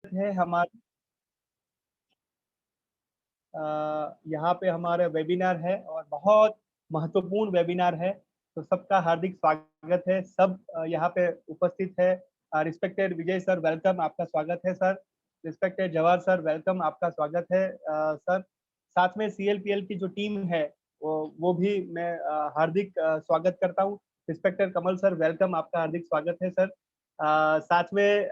है हमारे यहाँ पे हमारा वेबिनार है और बहुत महत्वपूर्ण वेबिनार है। तो सबका हार्दिक स्वागत है। सब यहाँ पे उपस्थित है। रिस्पेक्टेड विजय सर, वेलकम, आपका स्वागत है sir. Respected Jawahar sir, welcome, आपका स्वागत है सर। साथ में सीएलपीएल की जो टीम है वो भी मैं हार्दिक स्वागत करता हूँ। रिस्पेक्टेड कमल सर, वेलकम, आपका हार्दिक स्वागत है सर। साथ में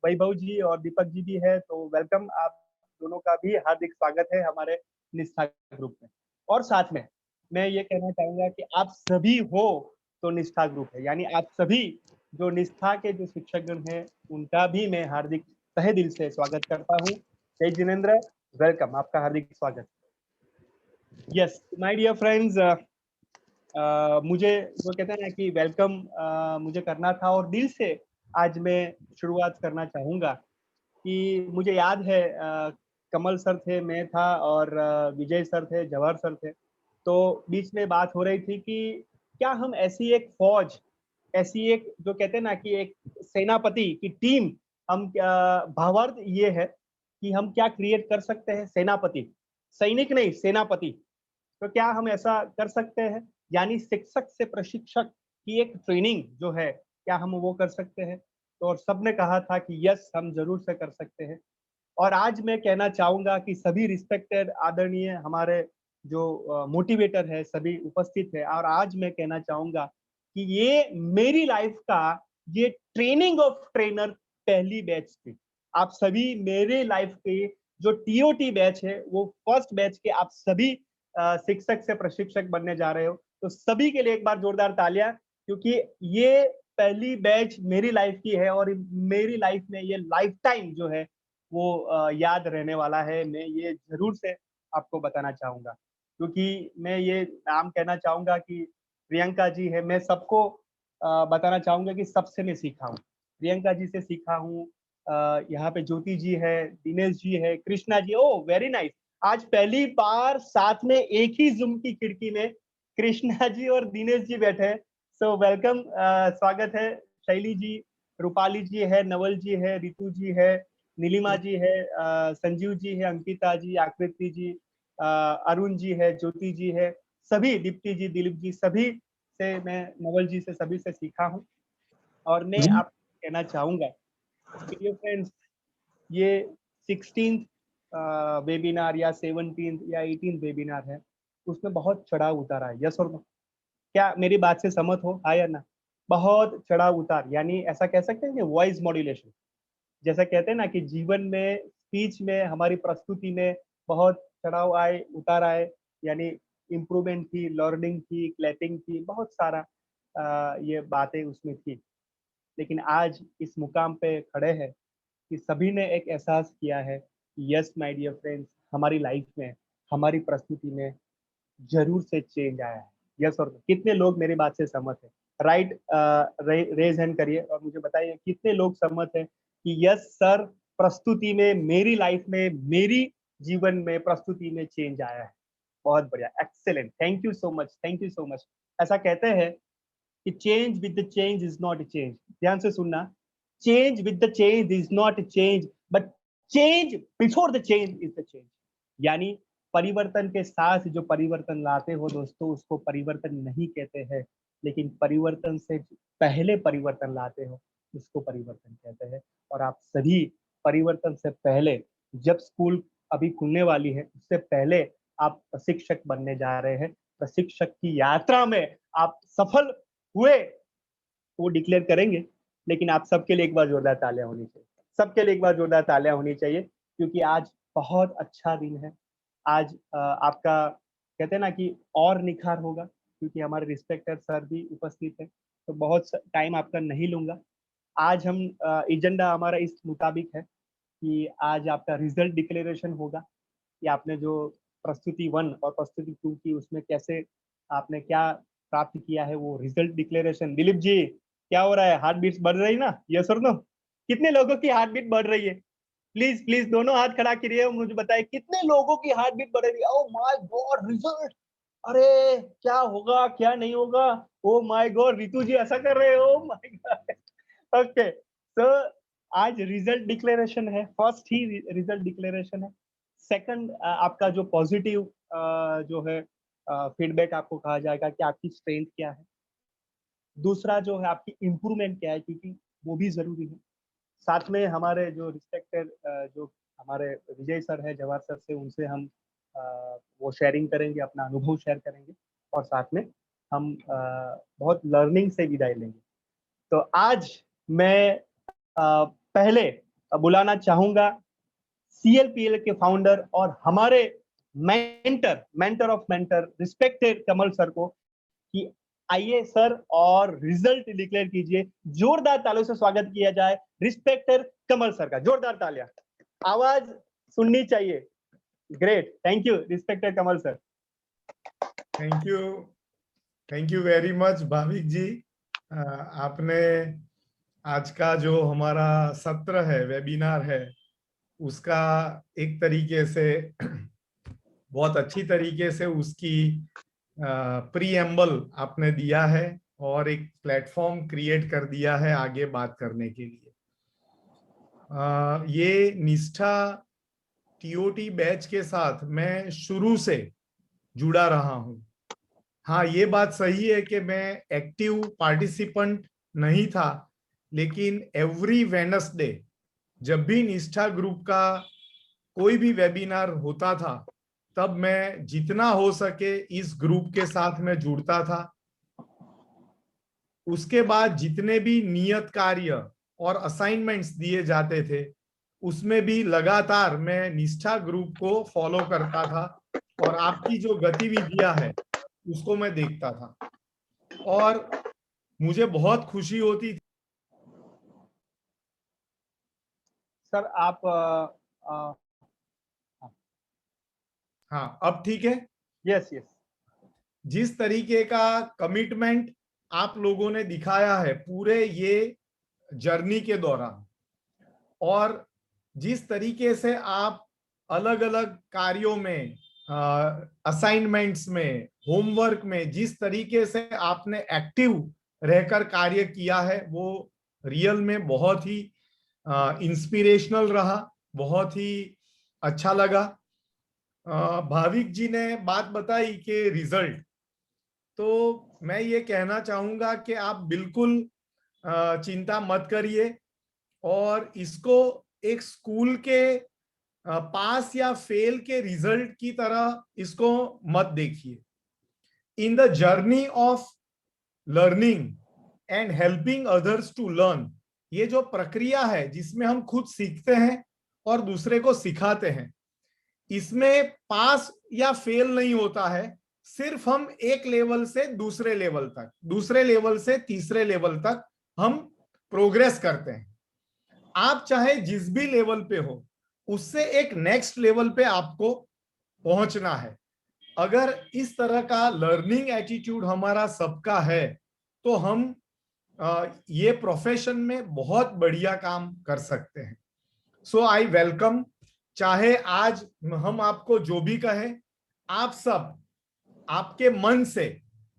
वैभव जी और दीपक जी भी है, तो वेलकम, आप दोनों का भी हार्दिक स्वागत है हमारे निष्ठा ग्रुप में। और साथ में मैं ये कहना चाहूंगा कि आप सभी हो तो निष्ठा ग्रुप है, यानी आप सभी जो निष्ठा के जो शिक्षकगण हैं उनका भी मैं हार्दिक तहे दिल से स्वागत करता हूँ। जय जिनेन्द्र, वेलकम, आपका हार्दिक स्वागत। यस माय डियर फ्रेंड्स, मुझे जो कहते हैं ना कि वेलकम मुझे करना था और दिल से आज मैं शुरुआत करना चाहूंगा कि मुझे याद है कमल सर थे, मैं था और विजय सर थे, जवाहर सर थे। तो बीच में बात हो रही थी कि क्या हम ऐसी एक फौज, ऐसी एक जो कहते हैं ना कि एक सेनापति की टीम, हम भावार्थ ये है कि हम क्या क्रिएट कर सकते हैं, सेनापति, सैनिक नहीं सेनापति। तो क्या हम ऐसा कर सकते हैं, यानी शिक्षक से प्रशिक्षक की एक ट्रेनिंग जो है, क्या हम वो कर सकते हैं? तो और सबने कहा था कि यस, हम जरूर से कर सकते हैं। और आज मैं कहना चाहूंगा कि सभी रिस्पेक्टेड आदरणीय हमारे जो मोटिवेटर है सभी उपस्थित है, और आज मैं कहना चाहूंगा कि ये मेरी लाइफ का ये ट्रेनिंग ऑफ ट्रेनर पहली बैच थी। आप सभी मेरे लाइफ के जो टीओटी बैच है वो फर्स्ट बैच के आप सभी शिक्षक से प्रशिक्षक बनने जा रहे हो। तो सभी के लिए एक बार जोरदार तालियां, क्योंकि ये पहली बैच मेरी लाइफ की है और मेरी लाइफ में ये लाइफ टाइम जो है वो याद रहने वाला है। मैं ये जरूर से आपको बताना चाहूंगा, क्योंकि मैं ये नाम कहना चाहूंगा कि प्रियंका जी है। मैं सबको बताना चाहूंगा कि सबसे मैं सीखा हूँ, प्रियंका जी से सीखा हूँ। यहाँ पे ज्योति जी है, दिनेश जी है, कृष्णा जी, ओ वेरी नाइस। आज पहली बार साथ में एक ही जूम की खिड़की में कृष्णा जी और दिनेश जी बैठे हैं। सो वेलकम, स्वागत है। शैली जी, रूपाली जी है, नवल जी है, रितु जी है, नीलिमा जी है, संजीव जी है, अंकिता जी, आकृति जी, अरुण जी है, ज्योति जी है, सभी, दीप्ति जी, दिलीप जी, सभी से मैं, नवल जी से, सभी से सीखा हूँ। और मैं आपको कहना चाहूंगा कि डियर फ्रेंड्स, ये 16th वेबिनार या 17th या 18th वेबिनार है, उसमें बहुत चढ़ाव उतार है। यस और नो, क्या मेरी बात से सहमत हो, हाँ या ना? बहुत चढ़ाव उतार, यानी ऐसा कह सकते हैं कि वॉइस मॉड्यूलेशन, जैसा कहते हैं ना कि जीवन में, स्पीच में, हमारी प्रस्तुति में बहुत चढ़ाव आए, उतार आए, यानी इम्प्रूवमेंट थी, लर्निंग थी, क्लैपिंग थी, बहुत सारा ये बातें उसमें थी। लेकिन आज इस मुकाम पे खड़े हैं कि सभी ने एक एहसास किया है कि यस माय डियर फ्रेंड्स, हमारी लाइफ में, हमारी प्रस्तुति में जरूर से चेंज आया है। यस और no? कितने लोग मेरी बात से सहमत है? राइट, रेज हैंड करिए और मुझे बताइए कितने लोग सहमत हैं कि यस सर, प्रस्तुति में, मेरी लाइफ में, मेरी जीवन में प्रस्तुति में चेंज आया है। बहुत बढ़िया, excellent, thank you so much, thank you so much. ऐसा कहते हैं कि change with the change is not change. ध्यान से सुनना, change with the change is not change, but change before the change is the change. यानी परिवर्तन के साथ जो परिवर्तन लाते हो दोस्तों, उसको परिवर्तन नहीं कहते हैं, लेकिन परिवर्तन से पहले परिवर्तन लाते हो, उसको परिवर्तन कहते हैं। और आप सभी परिवर्तन से पहले, जब स्कूल अभी खुलने वाली है, उससे पहले आप प्रशिक्षक बनने जा रहे हैं। प्रशिक्षक की यात्रा में आप सफल हुए वो डिक्लेयर करेंगे, लेकिन आप सबके लिए एक बार जोरदार तालियां होनी चाहिए। सबके लिए एक बार जोरदार तालियां होनी चाहिए, क्योंकि आज बहुत अच्छा दिन है। आज आपका कहते हैं ना कि और निखार होगा, क्योंकि हमारे रिस्पेक्टेड सर भी उपस्थित है। तो बहुत टाइम आपका नहीं लूंगा। आज हम एजेंडा हमारा इस मुताबिक है कि आज आपका रिजल्ट डिक्लेरेशन होगा कि आपने जो प्रस्तुति 1 और प्रस्तुति 2 की, उसमें कैसे आपने क्या प्राप्त किया है, वो रिजल्ट डिक्लेरेशन। दिलीप जी, क्या हो रहा है? हार्ट बीट्स बढ़ रही ना? यस और नो? कितने लोगों की हार्ट बीट बढ़ रही है? प्लीज प्लीज दोनों हाथ खड़ा करिए और मुझे बताइए कितने लोगों की हार्ट बीट बढ़ रही है। Oh my god, result! अरे क्या होगा, क्या नहीं होगा? Oh my god, Ritu ji ऐसा कर रहे हो? My god, okay. सो आज रिजल्ट डिक्लेरेशन है, फर्स्ट ही रिजल्ट डिक्लेरेशन है। सेकंड आपका जो पॉजिटिव जो है फीडबैक आपको कहा जाएगा कि आपकी स्ट्रेंथ क्या है। दूसरा जो है आपकी इम्प्रूवमेंट क्या है, क्योंकि वो भी जरूरी है। साथ में हमारे जो रिस्पेक्टेड जो हमारे विजय सर है जवाहर सर से, उनसे हम वो शेयरिंग करेंगे, अपना अनुभव शेयर करेंगे और साथ में हम बहुत लर्निंग से विदाई लेंगे। तो आज मैं पहले बुलाना चाहूंगा सीएलपीएल के फाउंडर और हमारे mentor of mentor respected Kamal sir को कि आइए सर और रिजल्ट डिक्लेयर कीजिए। जोरदार तालियों से स्वागत किया जाए रिस्पेक्टेड कमल सर का। जोरदार तालियां, आवाज सुननी चाहिए। Great, thank you respected Kamal sir. Thank you very much Bhavik ji. आपने आज का जो हमारा सत्र है, वेबिनार है, उसका एक तरीके से बहुत अच्छी तरीके से उसकी प्रीएम्बल आपने दिया है और एक प्लेटफॉर्म क्रिएट कर दिया है आगे बात करने के लिए। ये निष्ठा टीओटी बैच के साथ मैं शुरू से जुड़ा रहा हूं। हाँ, ये बात सही है कि मैं एक्टिव पार्टिसिपेंट नहीं था, लेकिन एवरी वेडनेसडे जब भी निष्ठा ग्रुप का कोई भी वेबिनार होता था, तब मैं जितना हो सके इस ग्रुप के साथ में जुड़ता था। उसके बाद जितने भी नियत कार्य और असाइनमेंट्स दिए जाते थे, उसमें भी लगातार मैं निष्ठा ग्रुप को फॉलो करता था और आपकी जो गतिविधियां है उसको मैं देखता था और मुझे बहुत खुशी होती थी। सर आप हाँ, अब ठीक है। Yes yes. जिस तरीके का कमिटमेंट आप लोगों ने दिखाया है पूरे ये जर्नी के दौरान, और जिस तरीके से आप अलग अलग कार्यों में, असाइनमेंट्स में, होमवर्क में जिस तरीके से आपने एक्टिव रहकर कार्य किया है, वो रियल में बहुत ही इंस्पिरेशनल रहा, बहुत ही अच्छा लगा। भाविक जी ने बात बताई कि रिजल्ट, तो मैं ये कहना चाहूंगा कि आप बिल्कुल चिंता मत करिए और इसको एक स्कूल के पास या फेल के रिजल्ट की तरह इसको मत देखिए। In the journey of learning and helping others to learn, ये जो प्रक्रिया है जिसमें हम खुद सीखते हैं और दूसरे को सिखाते हैं, इसमें पास या फेल नहीं होता है। सिर्फ हम एक लेवल से दूसरे लेवल तक, दूसरे लेवल से तीसरे लेवल तक हम प्रोग्रेस करते हैं। आप चाहे जिस भी लेवल पे हो, उससे एक नेक्स्ट लेवल पे आपको पहुंचना है। अगर इस तरह का लर्निंग एटीट्यूड हमारा सबका है, तो हम ये प्रोफेशन में बहुत बढ़िया काम कर सकते हैं। सो आई वेलकम। चाहे आज हम आपको जो भी कहें, आप सब आपके मन से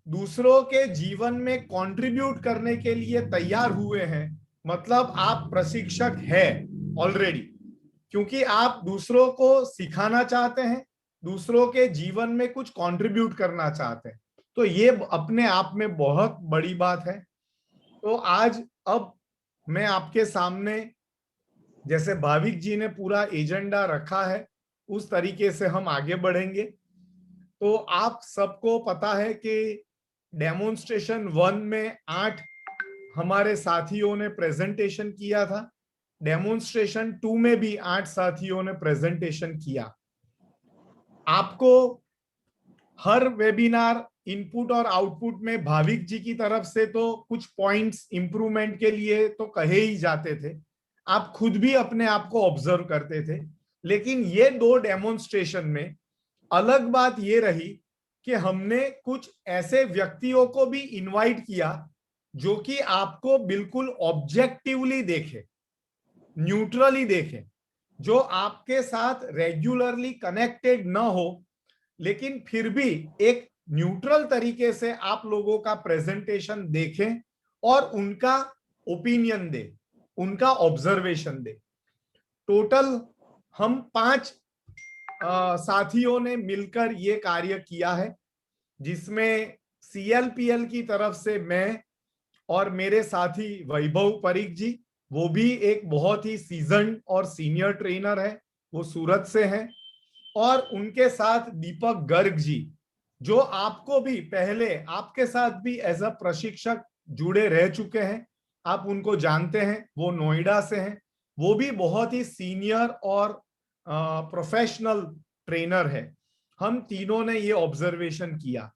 दूसरों के जीवन में कंट्रीब्यूट करने के लिए तैयार हुए हैं, मतलब आप प्रशिक्षक हैं ऑलरेडी, क्योंकि आप दूसरों को सिखाना चाहते हैं, दूसरों के जीवन में कुछ कंट्रीब्यूट करना चाहते हैं। तो ये अपने आप में बहुत बड़ी बात है। तो आज अब मैं आपके सामने, जैसे भाविक जी ने पूरा एजेंडा रखा है, उस तरीके से हम आगे बढ़ेंगे। तो आप सबको पता है कि डेमोन्स्ट्रेशन 1 में 8 हमारे साथियों ने प्रेजेंटेशन किया था। डेमोन्स्ट्रेशन 2 में भी 8 साथियों ने प्रेजेंटेशन किया। आपको हर वेबिनार इनपुट और आउटपुट में भाविक जी की तरफ से तो कुछ पॉइंट्स इंप्रूवमेंट के लिए तो कहे ही जाते थे, आप खुद भी अपने आप को ऑब्जर्व करते थे। लेकिन ये 2 डेमोन्स्ट्रेशन में अलग बात ये रही कि हमने कुछ ऐसे व्यक्तियों को भी इनवाइट किया जो कि आपको बिल्कुल ऑब्जेक्टिवली देखे, न्यूट्रली देखे, जो आपके साथ रेगुलरली कनेक्टेड ना हो, लेकिन फिर भी एक न्यूट्रल तरीके से आप लोगों का प्रेजेंटेशन देखें और उनका ओपिनियन दे, उनका ऑब्जर्वेशन दे। टोटल हम 5 साथियों ने मिलकर ये कार्य किया है, जिसमें CLPL की तरफ से मैं और मेरे साथी वैभव परीख जी, वो भी एक बहुत ही सीजन्ड और सीनियर ट्रेनर है, वो सूरत से हैं, और उनके साथ दीपक गर्ग जी, जो आपको भी पहले आपके साथ भी एज अ प्रशिक्षक जुड़े रह चुके हैं, आप उनको जानते हैं, वो नोएडा से हैं, वो भी बहुत ही सीनियर और प्रोफेशनल ट्रेनर है। हम तीनों ने ये ऑब्जर्वेशन किया।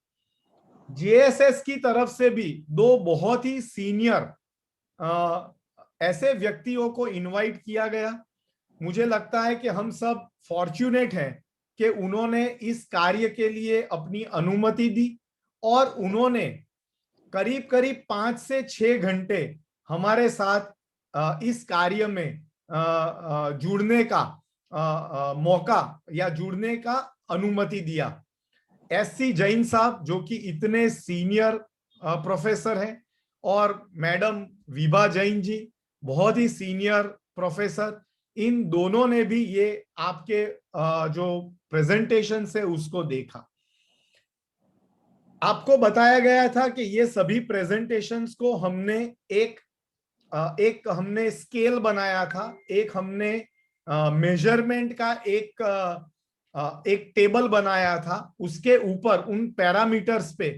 JSS की तरफ से भी 2 बहुत ही सीनियर ऐसे व्यक्तियों को इनवाइट किया गया। मुझे लगता है कि हम सब फॉर्च्यूनेट हैं कि उन्होंने इस कार्य के लिए अपनी अनुमति दी, और उन्होंने करीब करीब 5 से 6 घंटे हमारे साथ इस कार्य में जुड़ने का मौका या जुड़ने का अनुमति दिया। SC जैन साहब, जो कि इतने सीनियर प्रोफेसर हैं, और मैडम विभा जैन जी, बहुत ही सीनियर प्रोफेसर, इन दोनों ने भी ये आपके जो प्रेजेंटेशन है उसको देखा। आपको बताया गया था कि ये सभी प्रेजेंटेशंस को हमने एक हमने स्केल बनाया था, एक हमने मेजरमेंट का एक टेबल बनाया था, उसके ऊपर उन पैरामीटर्स पे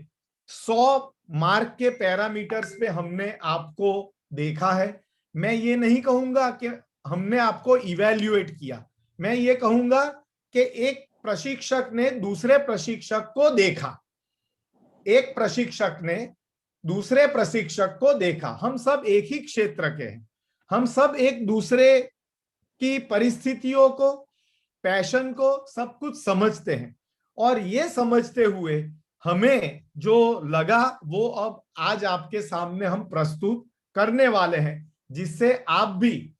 100 मार्क के पैरामीटर्स पे हमने आपको देखा है। मैं ये नहीं कहूंगा कि हमने आपको इवैल्यूएट किया, मैं ये कहूंगा कि एक प्रशिक्षक ने दूसरे प्रशिक्षक को देखा, एक प्रशिक्षक ने दूसरे प्रशिक्षक को देखा। हम सब एक ही क्षेत्र के हैं, हम सब एक दूसरे की परिस्थितियों को, पैशन को, सब कुछ समझते हैं, और ये समझते हुए हमें जो लगा वो अब आज आपके सामने हम प्रस्तुत करने वाले हैं, जिससे आप भी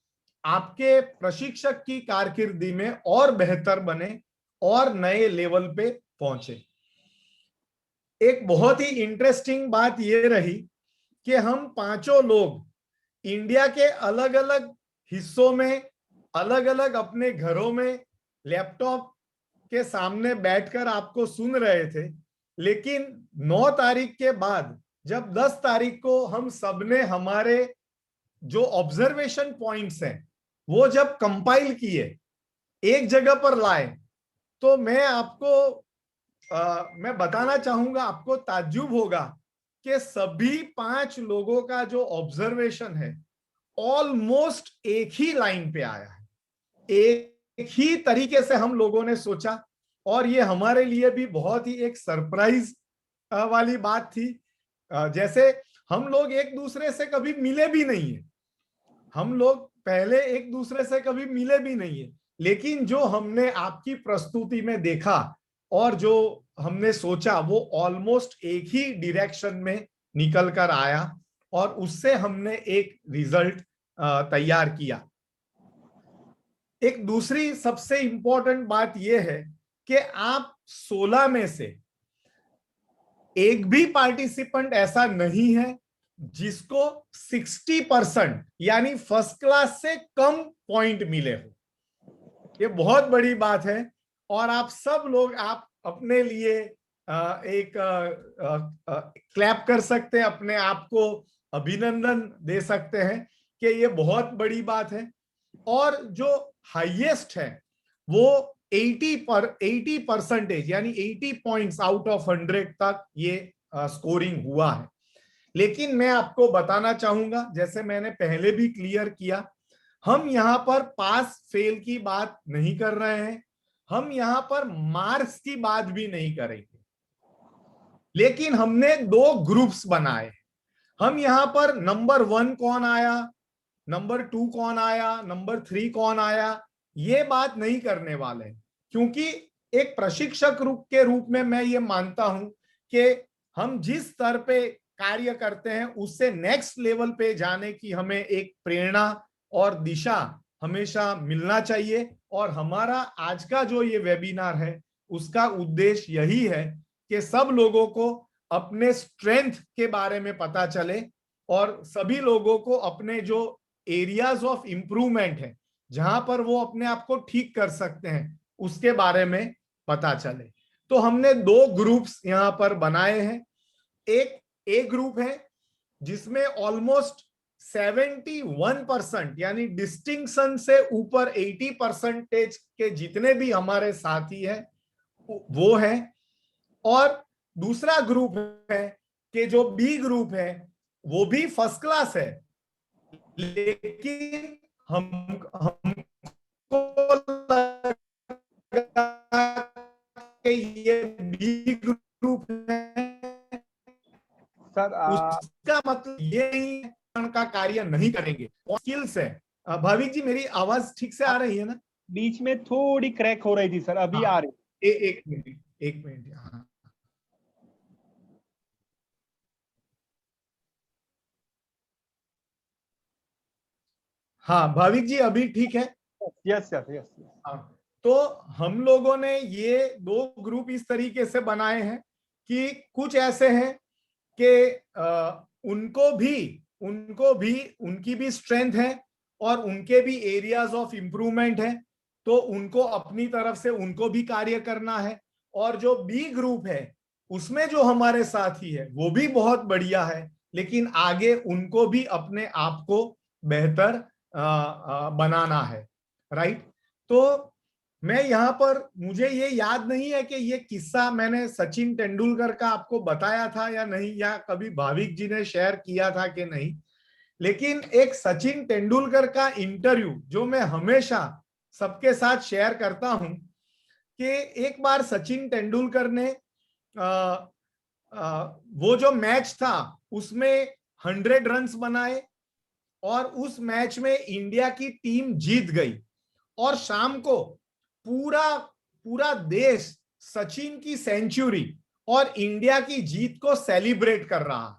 आपके प्रशिक्षक की कारकिर्दी में और बेहतर बने और नए लेवल पे पहुंचे। एक बहुत ही इंटरेस्टिंग बात ये रही कि हम पांचों लोग इंडिया के अलग अलग हिस्सों में, अलग अलग अपने घरों में लैपटॉप के सामने बैठकर आपको सुन रहे थे, लेकिन 9 तारीख के बाद जब 10 तारीख को हम सबने हमारे जो ऑब्जर्वेशन पॉइंट्स हैं वो जब कंपाइल किए, एक जगह पर लाए, तो मैं बताना चाहूंगा, आपको ताज्जुब होगा कि सभी 5 लोगों का जो ऑब्जर्वेशन है ऑलमोस्ट एक ही लाइन पे आया है, एक ही तरीके से हम लोगों ने सोचा, और ये हमारे लिए भी बहुत ही एक सरप्राइज वाली बात थी। जैसे हम लोग एक दूसरे से कभी मिले भी नहीं है, हम लोग पहले एक दूसरे से कभी मिले भी नहीं है, लेकिन जो हमने आपकी प्रस्तुति में देखा और जो हमने सोचा वो ऑलमोस्ट एक ही डायरेक्शन में निकल कर आया, और उससे हमने एक रिजल्ट तैयार किया। एक दूसरी सबसे इंपॉर्टेंट बात यह है कि आप 16 में से एक भी पार्टिसिपेंट ऐसा नहीं है जिसको 60% यानी फर्स्ट क्लास से कम पॉइंट मिले हो। ये बहुत बड़ी बात है, और आप सब लोग आप अपने लिए एक क्लैप कर सकते हैं, अपने आप को अभिनंदन दे सकते हैं कि ये बहुत बड़ी बात है। और जो हाईएस्ट है वो 80% यानी 80 पॉइंट्स आउट ऑफ 100 तक ये स्कोरिंग हुआ है। लेकिन मैं आपको बताना चाहूंगा, जैसे मैंने पहले भी क्लियर किया, हम यहां पर पास फेल की बात नहीं कर रहे हैं, हम यहां पर मार्क्स की बात भी नहीं करेंगे, लेकिन हमने 2 ग्रुप्स बनाए। हम यहां पर नंबर 1 कौन आया, नंबर 2 कौन आया, नंबर 3 कौन आया, ये बात नहीं करने वाले, क्योंकि एक प्रशिक्षक के रूप में मैं ये मानता हूं कि हम जिस स्तर पे कार्य करते हैं उससे नेक्स्ट लेवल पे जाने की हमें एक प्रेरणा और दिशा हमेशा मिलना चाहिए। और हमारा आज का जो ये वेबिनार है उसका उद्देश्य यही है कि सब लोगों को अपने स्ट्रेंथ के बारे में पता चले, और सभी लोगों को अपने जो एरियाज ऑफ इंप्रूवमेंट है, जहां पर वो अपने आप को ठीक कर सकते हैं, उसके बारे में पता चले। तो हमने दो ग्रुप्स यहाँ पर बनाए हैं। एक ए ग्रुप है जिसमें ऑलमोस्ट 71% यानी डिस्टिंक्शन से ऊपर 80% के जितने भी हमारे साथी हैं वो है। और दूसरा ग्रुप है कि जो बी ग्रुप है वो भी फर्स्ट क्लास है, लेकिन हमको लगा कि ये बी ग्रुप है, सर उसका मतलब ये नहीं है का कार्य नहीं करेंगे, स्किल्स है। भाविक जी, मेरी आवाज ठीक से आ रही है ना? बीच में थोड़ी क्रैक हो रही थी सर, अभी हाँ, आ रही। एक मिनट, एक मिनट। हाँ हाँ भाविक जी, अभी ठीक है। Yes sir, yes. हाँ, तो हम लोगों ने ये दो ग्रुप इस तरीके से बनाए हैं कि कुछ ऐसे हैं कि उनको भी उनकी भी स्ट्रेंथ है और उनके भी एरियाज ऑफ इंप्रूवमेंट है, तो उनको अपनी तरफ से उनको भी कार्य करना है। और जो बी ग्रुप है उसमें जो हमारे साथी है वो भी बहुत बढ़िया है, लेकिन आगे उनको भी अपने आप को बेहतर बनाना है। राइट। तो मैं यहाँ पर, मुझे ये याद नहीं है कि ये किस्सा मैंने सचिन तेंदुलकर का आपको बताया था या नहीं, या कभी भाविक जी ने शेयर किया था कि नहीं, लेकिन एक सचिन तेंदुलकर का इंटरव्यू जो मैं हमेशा सबके साथ शेयर करता हूं कि एक बार सचिन तेंदुलकर ने वो जो मैच था उसमें 100 रन्स बनाए और उस मैच में इंडिया की टीम जीत गई। और शाम को पूरा पूरा देश सचिन की सेंचुरी और इंडिया की जीत को सेलिब्रेट कर रहा है।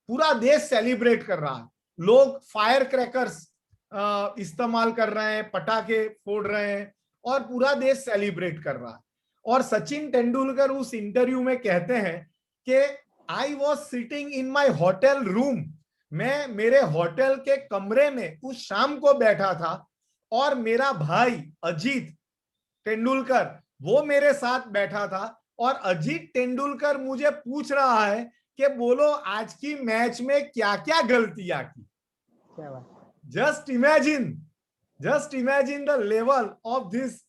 पूरा देश सेलिब्रेट कर रहा है, लोग फायर क्रैकर्स इस्तेमाल कर रहे हैं, पटाखे फोड़ रहे हैं और पूरा देश सेलिब्रेट कर रहा है। और सचिन तेंदुलकर उस इंटरव्यू में कहते हैं कि I was sitting in my hotel room, मैं मेरे होटल के कमरे में उस शाम को बैठा था और मेरा भाई अजीत तेंदुलकर वो मेरे साथ बैठा था और अजीत तेंदुलकर मुझे पूछ रहा है कि बोलो आज की मैच में क्या क्या गलतियां की। Just imagine the level of this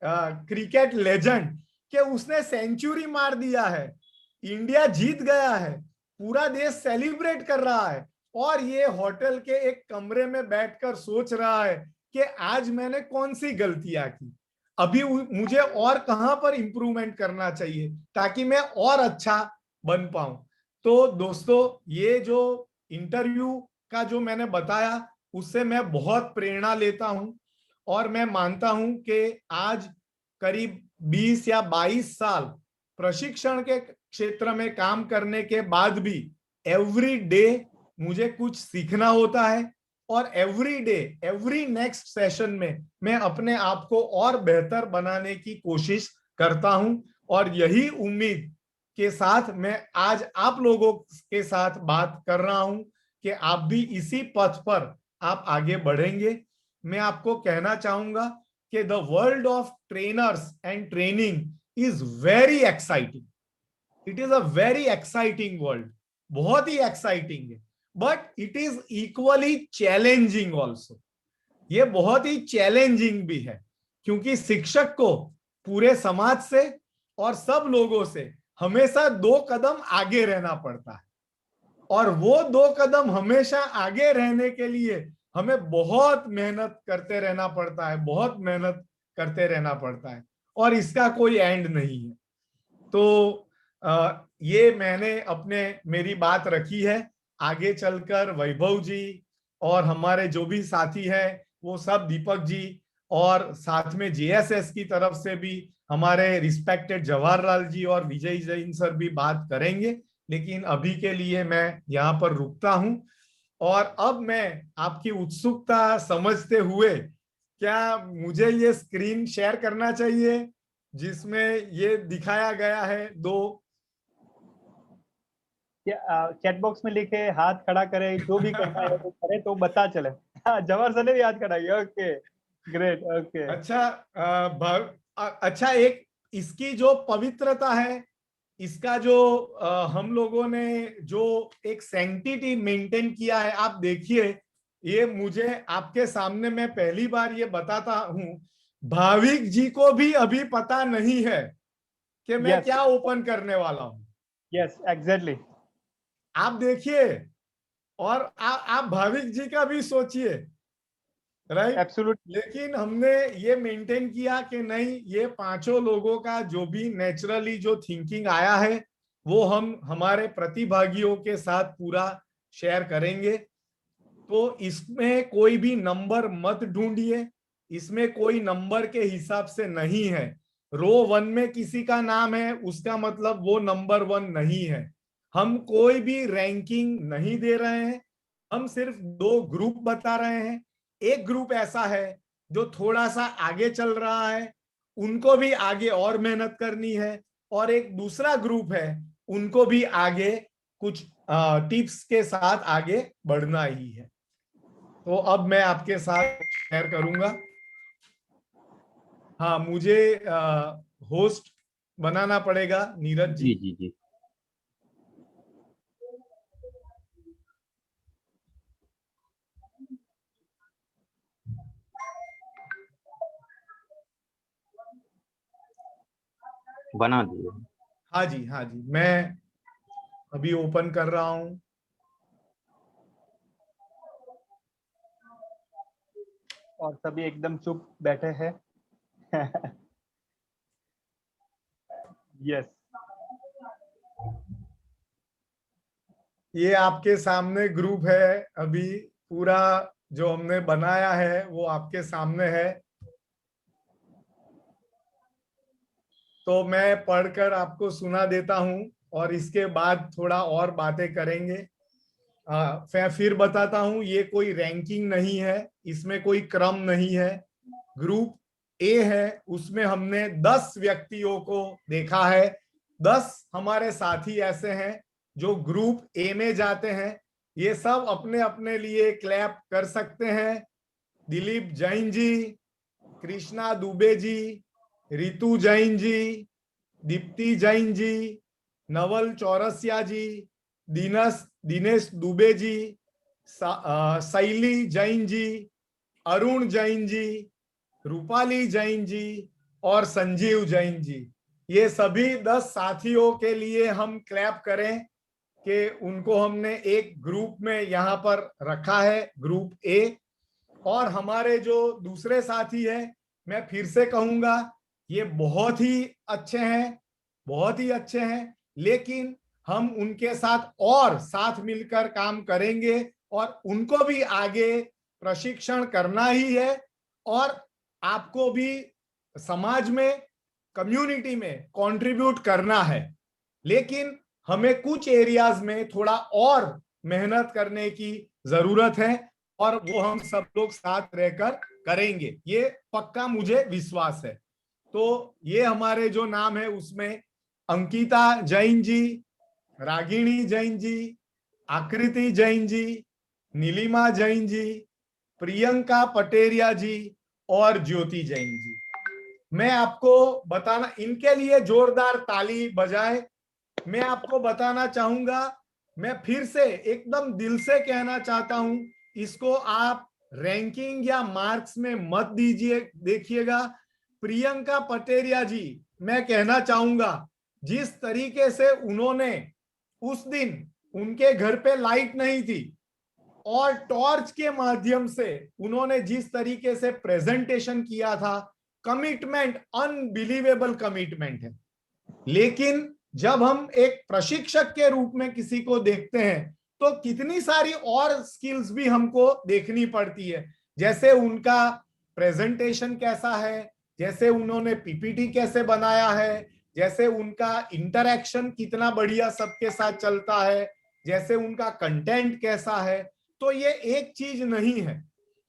cricket legend कि उसने सेंचुरी मार दिया है, इंडिया जीत गया है, पूरा देश सेलिब्रेट कर रहा है और ये होटल के एक कमरे में बैठकर सोच रहा है कि आज मैंने कौन सी गलतियां की, अभी मुझे और कहां पर इंप्रूवमेंट करना चाहिए ताकि मैं और अच्छा बन पाऊं। तो दोस्तों, ये जो इंटरव्यू का जो मैंने बताया उससे मैं बहुत प्रेरणा लेता हूं और मैं मानता हूं कि आज करीब 20 या 22 साल प्रशिक्षण के क्षेत्र में काम करने के बाद भी एवरी डे मुझे कुछ सीखना होता है और every day, every next session में मैं अपने आप को और बेहतर बनाने की कोशिश करता हूं। और यही उम्मीद के साथ मैं आज आप लोगों के साथ बात कर रहा हूं कि आप भी इसी पथ पर आप आगे बढ़ेंगे। मैं आपको कहना चाहूंगा कि the world of trainers and training is very exciting. It is a very exciting world, बहुत ही एक्साइटिंग है, but it is equally challenging also. ये बहुत ही चैलेंजिंग भी है क्योंकि शिक्षक को पूरे समाज से और सब लोगों से हमेशा 2 कदम आगे रहना पड़ता है और वो 2 कदम हमेशा आगे रहने के लिए हमें बहुत मेहनत करते रहना पड़ता है, बहुत मेहनत करते रहना पड़ता है और इसका कोई एंड नहीं है। तो ये मैंने मेरी बात रखी है। आगे चलकर वैभव जी और हमारे जो भी साथी हैं वो सब, दीपक जी और साथ में जेएसएस की तरफ से भी हमारे रिस्पेक्टेड जवाहरलाल जी और विजय जैन सर भी बात करेंगे, लेकिन अभी के लिए मैं यहाँ पर रुकता हूं। और अब मैं आपकी उत्सुकता समझते हुए, क्या मुझे ये स्क्रीन शेयर करना चाहिए जिसमें ये दिखाया गया है 2? चैट बॉक्स में लिखे, हाथ खड़ा करे, जो भी करना है वो करे तो बता चले। जवाहर सर ने भी याद कराई, ओके ग्रेट, ओके। अच्छा, अच्छा, एक इसकी जो पवित्रता है, इसका जो हम लोगों ने जो एक सैंक्टिटी मेंटेन किया है, आप देखिए, ये मुझे आपके सामने मैं पहली बार ये बताता हूं, भाविक जी को भी अभी पता नहीं है कि मैं यस क्या ओपन करने वाला हूं। Yes exactly. आप देखिए, और आप भाविक जी का भी सोचिए, राइट। एब्सोल्यूट। लेकिन हमने ये मेंटेन किया कि नहीं, ये पांचों लोगों का जो भी नेचुरली जो थिंकिंग आया है वो हम हमारे प्रतिभागियों के साथ पूरा शेयर करेंगे। तो इसमें कोई भी नंबर मत ढूंढिए, इसमें कोई नंबर के हिसाब से नहीं है। रो 1 में किसी का नाम है, उसका मतलब वो नंबर 1 नहीं है। हम कोई भी रैंकिंग नहीं दे रहे हैं, हम सिर्फ दो ग्रुप बता रहे हैं। एक ग्रुप ऐसा है जो थोड़ा सा आगे चल रहा है, उनको भी आगे और मेहनत करनी है, और एक दूसरा ग्रुप है, उनको भी आगे कुछ टिप्स के साथ आगे बढ़ना ही है। तो अब मैं आपके साथ शेयर करूंगा। हाँ, मुझे होस्ट बनाना पड़ेगा, नीरज जी। जी जी जी। बना दिए। हाँ जी, हाँ जी, मैं अभी ओपन कर रहा हूं। और सभी एकदम चुप बैठे हैं। यस। ये आपके सामने ग्रुप है, अभी पूरा जो हमने बनाया है वो आपके सामने है। तो मैं पढ़कर आपको सुना देता हूं, और इसके बाद थोड़ा और बातें करेंगे। फिर बताता हूं, ये कोई रैंकिंग नहीं है, इसमें कोई क्रम नहीं है। ग्रुप ए है, उसमें हमने 10 व्यक्तियों को देखा है। 10 हमारे साथी ऐसे हैं जो ग्रुप ए में जाते हैं। ये सब अपने अपने लिए क्लैप कर सकते हैं। दिलीप जैन जी, कृष्णा दुबे जी, रितु जैन जी, दीप्ति जैन जी, नवल चौरसिया जी, दिनेश दुबे जी, शैली जैन जी, अरुण जैन जी, रूपाली जैन जी और संजीव जैन जी। ये सभी 10 साथियों के लिए हम क्लैप करें कि उनको हमने एक ग्रुप में यहाँ पर रखा है, ग्रुप ए। और हमारे जो दूसरे साथी हैं, मैं फिर से कहूंगा, ये बहुत ही अच्छे हैं, बहुत ही अच्छे हैं, लेकिन हम उनके साथ और साथ मिलकर काम करेंगे, और उनको भी आगे प्रशिक्षण करना ही है। और आपको भी समाज में, कम्युनिटी में कंट्रीब्यूट करना है। लेकिन हमें कुछ एरियाज में थोड़ा और मेहनत करने की जरूरत है, और वो हम सब लोग साथ रहकर करेंगे, ये पक्का मुझे विश्वास है। तो ये हमारे जो नाम है उसमें अंकिता जैन जी, रागिणी जैन जी, आकृति जैन जी, नीलिमा जैन जी, प्रियंका पटेरिया जी और ज्योति जैन जी। मैं आपको बताना, इनके लिए जोरदार ताली बजाए। मैं आपको बताना चाहूंगा, मैं फिर से एकदम दिल से कहना चाहता हूं, इसको आप रैंकिंग या मार्क्स में मत दीजिए, देखिएगा। प्रियंका पटेरिया जी, मैं कहना चाहूंगा, जिस तरीके से उन्होंने उस दिन, उनके घर पे लाइट नहीं थी और टॉर्च के माध्यम से उन्होंने जिस तरीके से प्रेजेंटेशन किया था, कमिटमेंट, अनबिलीवेबल कमिटमेंट है। लेकिन जब हम एक प्रशिक्षक के रूप में किसी को देखते हैं, तो कितनी सारी और स्किल्स भी हमको देखनी पड़ती है। जैसे उनका प्रेजेंटेशन कैसा है, जैसे उन्होंने पीपीटी कैसे बनाया है, जैसे उनका इंटरैक्शन कितना बढ़िया सबके साथ चलता है, जैसे उनका कंटेंट कैसा है। तो ये एक चीज नहीं है।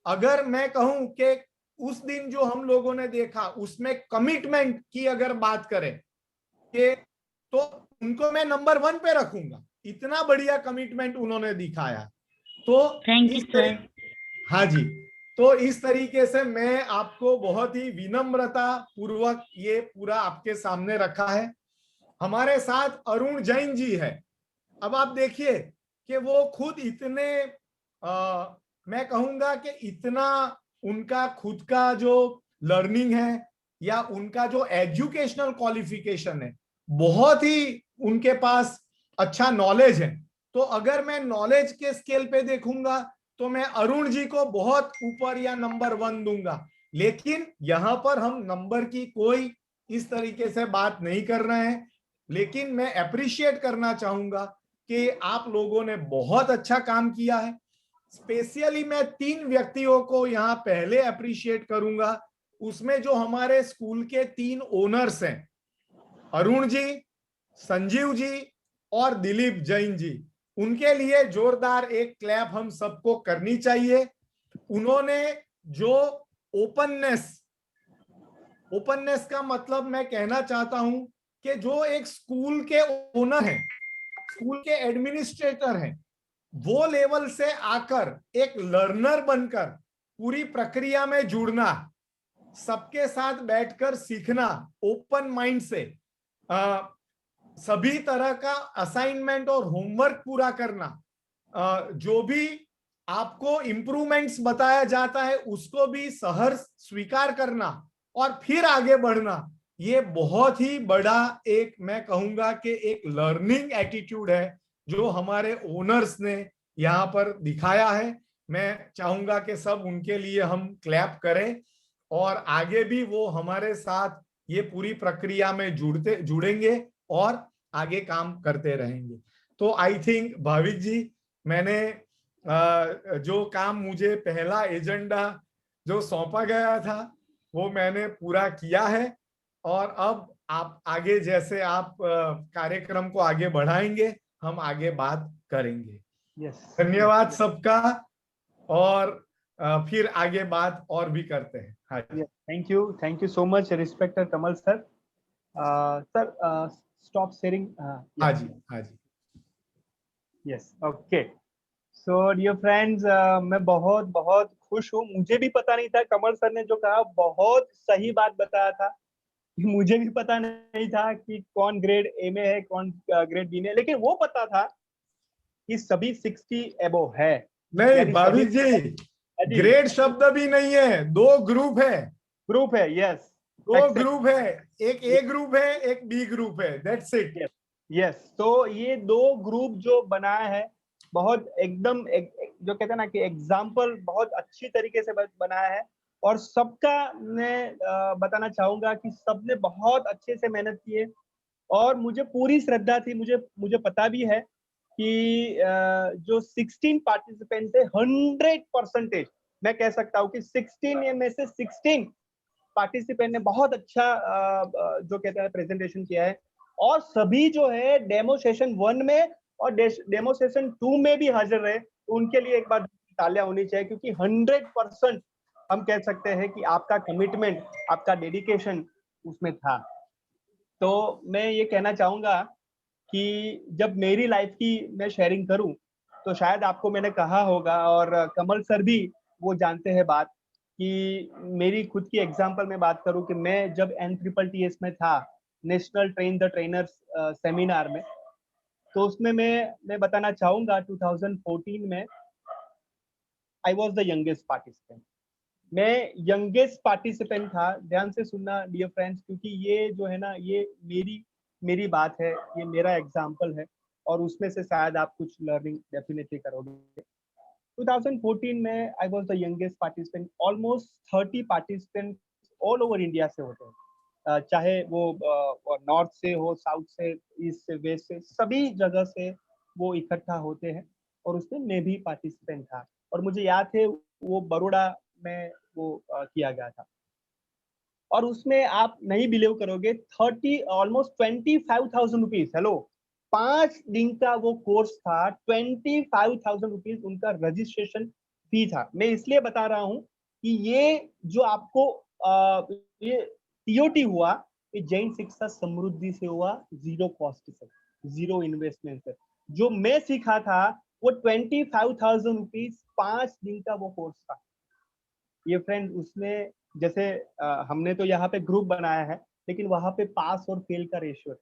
अगर मैं कहूं कि उस दिन जो हम लोगों ने देखा, उसमें कमिटमेंट की अगर बात करें कि, तो उनको मैं नंबर 1 पे रखूंगा। इतना बढ़िया कमिटमेंट उन्होंने दिखाया। तो थैंक यू इस सर। हाँ जी, तो इस तरीके से मैं आपको बहुत ही विनम्रता पूर्वक ये पूरा आपके सामने रखा है। हमारे साथ अरुण जैन जी है। अब आप देखिए कि वो खुद इतने मैं कहूंगा कि इतना उनका खुद का जो लर्निंग है या उनका जो एजुकेशनल क्वालिफिकेशन है, बहुत ही उनके पास अच्छा नॉलेज है। तो अगर मैं नॉलेज के स्केल पे देखूंगा तो मैं अरुण जी को बहुत ऊपर या नंबर 1 दूंगा। लेकिन यहां पर हम नंबर की कोई इस तरीके से बात नहीं कर रहे हैं, लेकिन मैं अप्रिशिएट करना चाहूंगा कि आप लोगों ने बहुत अच्छा काम किया है। स्पेशली मैं 3 व्यक्तियों को यहां पहले अप्रिशिएट करूंगा, उसमें जो हमारे स्कूल के 3 ओनर्स हैं, अरुण जी, संजीव जी और दिलीप जैन जी, उनके लिए जोरदार एक क्लैप हम सबको करनी चाहिए। उन्होंने जो ओपननेस का मतलब मैं कहना चाहता हूं कि जो एक स्कूल के ओनर हैं, स्कूल के एडमिनिस्ट्रेटर हैं, वो लेवल से आकर एक लर्नर बनकर पूरी प्रक्रिया में जुड़ना, सबके साथ बैठकर सीखना, ओपन माइंड से सभी तरह का असाइनमेंट और होमवर्क पूरा करना, जो भी आपको इंप्रूवमेंट्स बताया जाता है उसको भी सहर्ष स्वीकार करना और फिर आगे बढ़ना, ये बहुत ही बड़ा एक मैं कहूंगा कि एक लर्निंग एटीट्यूड है जो हमारे ओनर्स ने यहाँ पर दिखाया है। मैं चाहूंगा कि सब उनके लिए हम क्लैप करें और आगे भी वो हमारे साथ ये पूरी प्रक्रिया में जुड़ेंगे और आगे काम करते रहेंगे। तो आई थिंक भाविक जी, मैंने जो काम मुझे पहला एजेंडा जो सौंपा गया था वो मैंने पूरा किया है और अब आप आगे जैसे आप कार्यक्रम को आगे बढ़ाएंगे हम आगे बात करेंगे। धन्यवाद सबका और फिर आगे बात और भी करते हैं। हाँ, thank you so much respected Kamal sir. Sir stop sharing. हाँ जी, हाँ जी, yes, okay. So dear friends, मैं बहुत बहुत खुश हूँ। मुझे भी पता नहीं था, कमल सर ने जो कहा बहुत सही बात बताया था। मुझे भी पता नहीं था कि कौन ग्रेड ए में है, कौन ग्रेड बी में, लेकिन वो पता था कि सभी 60 एबो है। नहीं यानी सभी भाविक जी, ग्रेड शब्द भी नहीं है, 2 ग्रुप है। ग्रुप है, यस, 2 ग्रुप है, एक ए ग्रुप है, एक बी ग्रुप है, दैट्स इट। यस। तो ये 2 ग्रुप जो बनाया है बहुत एकदम जो कहते हैं ना कि एग्जाम्पल बहुत अच्छी तरीके से बनाया है। और सबका मैं बताना चाहूंगा कि सबने बहुत अच्छे से मेहनत की है और मुझे पूरी श्रद्धा थी। मुझे पता भी है कि जो 16 पार्टिसिपेंट थे 100% मैं कह सकता हूँ कि 16 में से 16 पार्टिसिपेंट ने बहुत अच्छा जो कहते हैं प्रेजेंटेशन किया है। और सभी जो है डेमो सेशन 1 में और डेमो सेशन 2 में भी हाजिर रहे, तो उनके लिए एक बार तालियां होनी चाहिए, क्योंकि 100% हम कह सकते हैं कि आपका कमिटमेंट, आपका डेडिकेशन उसमें था। तो मैं ये कहना चाहूंगा कि जब मेरी लाइफ की मैं शेयरिंग करूं तो शायद आपको मैंने कहा होगा और कमल सर भी वो जानते हैं बात, कि मेरी खुद की एग्जांपल में बात करूं कि मैं जब NTTS में था, national train the trainers seminar में, तो उसमें मैं बताना चाहूंगा 2014 में I was the youngest participant. मैं यंगेस्ट पार्टिसिपेंट था। ध्यान से सुनना डियर फ्रेंड्स, क्योंकि ये जो है ना, ये मेरी बात है, ये मेरा एग्जाम्पल है और उसमें से शायद आप कुछ लर्निंग डेफिनेटली करोगे। 2014 में I was the youngest participant. Almost 30 participant all over India से होते हैं, चाहे वो नॉर्थ से हो, साउथ से, ईस्ट से, वेस्ट से, सभी जगह से वो इकट्ठा होते हैं। और उसमें मैं भी पार्टिसिपेंट था और मुझे याद है वो बड़ौदा में वो किया गया था। और उसमें आप नहीं बिलीव करोगे, 30 ऑलमोस्ट 25,000 रुपीज, हेलो, 5 दिन का वो कोर्स था, 25,000 रुपीज उनका रजिस्ट्रेशन फी था। मैं इसलिए बता रहा हूँ कि ये जो आपको ये TOT हुआ, ये जैन शिक्षा समृद्धि से हुआ, जीरो कॉस्ट से, जीरो इन्वेस्टमेंट से। जो मैं सीखा था वो 25,000 रुपीज 5 दिन का वो कोर्स था। ये फ्रेंड उसमें जैसे हमने तो यहाँ पे ग्रुप बनाया है, लेकिन वहां पे पास और फेल का रेशियो है।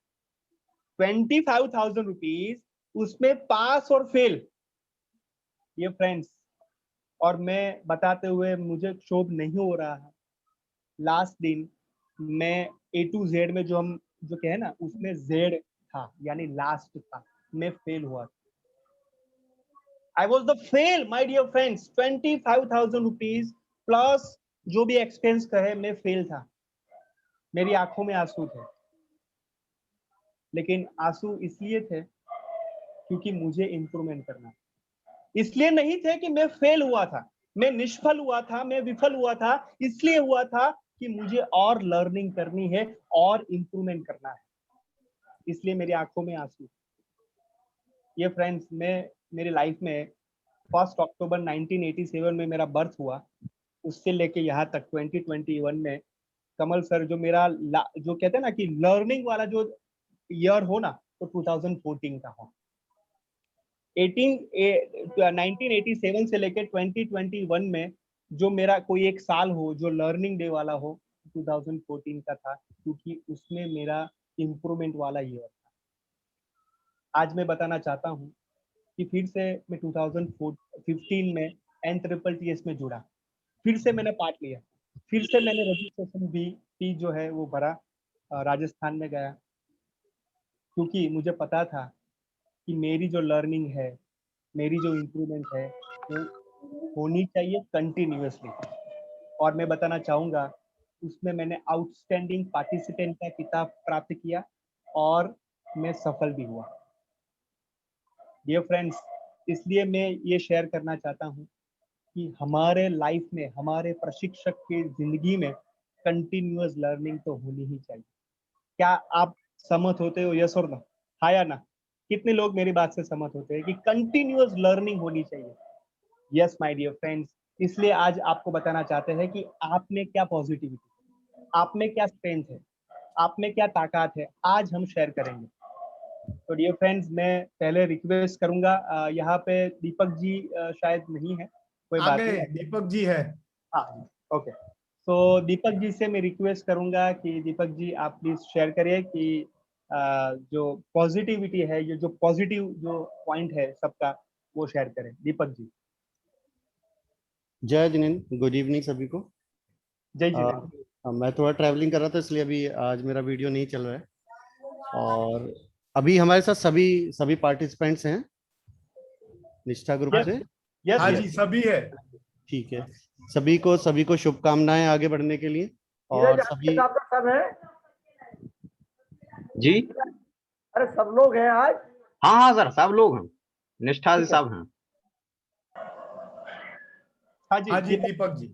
25,000 रुपीज उसमें पास और फेल, ये फ्रेंड्स। और मैं बताते हुए मुझे क्षोभ नहीं हो रहा है। लास्ट दिन मैं A to Z में जो हम जो कहे ना उसमें Z था, यानी लास्ट था, मैं फेल हुआ। I was the fail my dear friends. 25,000 rupees plus जो भी एक्सपेंस कहे, मैं फेल था। मेरी आंखों में आंसू थे, लेकिन आंसू इसलिए थे क्योंकि मुझे इंप्रूवमेंट करना, इसलिए नहीं थे कि मैं फेल हुआ था, मैं निष्फल हुआ था, मैं विफल हुआ था। इसलिए हुआ था कि मुझे और लर्निंग करनी है और इंप्रूवमेंट करना है, इसलिए मेरी आंखों में आंसू। ये फ्रेंड्स, मैं मेरी लाइफ में 1 अक्टूबर 1987 में मेरा बर्थ हुआ, उससे लेके यहाँ तक 2021 में कमल सर जो मेरा जो कहते हैं ना कि लर्निंग वाला जो ईयर हो ना, तो 2014 का हो। 1987 से लेकर 2021 में जो मेरा कोई एक साल हो जो लर्निंग डे वाला हो, 2014 का था, क्योंकि उसमें मेरा इम्प्रूवमेंट वाला ईयर था। आज मैं बताना चाहता हूँ कि फिर से मैं 2015 में NTTS में जुड़ा, फिर से मैंने पार्ट लिया, फिर से मैंने रजिस्ट्रेशन भी फी जो है वो भरा, राजस्थान में गया, क्योंकि मुझे पता था कि मेरी जो लर्निंग है, मेरी जो इम्प्रूवमेंट है, वो होनी चाहिए कंटिन्यूअसली। और मैं बताना चाहूँगा उसमें मैंने आउटस्टैंडिंग पार्टिसिपेंट का किताब प्राप्त किया और मैं सफल भी हुआ। डियर फ्रेंड्स, इसलिए मैं ये शेयर करना चाहता हूँ कि हमारे लाइफ में, हमारे प्रशिक्षक की जिंदगी में कंटिन्यूअस लर्निंग तो होनी ही चाहिए। क्या आप सहमत होते हो? यस और नो, हाँ या ना? कितने लोग मेरी बात से सहमत होते हैं कि कंटिन्यूअस लर्निंग होनी चाहिए? यस माय डियर फ्रेंड्स, इसलिए आज आपको बताना चाहते हैं कि आप में क्या पॉजिटिविटी, आप में क्या स्ट्रेंथ है, आप में क्या ताकत है, आज हम शेयर करेंगे। तो डियर फ्रेंड्स, मैं पहले रिक्वेस्ट करूंगा, यहाँ पे दीपक जी शायद नहीं है, कोई आ बात गए, नहीं। दीपक जी है। हाँ, ओके। तो दीपक जी से मैं रिक्वेस्ट करूंगा कि दीपक जी आप प्लीज शेयर करिए कि जो पॉजिटिविटी है, ये जो पॉजिटिव जो पॉइंट है सबका, वो शेयर करें। दीपक जी। जय जिनेन्द्र, गुड इवनिंग सभी को। जय जिनेन्द्र। मैं थोड़ा ट्रैवलिंग कर रहा था, इसलिए अभी आज मेरा वीडियो नहीं चल रहा है। और अभी हमारे साथ सभी सभी पार्टिसिपेंट्स हैं निष्ठा ग्रुप यस, से। यस, हाँ यस। जी, सभी है। ठीक है, सभी को शुभकामनाएं आगे बढ़ने के लिए। और सभी सब है। जी। अरे सब लोग हैं आज। हाँ हाँ सर, सब लोग हैं, निष्ठा से ठीक है। सब हैं। हाँ जी, हाँ जी, दीपक। दीपक जी।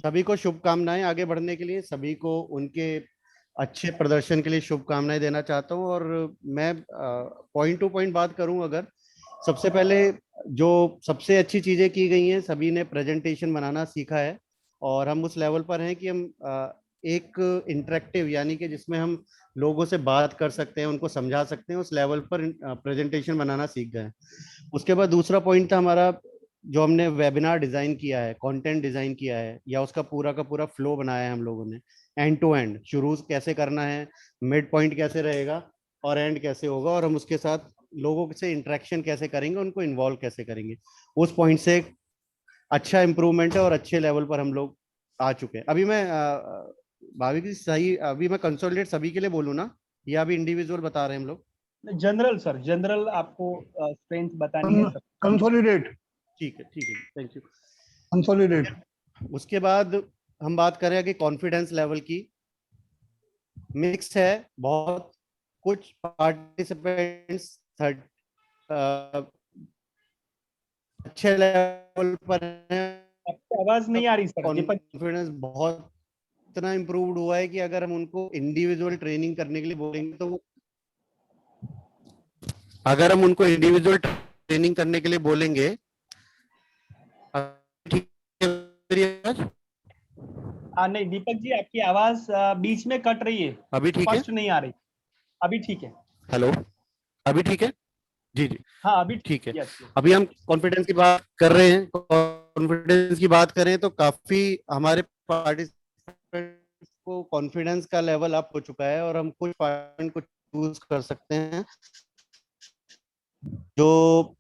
सभी को शुभकामनाएं आगे बढ़ने के लिए, सभी को उनके अच्छे प्रदर्शन के लिए शुभकामनाएं देना चाहता हूं। और मैं पॉइंट टू पॉइंट बात करूं, अगर सबसे पहले जो सबसे अच्छी चीजें की गई हैं, सभी ने प्रेजेंटेशन बनाना सीखा है। और हम उस लेवल पर हैं कि हम एक इंटरेक्टिव, यानी कि जिसमें हम लोगों से बात कर सकते हैं, उनको समझा सकते हैं, उस लेवल पर प्रेजेंटेशन बनाना सीख गए। उसके बाद दूसरा पॉइंट था हमारा, जो हमने वेबिनार डिजाइन किया है, कंटेंट डिजाइन किया है, या उसका पूरा का पूरा फ्लो बनाया है हम लोगों ने, एंड टू एंड, शुरू कैसे करना है, मिड पॉइंट कैसे रहेगा और एंड कैसे होगा, और हम उसके साथ लोगों से इंटरेक्शन कैसे करेंगे, उनको इन्वॉल्व कैसे करेंगे। उस पॉइंट से अच्छा इंप्रूवमेंट है और अच्छे लेवल पर हम लोग आ चुके हैं। अभी मैं भाभी की सही, अभी मैं कंसोलिडेट सभी के लिए बोलूँ ना, या अभी इंडिविजुअल बता रहे हैं हम लोग? जनरल सर, जनरल आपको स्ट्रेंथ बतानी है सब। कंसोलिडेट। ठीक है, थैंक यू। कंसोलिडेट। उसके बाद हम बात करें कि कॉन्फिडेंस लेवल की, मिक्स है बहुत। कुछ पार्टिसिपेंट्स अच्छे लेवल पर हैं, आपकी आवाज नहीं आ रही सर, दीपक। कॉन्फिडेंस बहुत इतना इम्प्रूव्ड हुआ है कि अगर हम उनको इंडिविजुअल ट्रेनिंग करने के लिए बोलेंगे तो अगर हम उनको इंडिविजुअल ट्रेनिंग करने के लिए बोलेंगे, ठीक है? नहीं दीपक जी, आपकी आवाज बीच में कट रही है, अभी ठीक है? स्पष्ट नहीं आ रही। अभी ठीक है। हेलो, अभी ठीक है? जी जी हाँ अभी ठीक है। यस। अभी हम कॉन्फिडेंस की बात कर रहे हैं। कॉन्फिडेंस की बात करें तो काफी हमारे पार्टिसिपेंट्स को कॉन्फिडेंस का लेवल अप हो चुका है और हम कुछ पॉइंट को चूज कर सकते हैं जो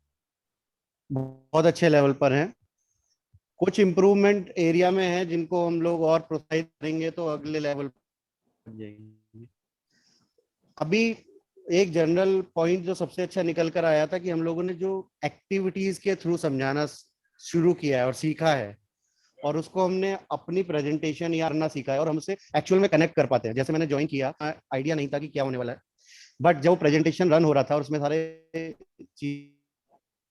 बहुत अच्छे लेवल पर हैं। कुछ इम्प्रूवमेंट एरिया में है जिनको हम लोग और प्रोत्साहित करेंगे तो अगले लेवल पर जाएंगे। अभी एक जनरल पॉइंट जो सबसे अच्छा निकल कर आया था कि हम लोगों ने जो एक्टिविटीज के थ्रू समझाना शुरू किया है और सीखा है और उसको हमने अपनी प्रेजेंटेशन या करना सीखा है और हमसे एक्चुअल में कनेक्ट कर पाते हैं। जैसे मैंने ज्वाइन किया, आइडिया नहीं था कि क्या होने वाला है, बट जब प्रेजेंटेशन रन हो रहा था और उसमें सारे चीज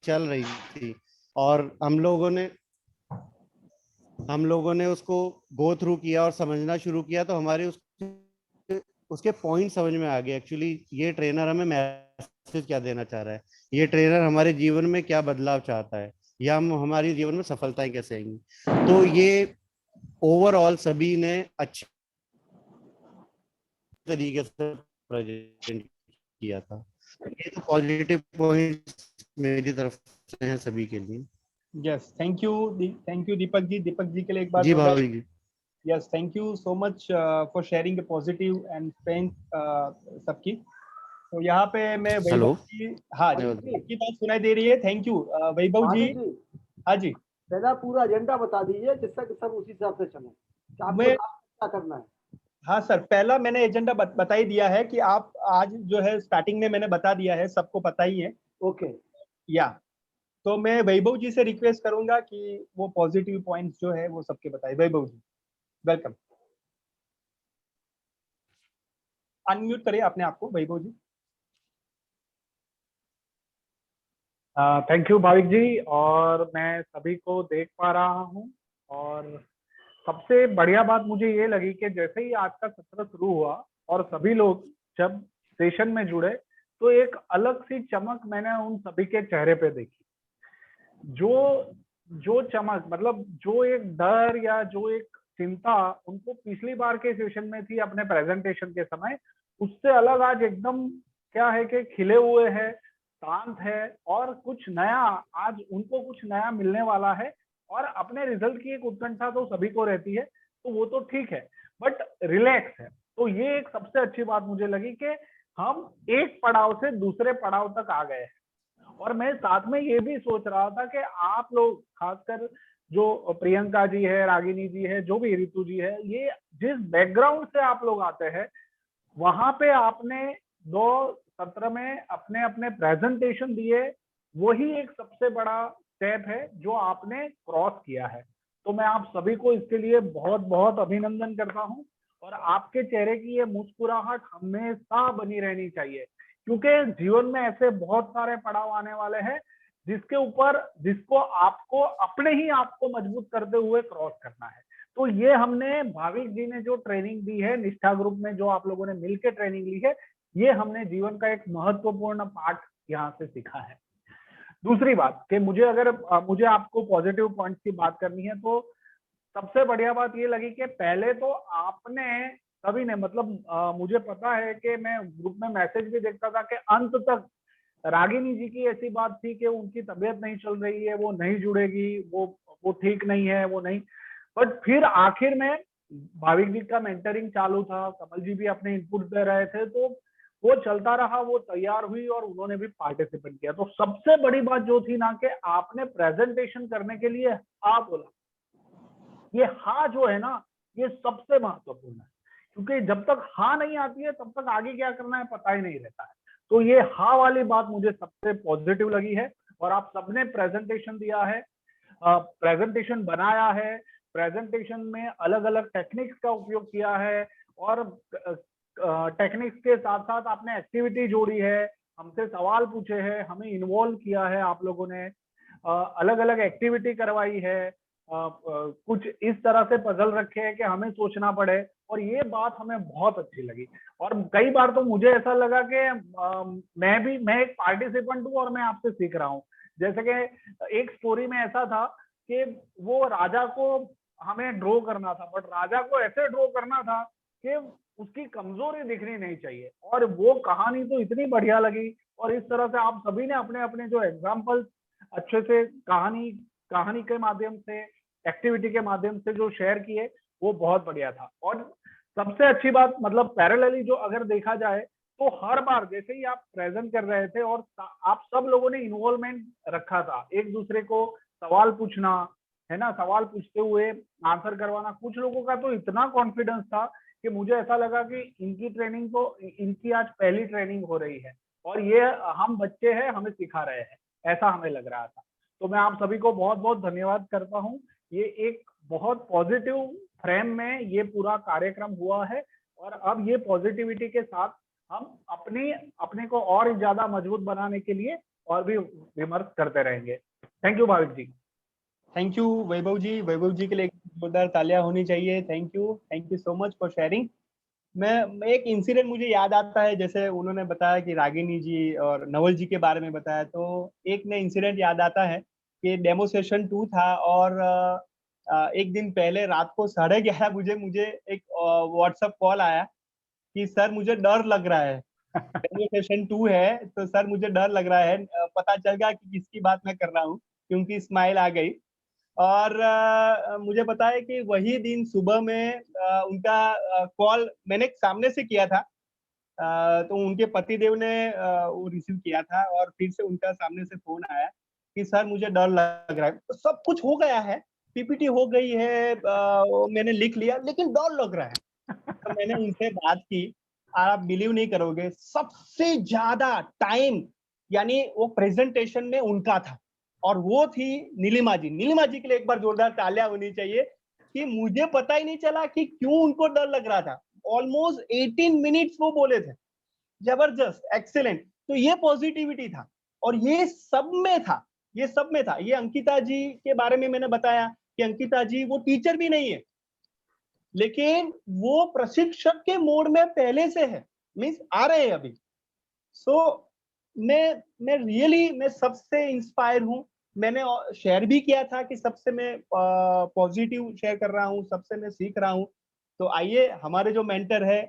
चल रही थी और हम लोगों ने उसको गो थ्रू किया और समझना शुरू किया तो हमारे उसके पॉइंट समझ में आ गए। एक्चुअली ये ट्रेनर हमें मैसेज क्या देना चाह रहा है, ये ट्रेनर हमारे जीवन में क्या बदलाव चाहता है, या हम हमारे जीवन में सफलताएं कैसे आएंगी। तो ये ओवरऑल सभी ने अच्छे तरीके से प्रेजेंट किया था। ये तो पॉजिटिव पॉइंट मेरी तरफ से हैं सभी के लिए। Yes thank you Deepak ji. Deepak ji के लिए एक बार जी Bhavik ji. Yes thank you so much for sharing positive and strength सबकी। तो यहाँ पे मैं हेलो, वैभव जी, हाँ जी आपकी बात सुनाई दे रही है। थैंक यू वैभव जी। हाँ जी पहला पूरा एजेंडा बता दीजिए जिससे कि सब उसी हिसाब से चले कि आपको मैं क्या करना है। हाँ सर, पहला मैंने एजेंडा बता ही दिया है कि आप आज जो है स्टार्टिंग में मैंने बता दिया है, सबको पता ही है। ओके या तो मैं वैभव जी से रिक्वेस्ट करूंगा कि वो पॉजिटिव पॉइंट्स जो है वो सबके बताए। वैभव जी वेलकम, अनम्यूट करिए अपने आप को वैभव जी। थैंक यू भाविक जी। और मैं सभी को देख पा रहा हूँ और सबसे बढ़िया बात मुझे ये लगी कि जैसे ही आज का सत्र शुरू हुआ और सभी लोग जब सेशन में जुड़े तो एक अलग सी चमक मैंने उन सभी के चेहरे पे देखी। जो चमक मतलब जो एक डर या जो एक चिंता उनको पिछली बार के सेशन में थी अपने प्रेजेंटेशन के समय, उससे अलग आज एकदम क्या है कि खिले हुए हैं, शांत है और कुछ नया, आज उनको कुछ नया मिलने वाला है। और अपने रिजल्ट की एक उत्कंठा तो सभी को रहती है, तो वो तो ठीक है, बट रिलैक्स है। तो ये एक सबसे अच्छी बात मुझे लगी कि हम एक पड़ाव से दूसरे पड़ाव तक आ गए हैं। और मैं साथ में ये भी सोच रहा था कि आप लोग, खासकर जो प्रियंका जी है, रागिनी जी है, जो भी ऋतु जी है, ये जिस बैकग्राउंड से आप लोग आते हैं, वहां पे आपने 2 सत्र में अपने अपने प्रेजेंटेशन दिए, वही एक सबसे बड़ा स्टेप है जो आपने क्रॉस किया है। तो मैं आप सभी को इसके लिए बहुत बहुत अभिनंदन करता हूं। और आपके चेहरे की ये मुस्कुराहट हमेशा बनी रहनी चाहिए, क्योंकि जीवन में ऐसे बहुत सारे पड़ाव आने वाले हैं जिसको आपको अपने ही आपको मजबूत करते हुए क्रॉस करना है। तो ये हमने भाविक जी ने जो ट्रेनिंग दी है, निष्ठा ग्रुप में जो आप लोगों ने मिलकर ट्रेनिंग ली है, ये हमने जीवन का एक महत्वपूर्ण पाठ यहाँ से सीखा है। दूसरी बात कि मुझे आपको पॉजिटिव पॉइंट्स की बात करनी है, तो सबसे बढ़िया बात ये लगी कि पहले तो आपने सभी ने, मतलब मुझे पता है कि मैं ग्रुप में मैसेज भी देखता था कि अंत तक रागिनी जी की ऐसी बात थी कि उनकी तबीयत नहीं चल रही है, वो नहीं जुड़ेगी, वो ठीक नहीं है, वो नहीं। बट फिर आखिर में भाविक जी का मेंटरिंग चालू था, कमल जी भी अपने इनपुट दे रहे थे, तो वो चलता रहा, वो तैयार हुई और उन्होंने भी पार्टिसिपेट किया। तो सबसे बड़ी बात जो थी ना कि आपने प्रेजेंटेशन करने के लिए हाँ बोला। ये हाँ जो है ना, ये सबसे महत्वपूर्ण है, क्योंकि जब तक हाँ नहीं आती है तब तक आगे क्या करना है पता ही नहीं रहता है। तो ये हाँ वाली बात मुझे सबसे पॉजिटिव लगी है। और आप सबने प्रेजेंटेशन दिया है, प्रेजेंटेशन बनाया है, प्रेजेंटेशन में अलग अलग टेक्निक्स का उपयोग किया है, और टेक्निक्स के साथ साथ आपने एक्टिविटी जोड़ी है, हमसे सवाल पूछे हैं, हमें इन्वॉल्व किया है आप लोगों ने, अलग अलग एक्टिविटी करवाई है, कुछ इस तरह से पजल रखे हैं कि हमें सोचना पड़े, और ये बात हमें बहुत अच्छी लगी। और कई बार तो मुझे ऐसा लगा कि मैं एक पार्टिसिपेंट हूँ और मैं आपसे सीख रहा हूँ। जैसे कि एक स्टोरी में ऐसा था कि वो राजा को हमें ड्रॉ करना था, बट राजा को ऐसे ड्रॉ करना था कि उसकी कमजोरी दिखनी नहीं चाहिए। और वो कहानी तो इतनी बढ़िया लगी, और इस तरह से आप सभी ने अपने अपने जो एग्जाम्पल्स अच्छे से कहानी के माध्यम से, एक्टिविटी के माध्यम से जो शेयर किए, वो बहुत बढ़िया था। और सबसे अच्छी बात, मतलब पैरेलली जो अगर देखा जाए तो हर बार जैसे ही आप प्रेजेंट कर रहे थे और आप सब लोगों ने इन्वॉल्वमेंट रखा था, एक दूसरे को सवाल पूछना, है ना, सवाल पूछते हुए आंसर करवाना। कुछ लोगों का तो इतना कॉन्फिडेंस था कि मुझे ऐसा लगा कि इनकी ट्रेनिंग तो इनकी आज पहली ट्रेनिंग हो रही है और ये हम बच्चे हैं, हमें सिखा रहे हैं, ऐसा हमें लग रहा था। तो मैं आप सभी को बहुत बहुत धन्यवाद करता हूँ। ये एक बहुत पॉजिटिव फ्रेम में ये पूरा कार्यक्रम हुआ है, और अब ये पॉजिटिविटी के साथ हम अपने को और ज्यादा मजबूत बनाने के लिए और भी विमर्श करते रहेंगे। Thank you Bhavik ji. Thank you Vaibhav ji. Vaibhav ji के लिए जोरदार तालियां होनी चाहिए। Thank you so much for sharing. मैं एक इंसिडेंट मुझे याद आता है, जैसे उन्होंने बताया कि रागिनी जी और नवल जी के बारे में बताया, तो एक ने इंसिडेंट याद आता है कि डेमो सेशन 2 था, और एक दिन पहले रात को 11:30 बजे मुझे एक व्हाट्सएप कॉल आया कि सर मुझे डर लग रहा है, डेमो सेशन 2 है तो सर मुझे डर लग रहा है। पता चल गया कि किसकी बात मैं कर रहा हूँ, क्योंकि स्माइल आ गई। और मुझे पता है कि वही दिन सुबह में उनका कॉल मैंने सामने से किया था, तो उनके पतिदेव ने वो रिसीव किया था, और फिर से उनका सामने से फोन आया कि सर मुझे डर लग रहा है। तो सब कुछ हो गया है, पीपीटी हो गई है, मैंने लिख लिया, लेकिन डर लग रहा है। तो मैंने उनसे बात की, आप बिलीव नहीं करोगे, सबसे ज्यादा टाइम यानी वो प्रेजेंटेशन में उनका था, और वो थी नीलिमा जी। नीलिमा जी के लिए एक बार जोरदार तालियां होनी चाहिए कि मुझे पता ही नहीं चला कि क्यों उनको डर लग रहा था। ऑलमोस्ट 18 मिनट्स वो बोले थे। जबरदस्त, एक्सीलेंट। तो ये पॉजिटिविटी था, और ये सब में था, ये सब में था। ये अंकिता जी के बारे में मैंने बताया कि अंकिता जी वो टीचर भी नहीं है, लेकिन वो प्रशिक्षक के मोड में पहले से है, मीन्स आ रहे हैं अभी। सो मैं रियली मैं सबसे इंस्पायर हूँ। मैंने शेयर भी किया था कि सबसे मैं पॉजिटिव शेयर कर रहा हूँ, सबसे मैं सीख रहा हूँ। तो आइए हमारे जो मेंटर है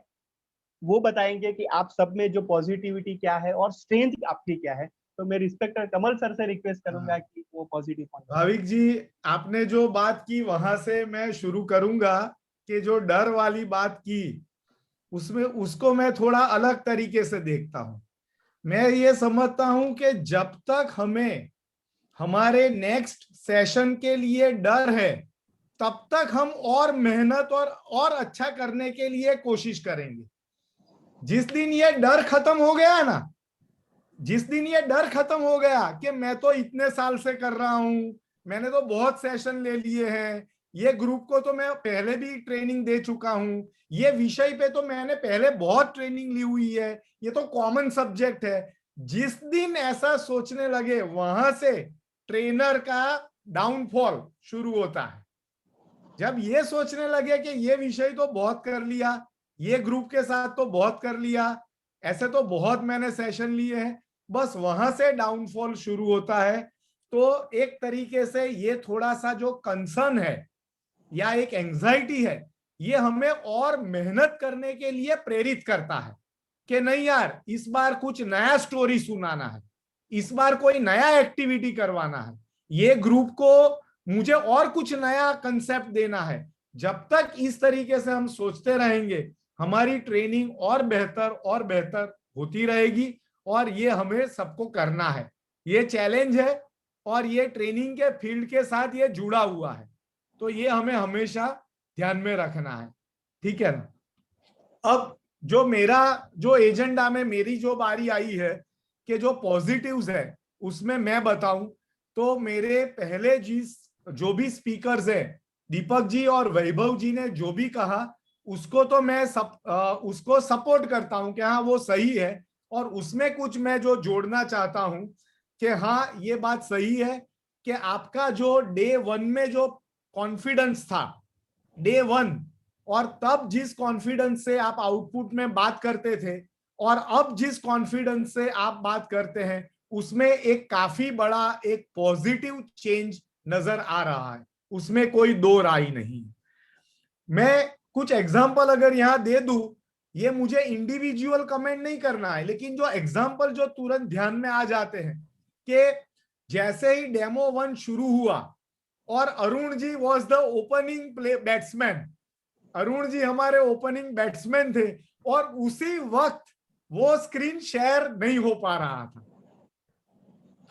वो बताएंगे कि आप सब में जो पॉजिटिविटी क्या है और स्ट्रेंथ आपकी क्या है। तो मैं रिस्पेक्टर कमल सर से रिक्वेस्ट करूंगा कि वो पॉजिटिव पॉइंट। भाविक जी, आपने जो बात की वहां से मैं शुरू करूंगा कि जो डर वाली बात की, उसमें उसको मैं थोड़ा अलग तरीके से देखता हूं। मैं ये समझता हूं कि जब तक हमें हमारे नेक्स्ट सेशन के लिए डर है, तब तक हम और मेहनत और अच्छा करने के लिए कोशिश करेंगे। जिस दिन ये डर खत्म हो गया ना, जिस दिन ये डर खत्म हो गया कि मैं तो इतने साल से कर रहा हूं, मैंने तो बहुत सेशन ले लिए हैं, ये ग्रुप को तो मैं पहले भी ट्रेनिंग दे चुका हूं, ये विषय पे तो मैंने पहले बहुत ट्रेनिंग ली हुई है, ये तो कॉमन सब्जेक्ट है। जिस दिन ऐसा सोचने लगे, वहां से ट्रेनर का डाउनफॉल शुरू होता है। जब ये सोचने लगे कि ये विषय तो बहुत कर लिया, ये ग्रुप के साथ तो बहुत कर लिया, ऐसे तो बहुत मैंने सेशन लिए हैं, बस वहां से डाउनफॉल शुरू होता है। तो एक तरीके से ये थोड़ा सा जो कंसर्न है या एक एंजाइटी है, ये हमें और मेहनत करने के लिए प्रेरित करता है कि नहीं यार, इस बार कुछ नया स्टोरी सुनाना है, इस बार कोई नया एक्टिविटी करवाना है, ये ग्रुप को मुझे और कुछ नया कंसेप्ट देना है। जब तक इस तरीके से हम सोचते रहेंगे, हमारी ट्रेनिंग और बेहतर होती रहेगी, और ये हमें सबको करना है। ये चैलेंज है, और ये ट्रेनिंग के फील्ड के साथ ये जुड़ा हुआ है, तो ये हमें हमेशा ध्यान में रखना है। ठीक है ना। अब जो एजेंडा में मेरी जो बारी आई है कि जो पॉजिटिव्स है उसमें मैं बताऊं, तो मेरे पहले जो भी स्पीकर्स है, दीपक जी और वैभव जी ने जो भी कहा, उसको तो मैं उसको सपोर्ट करता हूं कि हाँ वो सही है। और उसमें कुछ मैं जो जोड़ना चाहता हूं कि हाँ ये बात सही है कि आपका जो डे 1 में जो कॉन्फिडेंस था, डे 1, और तब जिस कॉन्फिडेंस से आप आउटपुट में बात करते थे और अब जिस कॉन्फिडेंस से आप बात करते हैं, उसमें एक काफी बड़ा एक पॉजिटिव चेंज नजर आ रहा है, उसमें कोई दो राय नहीं। मैं कुछ एग्जांपल अगर यहां दे दूं, ये मुझे इंडिविजुअल कमेंट नहीं करना है, लेकिन जो एग्जाम्पल जो तुरंत ध्यान में आ जाते हैं कि जैसे ही डेमो 1 शुरू हुआ और Arun ji was the opening batsman, Arun ji हमारे ओपनिंग बैट्समैन थे और उसी वक्त वो स्क्रीन शेयर नहीं हो पा रहा था,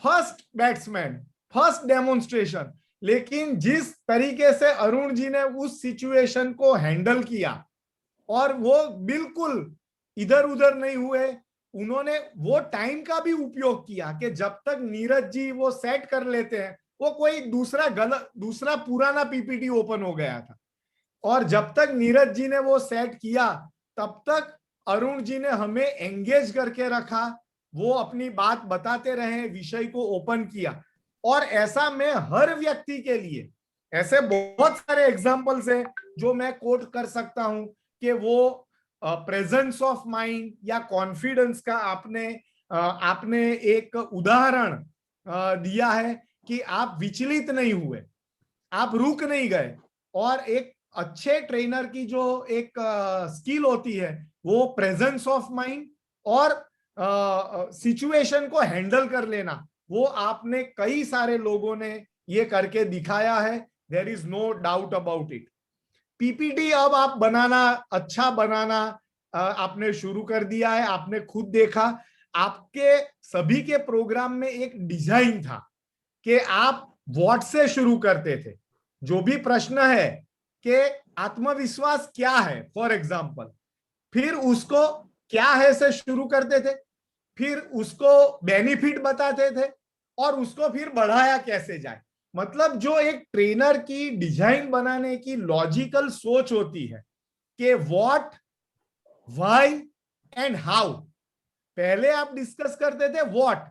फर्स्ट बैट्समैन, फर्स्ट डेमोन्स्ट्रेशन। लेकिन जिस तरीके से अरुण जी ने उस सिचुएशन को हैंडल किया और वो बिल्कुल इधर उधर नहीं हुए, उन्होंने वो टाइम का भी उपयोग किया कि जब तक नीरज जी वो सेट कर लेते हैं, वो कोई दूसरा पुराना पीपीटी ओपन हो गया था, और जब तक नीरज जी ने वो सेट किया तब तक अरुण जी ने हमें एंगेज करके रखा, वो अपनी बात बताते रहे, विषय को ओपन किया। और ऐसा मैं हर व्यक्ति के लिए ऐसे बहुत सारे एग्जाम्पल्स हैं जो मैं कोट कर सकता हूं कि वो प्रेजेंस ऑफ माइंड या कॉन्फिडेंस का आपने एक उदाहरण दिया है कि आप विचलित नहीं हुए, आप रुक नहीं गए, और एक अच्छे ट्रेनर की जो एक स्किल होती है वो प्रेजेंस ऑफ माइंड और सिचुएशन को हैंडल कर लेना, वो आपने कई सारे लोगों ने ये करके दिखाया है, there is no doubt about it. PPT अब आप अच्छा बनाना आपने शुरू कर दिया है, आपने खुद देखा, आपके सभी के प्रोग्राम में एक डिजाइन था कि आप व्हाट से शुरू करते थे, जो भी प्रश्न है कि आत्मविश्वास क्या है फॉर एग्जाम्पल, फिर उसको क्या है से शुरू करते थे, फिर उसको बेनिफिट बताते थे और उसको फिर बढ़ाया कैसे जाए। मतलब जो एक ट्रेनर की डिजाइन बनाने की लॉजिकल सोच होती है कि व्हाट, व्हाई एंड हाउ, पहले आप डिस्कस करते थे व्हाट,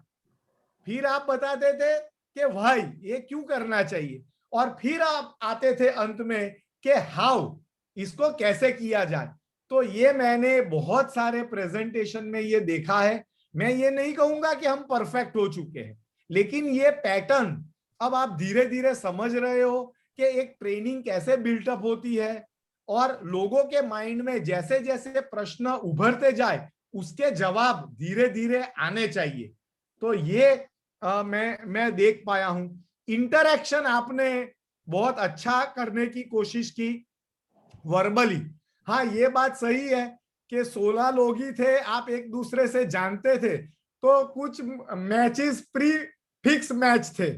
फिर आप बताते थे कि व्हाई, ये क्यों करना चाहिए, और फिर आप आते थे अंत में कि हाउ, इसको कैसे किया जाए। तो ये मैंने बहुत सारे प्रेजेंटेशन में ये देखा है। मैं ये नहीं कहूंगा कि हम परफेक्ट हो चुके हैं, लेकिन ये पैटर्न अब आप धीरे धीरे समझ रहे हो कि एक ट्रेनिंग कैसे बिल्टअप होती है, और लोगों के माइंड में जैसे जैसे प्रश्न उभरते जाए उसके जवाब धीरे धीरे आने चाहिए। तो ये मैं देख पाया हूं। इंटरैक्शन आपने बहुत अच्छा करने की कोशिश की वर्बली। हाँ, ये बात सही है कि 16 लोग ही थे, आप एक दूसरे से जानते थे, तो कुछ मैचेस प्री फिक्स मैच थे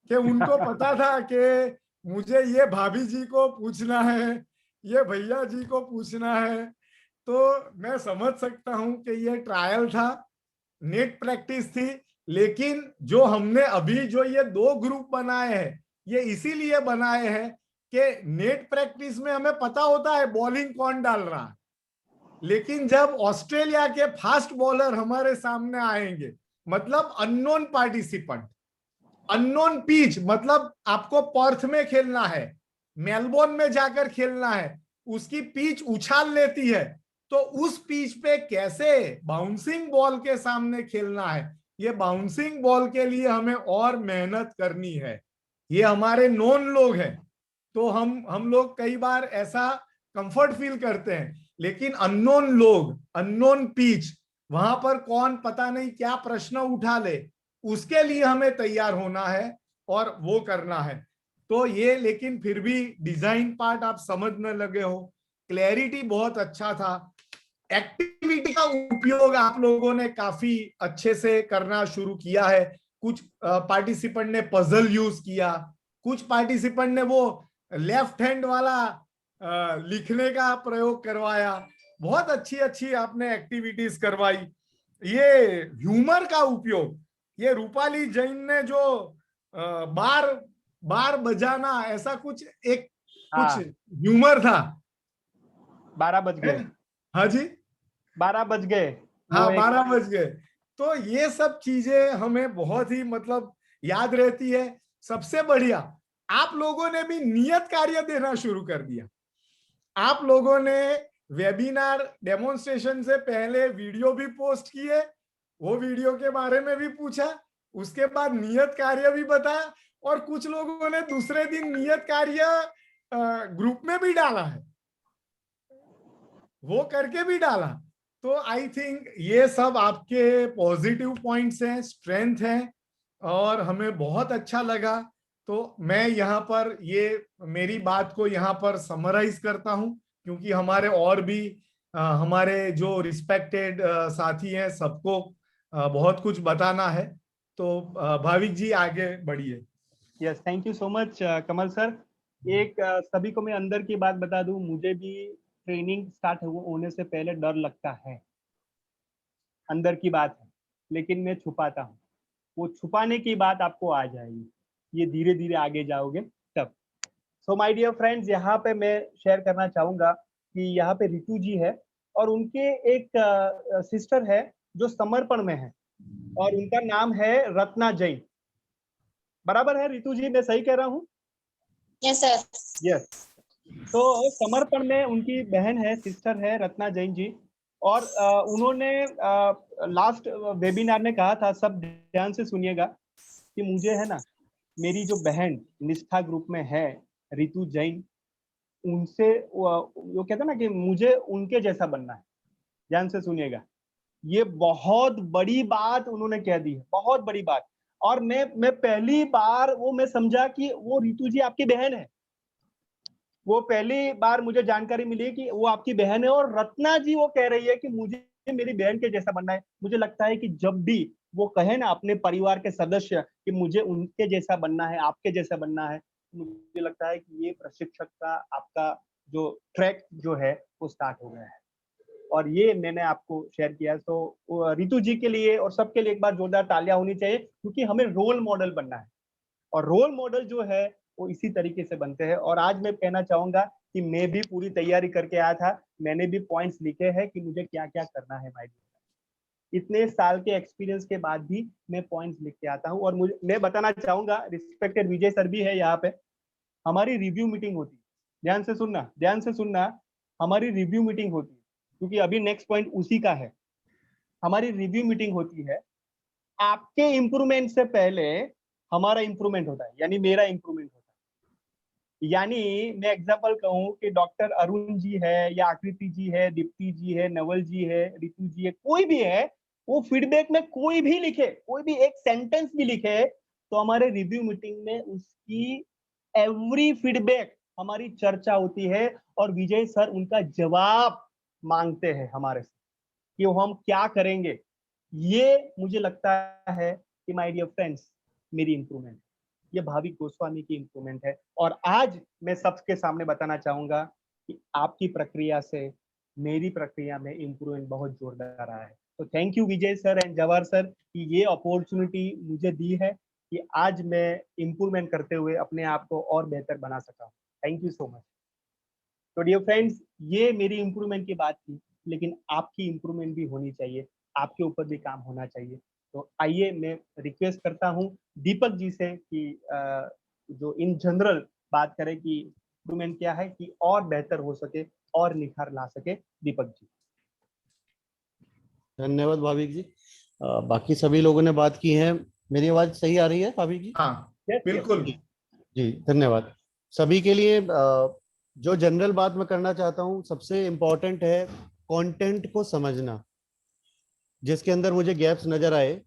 कि उनको पता था कि मुझे ये भाभी जी को पूछना है, ये भैया जी को पूछना है। तो मैं समझ सकता हूं कि ये ट्रायल था, नेट प्रैक्टिस थी, लेकिन जो हमने अभी जो ये 2 ग्रुप बनाए हैं, ये इसीलिए बनाए हैं कि नेट प्रैक्टिस में हमें पता होता है बॉलिंग कौन डाल रहा है, लेकिन जब ऑस्ट्रेलिया के फास्ट बॉलर हमारे सामने आएंगे, मतलब अननोन पार्टिसिपेंट, अननोन पिच, मतलब आपको पर्थ में खेलना है, मेलबोर्न में जाकर खेलना है, उसकी पिच उछाल लेती है, तो उस पिच पे कैसे बाउंसिंग बॉल के सामने खेलना है, ये बाउंसिंग बॉल के लिए हमें और मेहनत करनी है। ये हमारे नोन लोग हैं, तो हम लोग कई बार ऐसा कंफर्ट फील करते हैं, लेकिन अननोन लोग, अननोन पिच, वहां पर कौन पता नहीं क्या प्रश्न उठा ले, उसके लिए हमें तैयार होना है और वो करना है। तो ये, लेकिन फिर भी डिजाइन पार्ट आप समझने लगे हो, क्लैरिटी बहुत अच्छा था, एक्टिविटी का उपयोग आप लोगों ने काफी अच्छे से करना शुरू किया है। कुछ पार्टिसिपेंट ने पजल यूज किया, कुछ पार्टिसिपेंट ने वो लेफ्ट हैंड वाला लिखने का प्रयोग करवाया, बहुत अच्छी अच्छी आपने एक्टिविटीज करवाई। ये ह्यूमर का उपयोग, ये रूपाली जैन ने जो बार बार बजाना, ऐसा कुछ एक कुछ ह्यूमर था। 12 बज गए। हाँ जी, 12 बज गए। हाँ 12 बज गए। तो ये सब चीजें हमें बहुत ही मतलब याद रहती है। सबसे बढ़िया, आप लोगों ने भी नियत कार्य देना शुरू कर दिया। आप लोगों ने वेबिनार डेमोन्स्ट्रेशन से पहले वीडियो भी पोस्ट किए, वो वीडियो के बारे में भी पूछा, उसके बाद नियत कार्य भी बताया, और कुछ लोगों ने दूसरे दिन नियत कार्य ग्रुप में भी डाला है। वो करके भी डाला। तो आई थिंक ये सब आपके पॉजिटिव पॉइंट्स हैं, स्ट्रेंथ हैं, और हमें बहुत अच्छा लगा। तो मैं यहाँ पर ये मेरी बात को यहाँ पर समराइज करता हूँ, क्योंकि हमारे और भी हमारे जो रिस्पेक्टेड साथी हैं, सबको बहुत कुछ बताना है। तो भाविक जी आगे बढ़िए। Yes, thank you so much Kamal sir. एक सभी को मैं अंदर की बात बता दूं, मुझे भी ट्रेनिंग स्टार्ट होने से पहले डर लगता है, अंदर की बात है, लेकिन मैं छुपाता हूँ। वो छुपाने की बात आपको आ जाएगी, ये धीरे धीरे आगे जाओगे तब। सो माय डियर फ्रेंड्स, यहाँ पे मैं शेयर करना चाहूंगा कि यहाँ पे रितु जी है और उनके एक सिस्टर है जो समर्पण में है और उनका नाम है रत्ना जैन। बराबर है रितु जी, मैं सही कह रहा हूँ? Yes sir. यस। तो समर्पण में उनकी बहन है, सिस्टर है रत्ना जैन जी, और उन्होंने लास्ट वेबिनार में कहा था, सब ध्यान से सुनिएगा, कि मुझे है ना, मेरी जो बहन निष्ठा ग्रुप में है रितु जैन, उनसे वो कहते हैं ना कि मुझे उनके जैसा बनना है। ध्यान से सुनिएगा, ये बहुत बड़ी बात उन्होंने कह दी है, बहुत बड़ी बात। और मैं पहली बार वो मैं समझा कि वो रितु जी आपकी बहन है। वो पहली बार मुझे जानकारी मिली कि वो आपकी बहन है, और रत्ना जी वो कह रही है कि मुझे मेरी बहन के जैसा बनना है। मुझे लगता है कि जब भी वो कहे ना अपने परिवार के सदस्य कि मुझे उनके जैसा बनना है, आपके जैसा बनना है, मुझे लगता है कि ये प्रशिक्षक का आपका जो ट्रैक जो है वो स्टार्ट हो गया है। और ये मैंने आपको शेयर किया। तो रितु जी के लिए और सबके लिए एक बार जोरदार तालियां होनी चाहिए, क्योंकि हमें रोल मॉडल बनना है, और रोल मॉडल जो है वो इसी तरीके से बनते हैं। और आज मैं कहना चाहूंगा कि मैं भी पूरी तैयारी करके आया था, मैंने भी पॉइंट्स लिखे हैं कि मुझे क्या क्या करना है। भाई, इतने साल के एक्सपीरियंस के बाद भी मैं पॉइंट्स लिख के आता हूँ। और मुझे मैं बताना चाहूंगा, रिस्पेक्टेड विजय सर भी है यहाँ पे, हमारी रिव्यू मीटिंग होती है। ध्यान से सुनना, ध्यान से सुनना, हमारी रिव्यू मीटिंग होती है, क्योंकि अभी नेक्स्ट पॉइंट उसी का है। हमारी रिव्यू मीटिंग होती है, आपके इंप्रूवमेंट से पहले हमारा इंप्रूवमेंट होता है, यानी मेरा इंप्रूवमेंट होता है। यानी मैं एग्जांपल कहूं कि डॉक्टर अरुण जी है, या आकृति जी है, दीप्ति जी है, नवल जी है, रितु जी है, कोई भी है, वो फीडबैक में कोई भी लिखे, कोई भी एक सेंटेंस भी लिखे, तो हमारे रिव्यू मीटिंग में उसकी एवरी फीडबैक हमारी चर्चा होती है, और विजय सर उनका जवाब मांगते हैं हमारे से कि हम क्या करेंगे। ये मुझे लगता है कि माय डियर फ्रेंड्स, मेरी इंप्रूवमेंट, ये भाविक गोस्वामी की इंप्रूवमेंट है। और आज मैं सबके सामने बताना चाहूंगा कि आपकी प्रक्रिया से मेरी प्रक्रिया में इंप्रूवमेंट बहुत जोरदार आया है। तो thank you Vijay sir and Jawahar sir कि ये अपॉर्चुनिटी मुझे दी है कि आज मैं इंप्रूवमेंट करते हुए अपने आप को और बेहतर बना सका हूँ। Thank you so much. तो डियर फ्रेंड्स, ये मेरी इंप्रूवमेंट की बात थी, लेकिन आपकी इंप्रूवमेंट भी होनी चाहिए, आपके ऊपर भी काम होना चाहिए। तो आइए मैं रिक्वेस्ट करता हूँ दीपक जी से कि जो इन जनरल बात करें कि इंप्रूवमेंट क्या है, कि और बेहतर हो सके और निखार ला सके। दीपक जी। धन्यवाद भाविक जी। बाकी सभी लोगों ने बात की है। मेरी आवाज सही आ रही है भाविक जी? हाँ बिल्कुल। जी धन्यवाद। सभी के लिए जो जनरल बात मैं करना चाहता हूँ, सबसे इम्पोर्टेंट है कंटेंट को समझना, जिसके अंदर मुझे गैप्स नजर आए।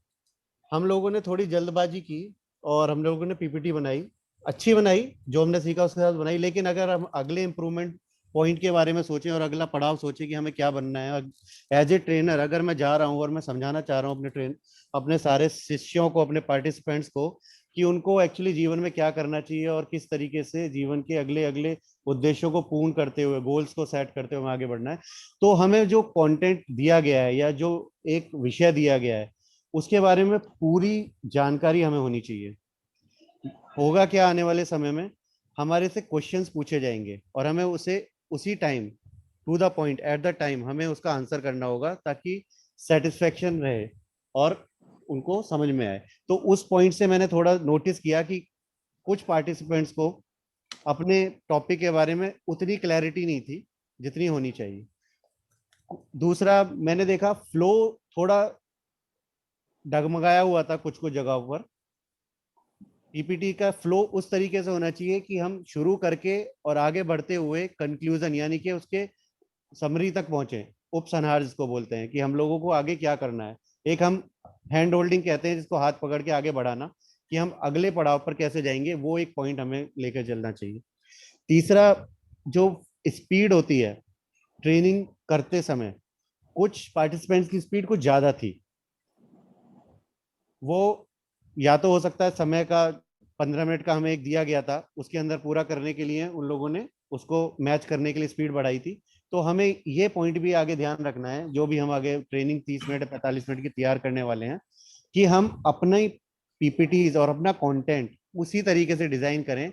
हम लोगों ने थोड़ी जल्दबाजी की और हम लोगों ने पीपीटी बनाई, अच्छी बनाई, जो हमने सीखा उसके साथ बनाई, लेकिन अगर हम अगले इम्प्रूवमेंट पॉइंट के बारे में सोचें और अगला पड़ाव सोचें कि हमें क्या बनना है, एज ए ट्रेनर अगर मैं जा रहा हूँ और मैं समझाना चाह रहा हूँ अपने सारे शिष्यों को, अपने पार्टिसिपेंट्स को, कि उनको एक्चुअली जीवन में क्या करना चाहिए और किस तरीके से जीवन के अगले अगले उद्देश्यों को पूर्ण करते हुए, गोल्स को सेट करते हुए आगे बढ़ना है, तो हमें जो कंटेंट दिया गया है या जो एक विषय दिया गया है उसके बारे में पूरी जानकारी हमें होनी चाहिए। होगा क्या, आने वाले समय में हमारे से क्वेश्चंस पूछे जाएंगे और हमें उसे उसी time, to the point, at the time हमें उसका आंसर करना होगा, ताकि सेटिस्फेक्शन रहे और उनको समझ में आए। तो उस पॉइंट से मैंने थोड़ा नोटिस किया कि कुछ पार्टिसिपेंट्स को अपने टॉपिक के बारे में उतनी क्लैरिटी नहीं थी जितनी होनी चाहिए। दूसरा, मैंने देखा फ्लो थोड़ा डगमगाया हुआ था कुछ कुछ जगहों पर। पीपीटी का फ्लो उस तरीके से होना चाहिए कि हम शुरू करके और आगे बढ़ते हुए कंक्लूजन, यानी कि उसके समरी तक पहुंचे, उप संहार जिसको बोलते हैं, कि हम लोगों को आगे क्या करना है। एक हम हैंड होल्डिंग कहते हैं, जिसको हाथ पकड़ के आगे बढ़ाना, कि हम अगले पड़ाव पर कैसे जाएंगे, वो एक पॉइंट हमें लेकर चलना चाहिए। तीसरा, जो स्पीड होती है ट्रेनिंग करते समय, कुछ पार्टिसिपेंट्स की स्पीड कुछ ज्यादा थी। वो या तो हो सकता है समय का 15 मिनट का हमें एक दिया गया था, उसके अंदर पूरा करने के लिए उन लोगों ने उसको मैच करने के लिए स्पीड बढ़ाई थी। तो हमें ये पॉइंट भी आगे ध्यान रखना है, जो भी हम आगे ट्रेनिंग 30 मिनट 45 मिनट की तैयार करने वाले हैं, कि हम अपने पीपीटीज और अपना कंटेंट उसी तरीके से डिजाइन करें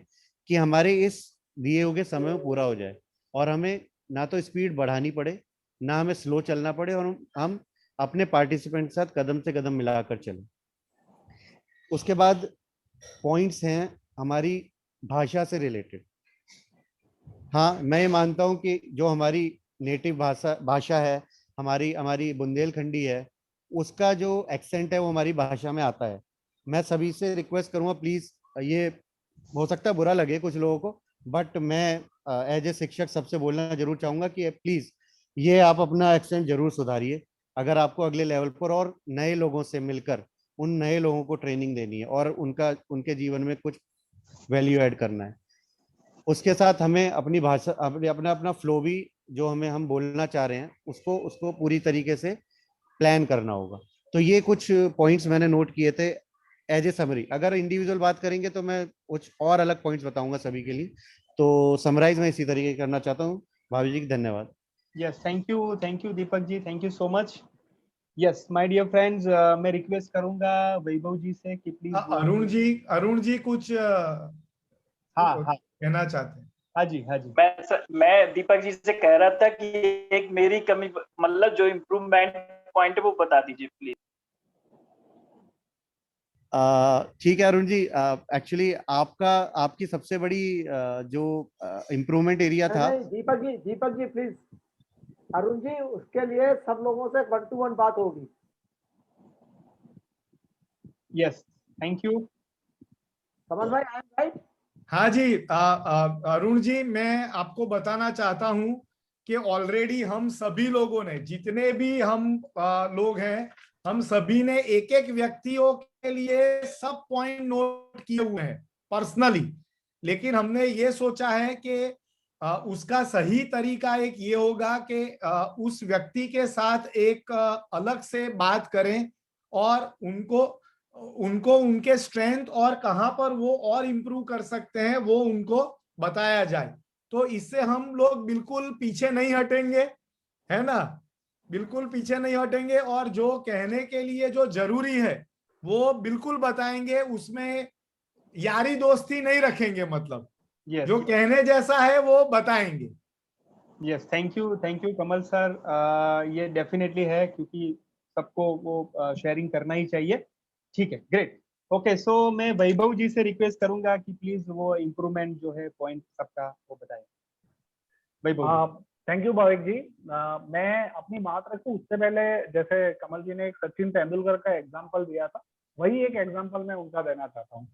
कि हमारे इस दिए हुए समय में पूरा हो जाए, और हमें ना तो स्पीड बढ़ानी पड़े, ना हमें स्लो चलना पड़े, और हम अपने पार्टिसिपेंट के साथ कदम से कदम मिलाकर चलें। उसके बाद पॉइंट्स हैं हमारी भाषा से रिलेटेड। हाँ, मैं ये मानता हूँ कि जो हमारी नेटिव भाषा है, हमारी हमारी बुंदेलखंडी है, उसका जो एक्सेंट है वो हमारी भाषा में आता है। मैं सभी से रिक्वेस्ट करूँगा, प्लीज, ये हो सकता है बुरा लगे कुछ लोगों को, बट मैं एज ए शिक्षक सबसे बोलना जरूर चाहूंगा कि प्लीज ये आप अपना एक्सेंट जरूर सुधारिए, अगर आपको अगले लेवल पर और नए लोगों से मिलकर उन नए लोगों को ट्रेनिंग देनी है और उनके जीवन में कुछ वैल्यू ऐड करना है। उसके साथ हमें अपनी भाषा, अपना अपना फ्लो भी, जो हम बोलना चाह रहे हैं, उसको उसको पूरी तरीके से प्लान करना होगा। तो ये कुछ पॉइंट्स मैंने नोट किए थे एज ए समरी। अगर इंडिविजुअल बात करेंगे तो मैं कुछ और अलग पॉइंट्स बताऊंगा सभी के लिए। तो समराइज मैं इसी तरीके करना चाहता हूँ। भाभी जी, धन्यवाद। Yes, thank you Deepak ji, thank you so much. Yes my dear friends, मैं रिक्वेस्ट करूंगा वैभव जी से कि प्लीज अरुण जी कुछ हाँ हाँ कहना चाहते हैं। हाँ जी हाँ जी। मैं दीपक जी से कह रहा था कि एक मेरी कमी, मतलब जो इम्प्रूवमेंट पॉइंट है वो बता दीजिए प्लीज। ठीक है अरुण जी, एक्चुअली आपकी सबसे बड़ी जो इम्प्रूवमेंट एरिया था। नहीं, दीपक जी प्लीज, अरुण जी, उसके लिए सब लोगों से 1 to 1 बात होगी। Yes, thank you. समन भाई, आई एम राइट? हाँ जी, अरुण जी, मैं आपको बताना चाहता हूं कि ऑलरेडी हम सभी लोगों ने, जितने भी हम लोग हैं, हम सभी ने एक एक व्यक्तियों के लिए सब पॉइंट नोट किए हुए हैं पर्सनली। लेकिन हमने ये सोचा है कि उसका सही तरीका एक ये होगा कि उस व्यक्ति के साथ एक अलग से बात करें और उनको उनके स्ट्रेंथ और कहां पर वो और इम्प्रूव कर सकते हैं वो उनको बताया जाए। तो इससे हम लोग बिल्कुल पीछे नहीं हटेंगे, है ना, बिल्कुल पीछे नहीं हटेंगे, और जो कहने के लिए जो जरूरी है वो बिल्कुल बताएंगे, उसमें यारी दोस्ती नहीं रखेंगे, मतलब जो कहने जैसा है वो बताएंगे। Yes, thank you Kamal sir. ये डेफिनेटली है, क्योंकि सबको वो शेयरिंग करना ही चाहिए। ठीक है, ग्रेट। ओके, सो मैं वैभव जी से रिक्वेस्ट करूंगा कि प्लीज वो इम्प्रूवमेंट जो है पॉइंट सबका वो बताएं। वैभव जी। थैंक यू भाविक जी। मैं अपनी बात रखूं उससे पहले, जैसे कमल जी ने एक सचिन तेंदुलकर का एग्जांपल दिया था, वही एक एग्जांपल मैं उनका देना चाहता हूं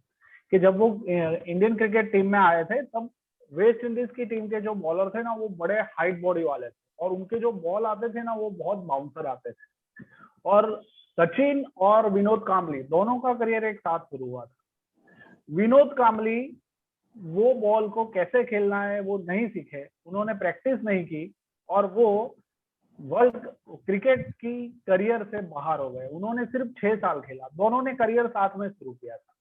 कि जब वो इंडियन क्रिकेट टीम में आए थे, तब वेस्ट इंडीज की टीम के जो बॉलर थे ना, वो बड़े हाइट बॉडी वाले थे, और उनके जो बॉल आते थे ना, वो बहुत बाउंसर आते थे। और सचिन और विनोद कांबली दोनों का करियर एक साथ शुरू हुआ था। विनोद कांबली वो बॉल को कैसे खेलना है वो नहीं सीखे, उन्होंने प्रैक्टिस नहीं की, और वो वर्ल्ड क्रिकेट की करियर से बाहर हो गए। उन्होंने सिर्फ 6 साल खेला, दोनों ने करियर साथ में शुरू किया था।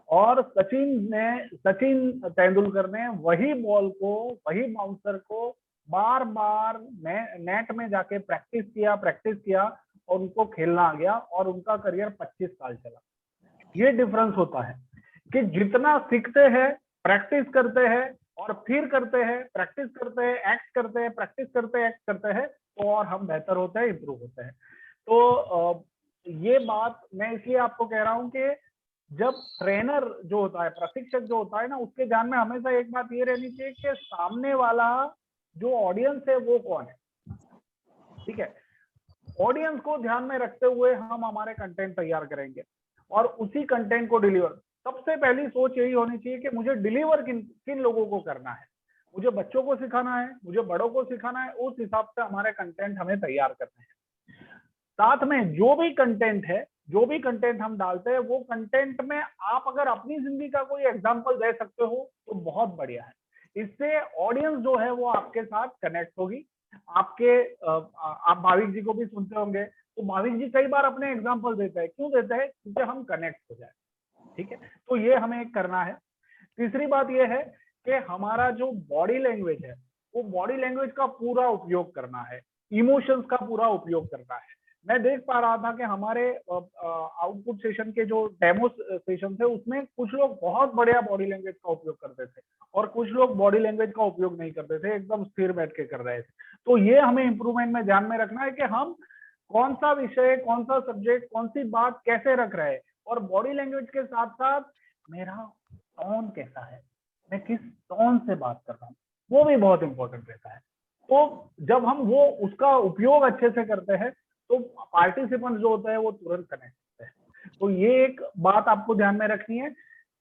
और सचिन तेंदुलकर ने वही बॉल को, वही बाउंसर को बार बार नेट में जाके प्रैक्टिस किया और उनको खेलना आ गया, और उनका करियर 25 साल चला। ये डिफरेंस होता है कि जितना सीखते हैं, प्रैक्टिस करते हैं और फिर करते हैं, प्रैक्टिस करते हैं, एक्ट करते हैं, प्रैक्टिस करते हैं, एक्ट करते हैं, तो और हम बेहतर होते हैं, इंप्रूव होते हैं। तो ये बात मैं इसलिए आपको कह रहा हूं कि जब ट्रेनर जो होता है, प्रशिक्षक जो होता है ना, उसके ध्यान में हमेशा एक बात ये रहनी चाहिए कि सामने वाला जो ऑडियंस है वो कौन है। ठीक है, ऑडियंस को ध्यान में रखते हुए हम हमारे कंटेंट तैयार करेंगे और उसी कंटेंट को डिलीवर। सबसे पहली सोच यही होनी चाहिए कि मुझे डिलीवर किन लोगों को करना है। मुझे बच्चों को सिखाना है, मुझे बड़ों को सिखाना है, उस हिसाब से हमारे कंटेंट हमें तैयार करने हैं। साथ में जो भी कंटेंट है, जो भी कंटेंट हम डालते हैं, वो कंटेंट में आप अगर अपनी जिंदगी का कोई एग्जांपल दे सकते हो तो बहुत बढ़िया है। इससे ऑडियंस जो है वो आपके साथ कनेक्ट होगी। आपके आप भाविक जी को भी सुनते होंगे, तो भाविक जी कई बार अपने एग्जांपल देते हैं। क्यों देते हैं? क्योंकि हम कनेक्ट हो जाए। ठीक है, तो ये हमें करना है। तीसरी बात ये है कि हमारा जो बॉडी लैंग्वेज है, वो बॉडी लैंग्वेज का पूरा उपयोग करना है, इमोशंस का पूरा उपयोग करना है। मैं देख पा रहा था कि हमारे आउटपुट सेशन के जो डेमो सेशन थे, उसमें कुछ लोग बहुत बढ़िया बॉडी लैंग्वेज का उपयोग करते थे और कुछ लोग बॉडी लैंग्वेज का उपयोग नहीं करते थे, एकदम स्थिर बैठ के कर रहे थे। तो ये हमें इंप्रूवमेंट में ध्यान में रखना है कि हम कौन सा विषय, कौन सा सब्जेक्ट, कौन सी बात कैसे रख रहे हैं, और बॉडी लैंग्वेज के साथ साथ मेरा टोन कैसा है, मैं किस टोन से बात कर रहा हूँ, वो भी बहुत इंपॉर्टेंट रहता है। तो जब हम वो उसका उपयोग अच्छे से करते हैं तो पार्टिसिपेंट जो होते हैं वो तुरंत कनेक्ट होते हैं। तो ये एक बात आपको ध्यान में रखनी है।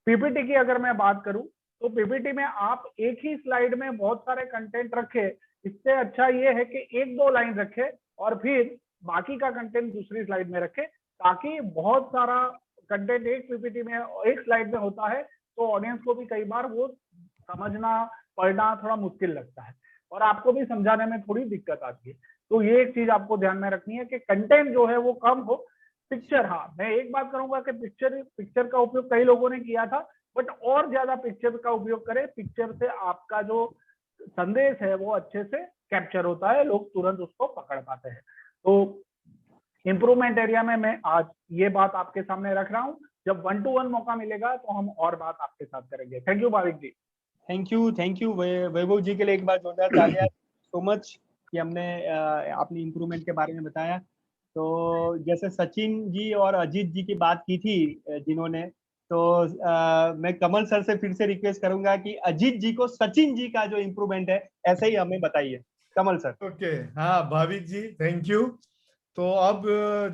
पीपीटी की अगर मैं बात करूं तो पीपीटी में आप एक ही स्लाइड में बहुत सारे कंटेंट रखे, इससे अच्छा ये है कि एक दो लाइन रखे और फिर बाकी का कंटेंट दूसरी स्लाइड में रखे, ताकि बहुत सारा कंटेंट एक पीपीटी में, एक स्लाइड में होता है तो ऑडियंस को भी कई बार वो समझना, पढ़ना थोड़ा मुश्किल लगता है और आपको भी समझाने में थोड़ी दिक्कत आती है। तो ये एक चीज आपको ध्यान में रखनी है कि कंटेंट जो है वो कम हो। पिक्चर, हाँ मैं एक बात करूंगा कि पिक्चर का उपयोग कई लोगों ने किया था, बट और ज्यादा पिक्चर का उपयोग करें। पिक्चर से आपका जो संदेश है वो अच्छे से कैप्चर होता है, लोग तुरंत उसको पकड़ पाते हैं। तो इंप्रूवमेंट एरिया में मैं आज ये बात आपके सामने रख रहा हूँ। जब 1-to-1 मौका मिलेगा तो हम और बात आपके साथ करेंगे। Thank you Bhavik ji. Thank you Vaibhav ji के लिए एक बार जोरदार तालियां। सो मच कि हमने अपनी इम्प्रूवमेंट के बारे में बताया। तो जैसे सचिन जी और अजीत जी की बात की थी जिन्होंने, तो मैं कमल सर से फिर से रिक्वेस्ट करूंगा कि अजीत जी को सचिन जी का जो इम्प्रूवमेंट है ऐसे ही हमें बताइए। कमल सर। ओके, हाँ भाविक जी थैंक यू। तो अब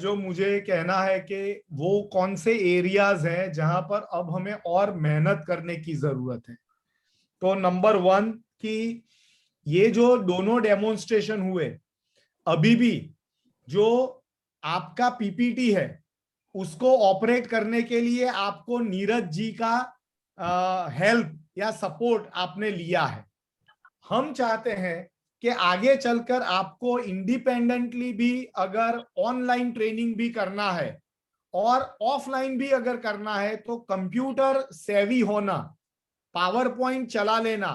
जो मुझे कहना है कि वो कौन से एरियाज हैं जहां पर अब हमें और मेहनत करने की जरूरत है। तो नंबर 1 कि ये जो दोनों डेमोन्स्ट्रेशन हुए, अभी भी जो आपका पीपीटी है उसको ऑपरेट करने के लिए आपको नीरज जी का हेल्प या सपोर्ट आपने लिया है। हम चाहते हैं कि आगे चलकर आपको इंडिपेंडेंटली भी अगर ऑनलाइन ट्रेनिंग भी करना है और ऑफलाइन भी अगर करना है तो कंप्यूटर सेवी होना, पावर पॉइंट चला लेना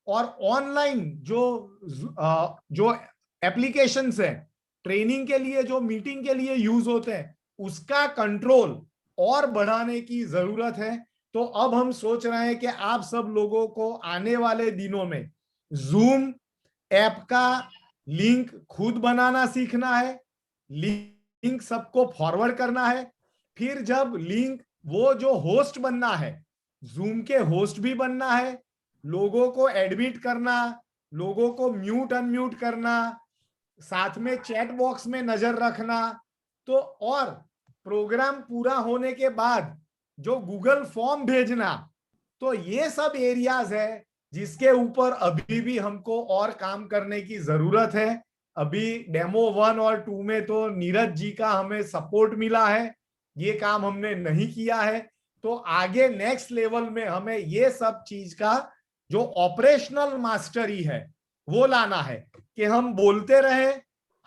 और ऑनलाइन जो एप्लीकेशंस हैं ट्रेनिंग के लिए, जो मीटिंग के लिए यूज होते हैं, उसका कंट्रोल और बढ़ाने की जरूरत है। तो अब हम सोच रहे हैं कि आप सब लोगों को आने वाले दिनों में जूम ऐप का लिंक खुद बनाना सीखना है, लिंक सबको फॉरवर्ड करना है। फिर जब लिंक, वो जो होस्ट बनना है, जूम के होस्ट भी बनना है, लोगों को एडमिट करना, लोगों को म्यूट अनम्यूट करना, साथ में चैट बॉक्स में नजर रखना। तो और प्रोग्राम पूरा होने के बाद जो गूगल फॉर्म भेजना, तो ये सब एरियाज है जिसके ऊपर अभी भी हमको और काम करने की जरूरत है। अभी डेमो 1 और 2 में तो नीरज जी का हमें सपोर्ट मिला है, ये काम हमने नहीं किया है। तो आगे नेक्स्ट लेवल में हमें ये सब चीज का जो ऑपरेशनल मास्टरी है वो लाना है कि हम बोलते रहे,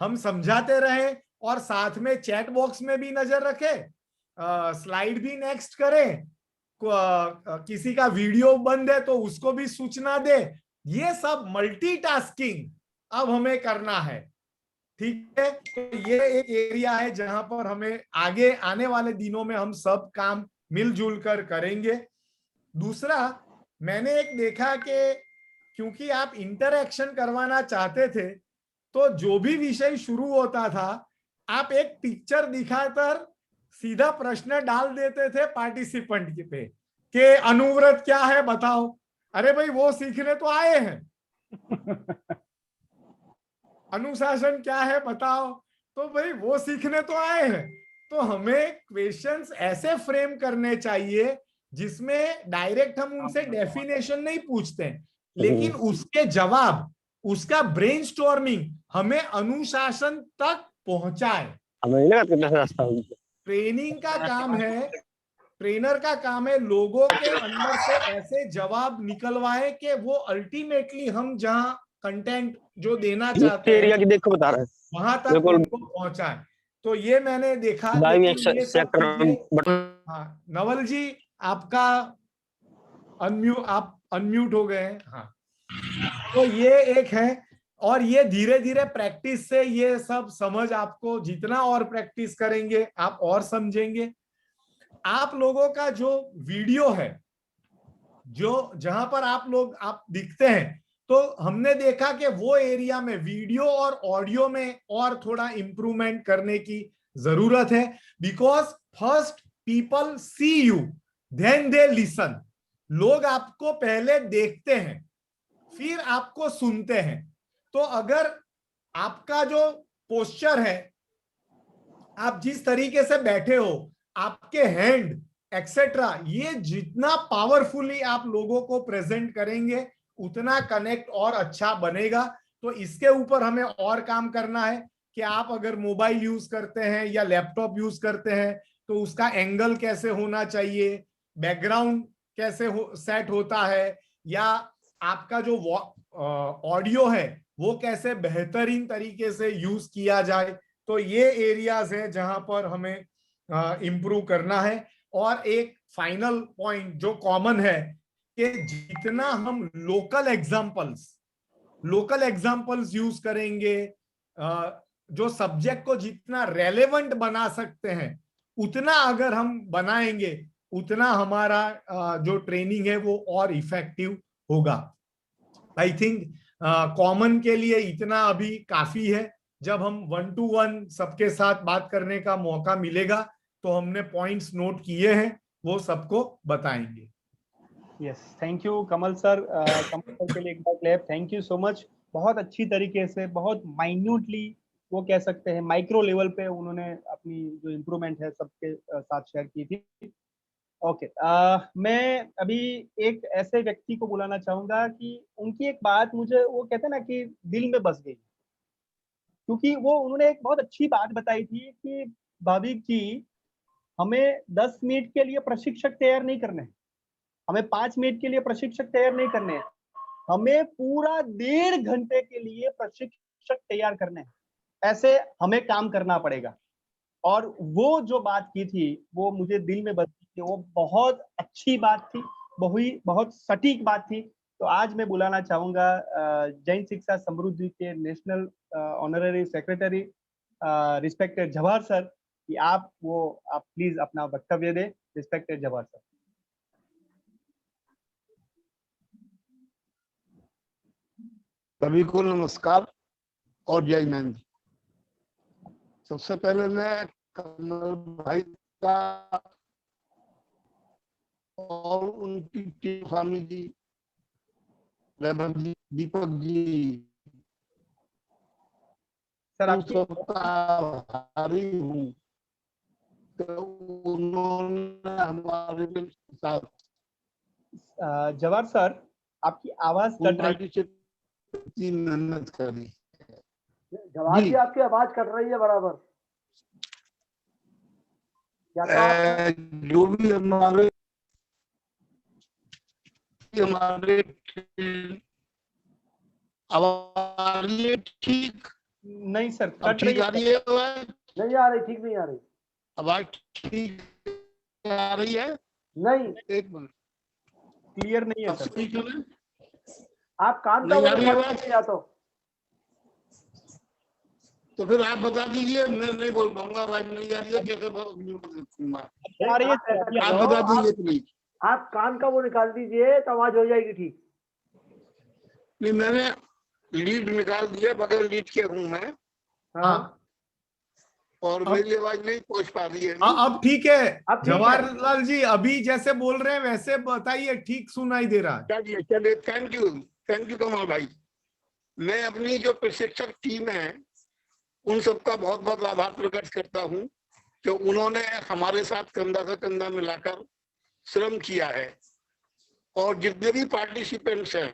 हम समझाते रहे और साथ में चैट बॉक्स में भी नजर रखे, स्लाइड भी नेक्स्ट करें, किसी का वीडियो बंद है तो उसको भी सूचना दे। ये सब मल्टीटास्किंग अब हमें करना है। ठीक है, तो ये एक एरिया है जहां पर हमें आगे आने वाले दिनों में हम सब काम मिलजुल कर करेंगे। दूसरा, मैंने एक देखा कि क्योंकि आप इंटरैक्शन करवाना चाहते थे तो जो भी विषय शुरू होता था आप एक पिक्चर दिखाकर सीधा प्रश्न डाल देते थे पार्टिसिपेंट पे कि अनुव्रत क्या है बताओ। अरे भाई वो सीखने तो आए हैं। अनुशासन क्या है बताओ, तो भाई वो सीखने तो आए हैं। तो हमें क्वेश्चंस ऐसे फ्रेम करने चाहिए जिसमें डायरेक्ट हम उनसे डेफिनेशन नहीं पूछते हैं, लेकिन उसके जवाब, उसका ब्रेनस्टॉर्मिंग हमें अनुशासन तक पहुंचाए। ट्रेनिंग का काम है, ट्रेनर का काम है लोगों के अंदर से ऐसे जवाब निकलवाए कि वो अल्टीमेटली हम जहां कंटेंट जो देना चाहते हैं वहां तक उनको पहुंचाए। तो ये मैंने देखा। लेकिन ये सब चीजें, हाँ नवल जी आपका आप अनम्यूट हो गए हैं। हाँ, तो ये एक है, और ये धीरे धीरे प्रैक्टिस से ये सब समझ, आपको जितना और प्रैक्टिस करेंगे आप और समझेंगे। आप लोगों का जो वीडियो है, जो जहां पर आप दिखते हैं, तो हमने देखा कि वो एरिया में वीडियो और ऑडियो में और थोड़ा इंप्रूवमेंट करने की जरूरत है। Because first people see you then they listen. लोग आपको पहले देखते हैं फिर आपको सुनते हैं। तो अगर आपका जो पोस्चर है, आप जिस तरीके से बैठे हो, आपके हैंड एक्सेट्रा, ये जितना पावरफुली आप लोगों को प्रेजेंट करेंगे उतना कनेक्ट और अच्छा बनेगा। तो इसके ऊपर हमें और काम करना है कि आप अगर मोबाइल यूज करते हैं या लैपटॉप यूज करते हैं तो उसका एंगल कैसे होना चाहिए, बैकग्राउंड कैसे सेट होता है, या आपका जो ऑडियो है वो कैसे बेहतरीन तरीके से यूज किया जाए। तो ये एरियाज है जहां पर हमें इम्प्रूव करना है। और एक फाइनल पॉइंट जो कॉमन है कि जितना हम लोकल एग्जांपल्स यूज करेंगे, जो सब्जेक्ट को जितना रेलेवेंट बना सकते हैं उतना अगर हम बनाएंगे, उतना हमारा जो ट्रेनिंग है वो और इफेक्टिव होगा। आई थिंक कॉमन के लिए इतना अभी काफी है। जब हम 1-to-1 सबके साथ बात करने का मौका मिलेगा तो हमने पॉइंट्स नोट किए हैं, वो सबको बताएंगे। Yes, thank you Kamal sir. Kamal sir के लिए एक बार clap. Thank you so much. बहुत अच्छी तरीके से, बहुत माइन्यूटली, वो कह सकते हैं माइक्रो लेवल पे उन्होंने अपनी जो इम्प्रूवमेंट है सबके साथ शेयर की थी। ओके, मैं अभी एक ऐसे व्यक्ति को बुलाना चाहूंगा कि उनकी एक बात मुझे, वो कहते हैं ना कि दिल में बस गई, क्योंकि वो उन्होंने एक बहुत अच्छी बात बताई थी कि भाविक जी, हमें 10 मिनट के लिए प्रशिक्षक तैयार नहीं करने हैं, हमें 5 मिनट के लिए प्रशिक्षक तैयार नहीं करने हैं, हमें पूरा 1.5 घंटे के लिए प्रशिक्षक तैयार करने हैं। ऐसे हमें काम करना पड़ेगा। और वो जो बात की थी वो मुझे दिल में बस गई, वो बहुत अच्छी बात थी, बहुत सटीक बात थी। तो आज मैं बुलाना चाहूंगा जैन शिक्षा समृद्धि के national honorary secretary respected Jawahar sir कि आप प्लीज अपना वक्तव्य दें। Respected Jawahar sir. सभी को नमस्कार और जय हिंद। सबसे पहले मैं कमल भाई का और उनकी टीम, स्वामी जी, जी, दीपक जी, सर उन सबका आभारी हूँ तो उन्होंने हमारे साथ जवाहर सर आपकी आवाज कट रही है। इतनी मेहनत करी। जवाहर जी आपकी आवाज कट रही है बराबर। जो भी हमारे आवाज ठीक नहीं सर, कट रही आ रही है। नहीं आ रही, ठीक नहीं आ रही आवाज। ठीक आ रही है? नहीं, एक मिनट, क्लियर नहीं है सर। आप कान का या तो फिर आप बता दीजिए, मैं नहीं बोल पाऊंगा, आवाज नहीं आ रही है। कैसे आप बता दीजिए प्लीज। आप कान का वो निकाल दीजिए तो आवाज हो जाएगी ठीक। नहीं, मैंने लीड निकाल दिया, बगैर लीड के हूँ मैं। हाँ, और मेरी आवाज नहीं पहुंच पा रही है। अब ठीक है जवाहरलाल जी, अभी जैसे बोल रहे हैं वैसे बताइए, ठीक सुनाई दे रहा है। चलिए, थैंक यू कमल भाई। मैं अपनी जो प्रशिक्षक टीम है उन सबका बहुत बहुत आभार प्रकट करता हूं कि उन्होंने हमारे साथ कंधा से कंधा मिलाकर श्रम किया है। और जितने भी पार्टिसिपेंट्स हैं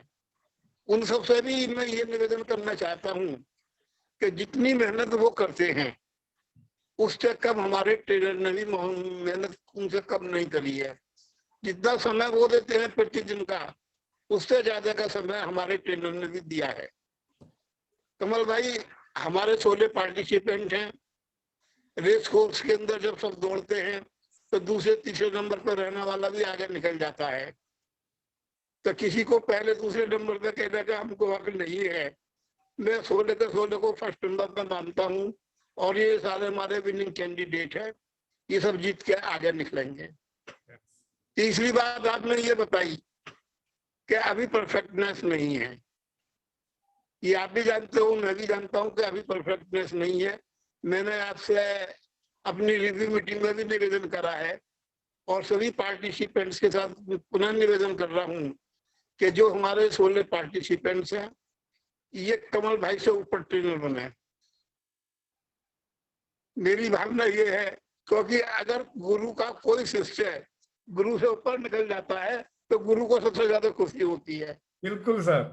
उन सबसे भी मैं ये निवेदन करना चाहता हूँ कि जितनी मेहनत वो करते हैं उससे कम हमारे ट्रेनर ने भी मेहनत उनसे कम नहीं करी है। जितना समय वो देते हैं प्रतिदिन का, उससे ज्यादा का समय हमारे ट्रेनर ने भी दिया है। कमल भाई हमारे 16 पार्टिसिपेंट हैं। रेस कोर्स के अंदर जब सब दौड़ते हैं तो दूसरे तीसरे नंबर पर रहने वाला भी आगे निकल जाता है। तो किसी को पहले दूसरे नंबर पे कहने का हमको हक नहीं है। मैं 16 के 16 को फर्स्ट नंबर पे मानता हूँ और ये सारे हमारे विनिंग कैंडिडेट है, ये सब जीत के आगे निकलेंगे। तीसरी बात आपने ये बताई कि अभी परफेक्टनेस नहीं है। ये आप भी जानते हो, मैं भी जानता हूँ कि अभी परफेक्टनेस नहीं है। मैंने आपसे अपनी रिव्यू मीटिंग में भी निवेदन करा है और सभी पार्टिसिपेंट्स के साथ पुनः निवेदन कर रहा हूँ कि जो हमारे 16 पार्टिसिपेंट्स हैं ये कमल भाई से ऊपर ट्रेनर बने। मेरी भावना ये है, क्योंकि अगर गुरु का कोई शिष्य गुरु से ऊपर निकल जाता है तो गुरु को सबसे ज्यादा खुशी होती है। बिल्कुल सर,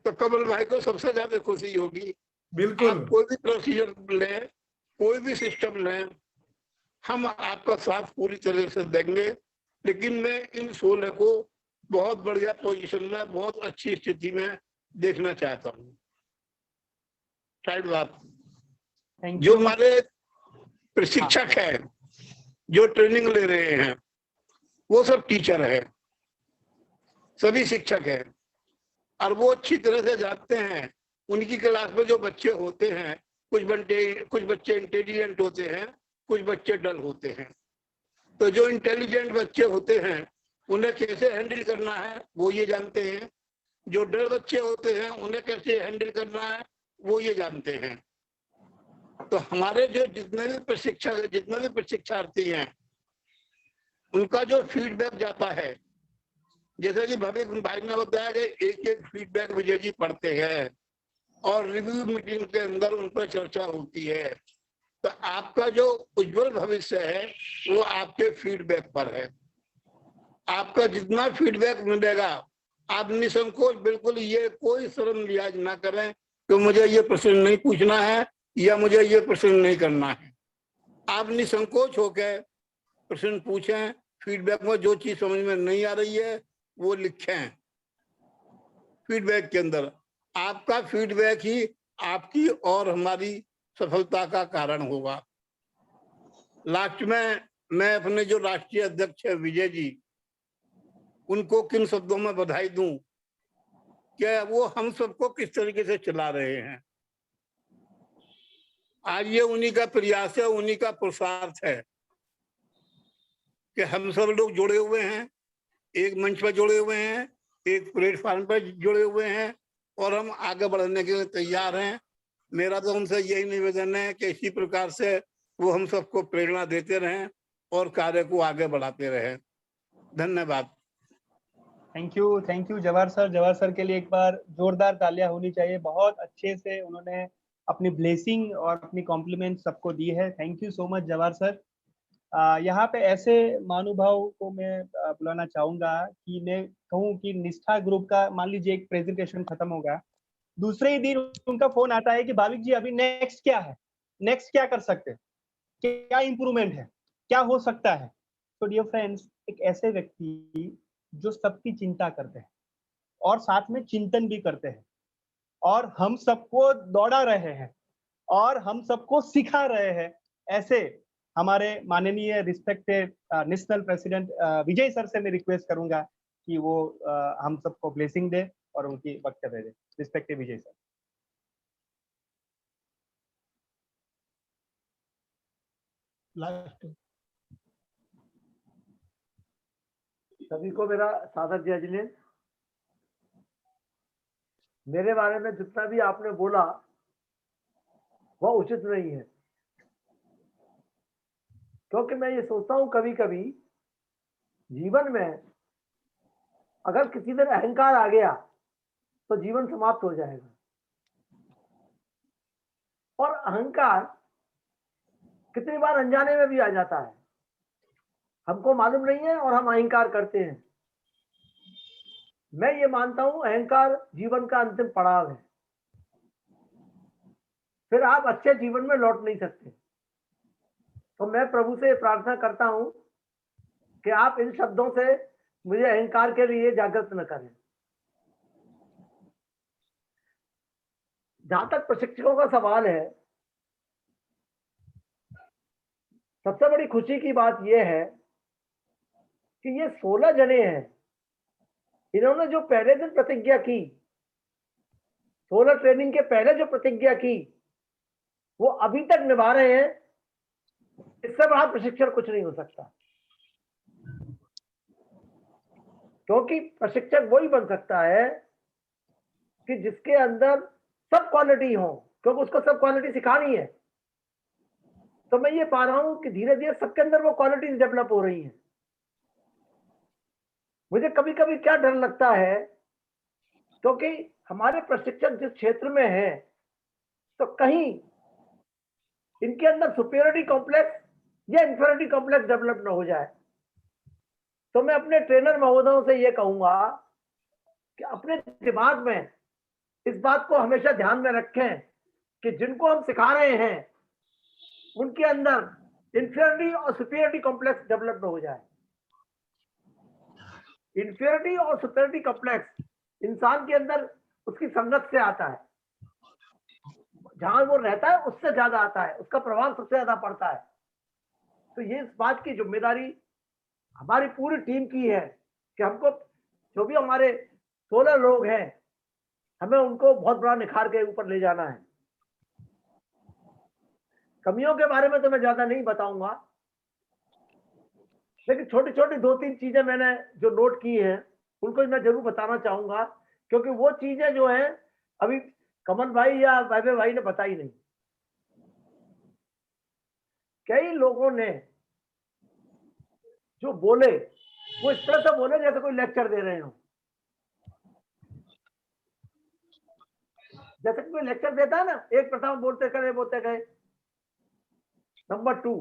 तो कमल भाई को सबसे ज्यादा खुशी होगी। बिल्कुल। आप कोई भी प्रोसीजर लें, कोई भी सिस्टम लें, हम आपका साथ पूरी तरह से देंगे। लेकिन मैं इन 16 को बहुत बढ़िया पोजीशन में, बहुत अच्छी स्थिति में देखना चाहता हूँ। शायद बात जो हमारे प्रशिक्षक है, जो ट्रेनिंग ले रहे हैं, वो सब टीचर है, सभी शिक्षक है और वो अच्छी तरह से जानते हैं। उनकी क्लास में जो बच्चे होते हैं, कुछ बच्चे इंटेलिजेंट होते हैं, कुछ बच्चे डल होते हैं। तो जो इंटेलिजेंट बच्चे होते हैं उन्हें कैसे हैंडल करना है वो ये जानते हैं। जो डल बच्चे होते हैं उन्हें कैसे हैंडल करना है वो ये जानते हैं। तो हमारे जो जितने भी प्रशिक्षार्थी हैं उनका जो फीडबैक जाता है, जैसे कि भविक भाई ने बताया कि एक एक फीडबैक विजय जी पढ़ते हैं और रिव्यू मीटिंग के अंदर उन पर चर्चा होती है। तो आपका जो उज्जवल भविष्य है वो आपके फीडबैक पर है। आपका जितना फीडबैक मिलेगा आप निसंकोच बिल्कुल ये कोई शर्म लिहाज ना करें कि मुझे ये प्रश्न नहीं पूछना है या मुझे ये प्रश्न नहीं करना है। आप निसंकोच होकर प्रश्न पूछें। फीडबैक में जो चीज समझ में नहीं आ रही है वो लिखें फीडबैक के अंदर। आपका फीडबैक ही आपकी और हमारी सफलता का कारण होगा। लास्ट में मैं अपने जो राष्ट्रीय अध्यक्ष है विजय जी, उनको किन शब्दों में बधाई दूं कि वो हम सबको किस तरीके से चला रहे हैं। आज ये उन्हीं का प्रयास है, उन्हीं का पुरुषार्थ है कि हम सब लोग जुड़े हुए हैं, एक मंच पर जुड़े हुए हैं, एक प्लेटफॉर्म पर जुड़े हुए हैं और हम आगे बढ़ने के लिए तैयार हैं। मेरा तो उनसे यही निवेदन है कि इसी प्रकार से वो हम सबको प्रेरणा देते रहें और कार्य को आगे बढ़ाते रहें। धन्यवाद। थैंक यू जवाहर सर के लिए एक बार जोरदार तालियां होनी चाहिए। बहुत अच्छे से उन्होंने अपनी ब्लेसिंग और अपनी कॉम्प्लीमेंट सबको दी है। Thank you so much Jawahar sir. यहाँ पे ऐसे महानुभाव को मैं बुलाना चाहूंगा कि मैं कहूँ कि निष्ठा ग्रुप का मान लीजिए एक प्रेजेंटेशन खत्म होगा, दूसरे ही दिन उनका फोन आता है कि भाविक जी अभी नेक्स्ट क्या है, नेक्स्ट क्या कर सकते हैं, क्या इंप्रूवमेंट है, क्या हो सकता है। तो डियर फ्रेंड्स, एक ऐसे व्यक्ति जो सबकी चिंता करते हैं और साथ में चिंतन भी करते हैं और हम सबको दौड़ा रहे हैं और हम सबको सिखा रहे हैं, ऐसे हमारे माननीय रिस्पेक्टेड नेशनल प्रेसिडेंट विजय सर से मैं रिक्वेस्ट करूंगा कि वो हम सबको ब्लेसिंग दे और उनकी वक्तव्य दे। रिस्पेक्टेड विजय सर। सभी को मेरा सादर जय जिनेन्द्र। मेरे बारे में जितना भी आपने बोला वह उचित नहीं है, क्योंकि मैं ये सोचता हूं कभी कभी जीवन में अगर किसी दिन अहंकार आ गया तो जीवन समाप्त हो जाएगा। और अहंकार कितनी बार अनजाने में भी आ जाता है, हमको मालूम नहीं है और हम अहंकार करते हैं। मैं ये मानता हूं अहंकार जीवन का अंतिम पड़ाव है, फिर आप अच्छे जीवन में लौट नहीं सकते। तो मैं प्रभु से प्रार्थना करता हूं कि आप इन शब्दों से मुझे अहंकार के लिए जागृत न करें। जहां तक प्रशिक्षकों का सवाल है, सबसे बड़ी खुशी की बात यह है कि ये 16 जने हैं, इन्होंने जो पहले दिन प्रतिज्ञा की, 16 ट्रेनिंग के पहले जो प्रतिज्ञा की, वो अभी तक निभा रहे हैं। इससे बड़ा प्रशिक्षण कुछ नहीं हो सकता, क्योंकि प्रशिक्षक वही बन सकता है कि जिसके अंदर सब क्वालिटी हो, क्योंकि उसको सब क्वालिटी सिखानी है। तो मैं ये पा रहा हूं कि धीरे धीरे सबके अंदर वो क्वालिटीज डेवलप हो रही हैं। मुझे कभी कभी क्या डर लगता है, क्योंकि हमारे प्रशिक्षक जिस क्षेत्र में हैं, तो कहीं इनके अंदर सुपीरियरिटी कॉम्प्लेक्स या इंफीरियरिटी कॉम्प्लेक्स डेवलप ना हो जाए। तो मैं अपने ट्रेनर महोदयों से ये कहूंगा कि अपने दिमाग में इस बात को हमेशा ध्यान में रखें कि जिनको हम सिखा रहे हैं उनके अंदर इंफीरियरिटी और सुपीरियरिटी कॉम्प्लेक्स डेवलप ना हो जाए। इंफीरियरिटी और सुपीरियरिटी कॉम्प्लेक्स इंसान के अंदर उसकी संगत से आता है, जहां वो रहता है उससे ज्यादा आता है, उसका प्रभाव सबसे ज्यादा पड़ता है। तो ये इस बात की जिम्मेदारी हमारी पूरी टीम की है कि हमको जो भी हमारे 16 लोग हैं, हमें उनको बहुत बड़ा निखार के ऊपर ले जाना है। कमियों के बारे में तो मैं ज्यादा नहीं बताऊंगा, लेकिन छोटी छोटी 2-3 चीजें मैंने जो नोट की हैं उनको मैं जरूर बताना चाहूंगा, क्योंकि वो चीजें जो हैं अभी कमल भाई या वैभव भाई ने बताई नहीं। कई लोगों ने जो बोले वो इस तरह से बोले जैसे कोई लेक्चर दे रहे हो। जैसे कोई लेक्चर देता है ना, एक प्रथम बोलते गए। नंबर 2,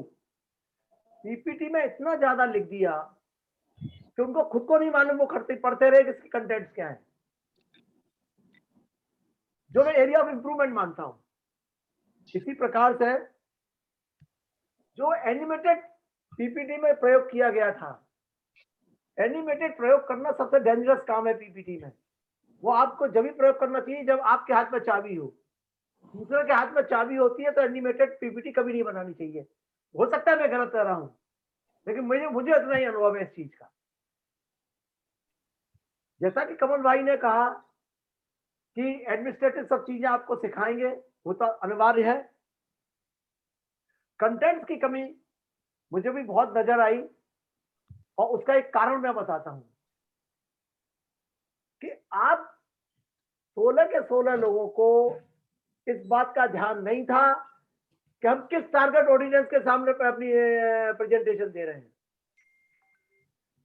पीपीटी में इतना ज्यादा लिख दिया कि उनको खुद को नहीं मालूम, वो पढ़ते रहे कि इसके कंटेंट्स क्या है, जो मैं एरिया ऑफ इंप्रूवमेंट मानता हूं। इसी प्रकार से जो एनिमेटेड पीपीटी में प्रयोग किया गया था, एनिमेटेड प्रयोग करना सबसे डेंजरस काम है पीपीटी में। वो आपको जब भी प्रयोग करना चाहिए जब आपके हाथ में चाबी हो। दूसरे के हाथ में चाबी होती है तो एनिमेटेड पीपीटी कभी नहीं बनानी चाहिए। हो सकता है मैं गलत कर रहा हूं, लेकिन मुझे इतना ही अनुभव है इस चीज का। जैसा कि कमल भाई ने कहा कि एडमिनिस्ट्रेटिव सब चीजें आपको सिखाएंगे, वो तो अनिवार्य है। कंटेंट्स की कमी मुझे भी बहुत नजर आई, और उसका एक कारण मैं बताता हूं कि आप 16 के 16 लोगों को इस बात का ध्यान नहीं था कि हम किस टारगेट ऑडियंस के सामने अपनी प्रेजेंटेशन दे रहे हैं।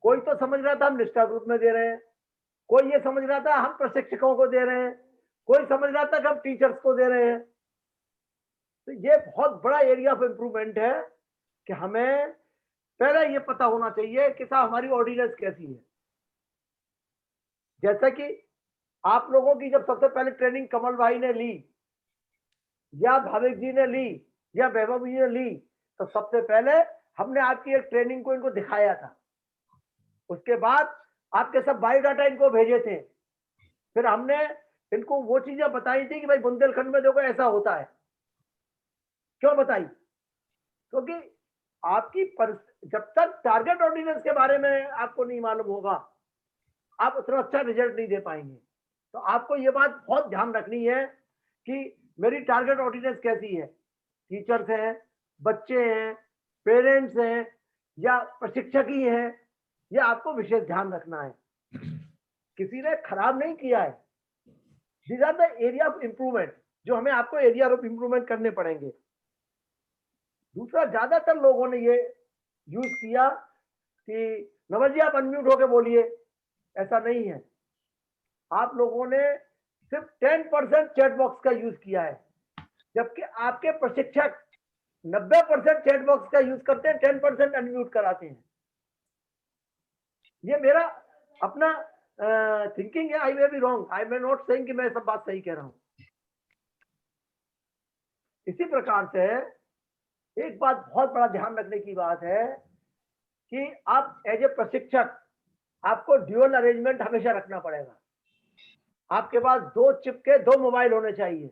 कोई तो समझ रहा था हम निष्ठा ग्रुप में दे रहे हैं, कोई ये समझ रहा था हम प्रशिक्षकों को दे रहे हैं, कोई समझ रहा था कि हम टीचर्स को दे रहे हैं। तो ये बहुत बड़ा एरिया ऑफ इंप्रूवमेंट है कि हमें पहले ये पता होना चाहिए कि साहब हमारी ऑडियंस कैसी है। जैसा कि आप लोगों की जब सबसे पहले ट्रेनिंग कमल भाई ने ली या भाविक जी ने ली या वैभव जी ने ली, तो सबसे पहले हमने आपकी एक ट्रेनिंग को इनको दिखाया था। उसके बाद आपके सब बायोडाटा इनको भेजे थे, फिर हमने इनको वो चीजें बताई थी कि भाई बुंदेलखंड में देखो ऐसा होता है। क्यों बताई? क्योंकि आपकी जब तक टारगेट ऑडियंस के बारे में आपको नहीं मालूम होगा, आप उतना अच्छा रिजल्ट नहीं दे पाएंगे। तो आपको ये बात बहुत ध्यान रखनी है कि मेरी टारगेट ऑडियंस कैसी है। टीचर्स हैं, बच्चे हैं, पेरेंट्स हैं या प्रशिक्षक ही हैं, ये आपको विशेष ध्यान रखना है। किसी ने खराब नहीं किया है। These are the area of improvement जो हमें आपको एरिया ऑफ इंप्रूवमेंट करने पड़ेंगे। दूसरा, ज्यादातर लोगों ने ये यूज किया कि नवल जी आप अनम्यूट होके बोलिए। ऐसा नहीं है। आप लोगों ने सिर्फ 10% चैट बॉक्स का यूज किया है, जबकि आपके प्रशिक्षक 90% चैट बॉक्स का यूज करते हैं, 10% अनम्यूट कराते हैं। ये मेरा अपना थिंकिंग है, I may be wrong, I may not saying कि मैं सब बात सही कह रहा हूं। इसी प्रकार से एक बात बहुत बड़ा ध्यान रखने की बात है कि आप एज ए प्रशिक्षक आपको ड्यूअल अरेंजमेंट हमेशा रखना पड़ेगा। आपके पास 2 चिप के 2 मोबाइल होने चाहिए।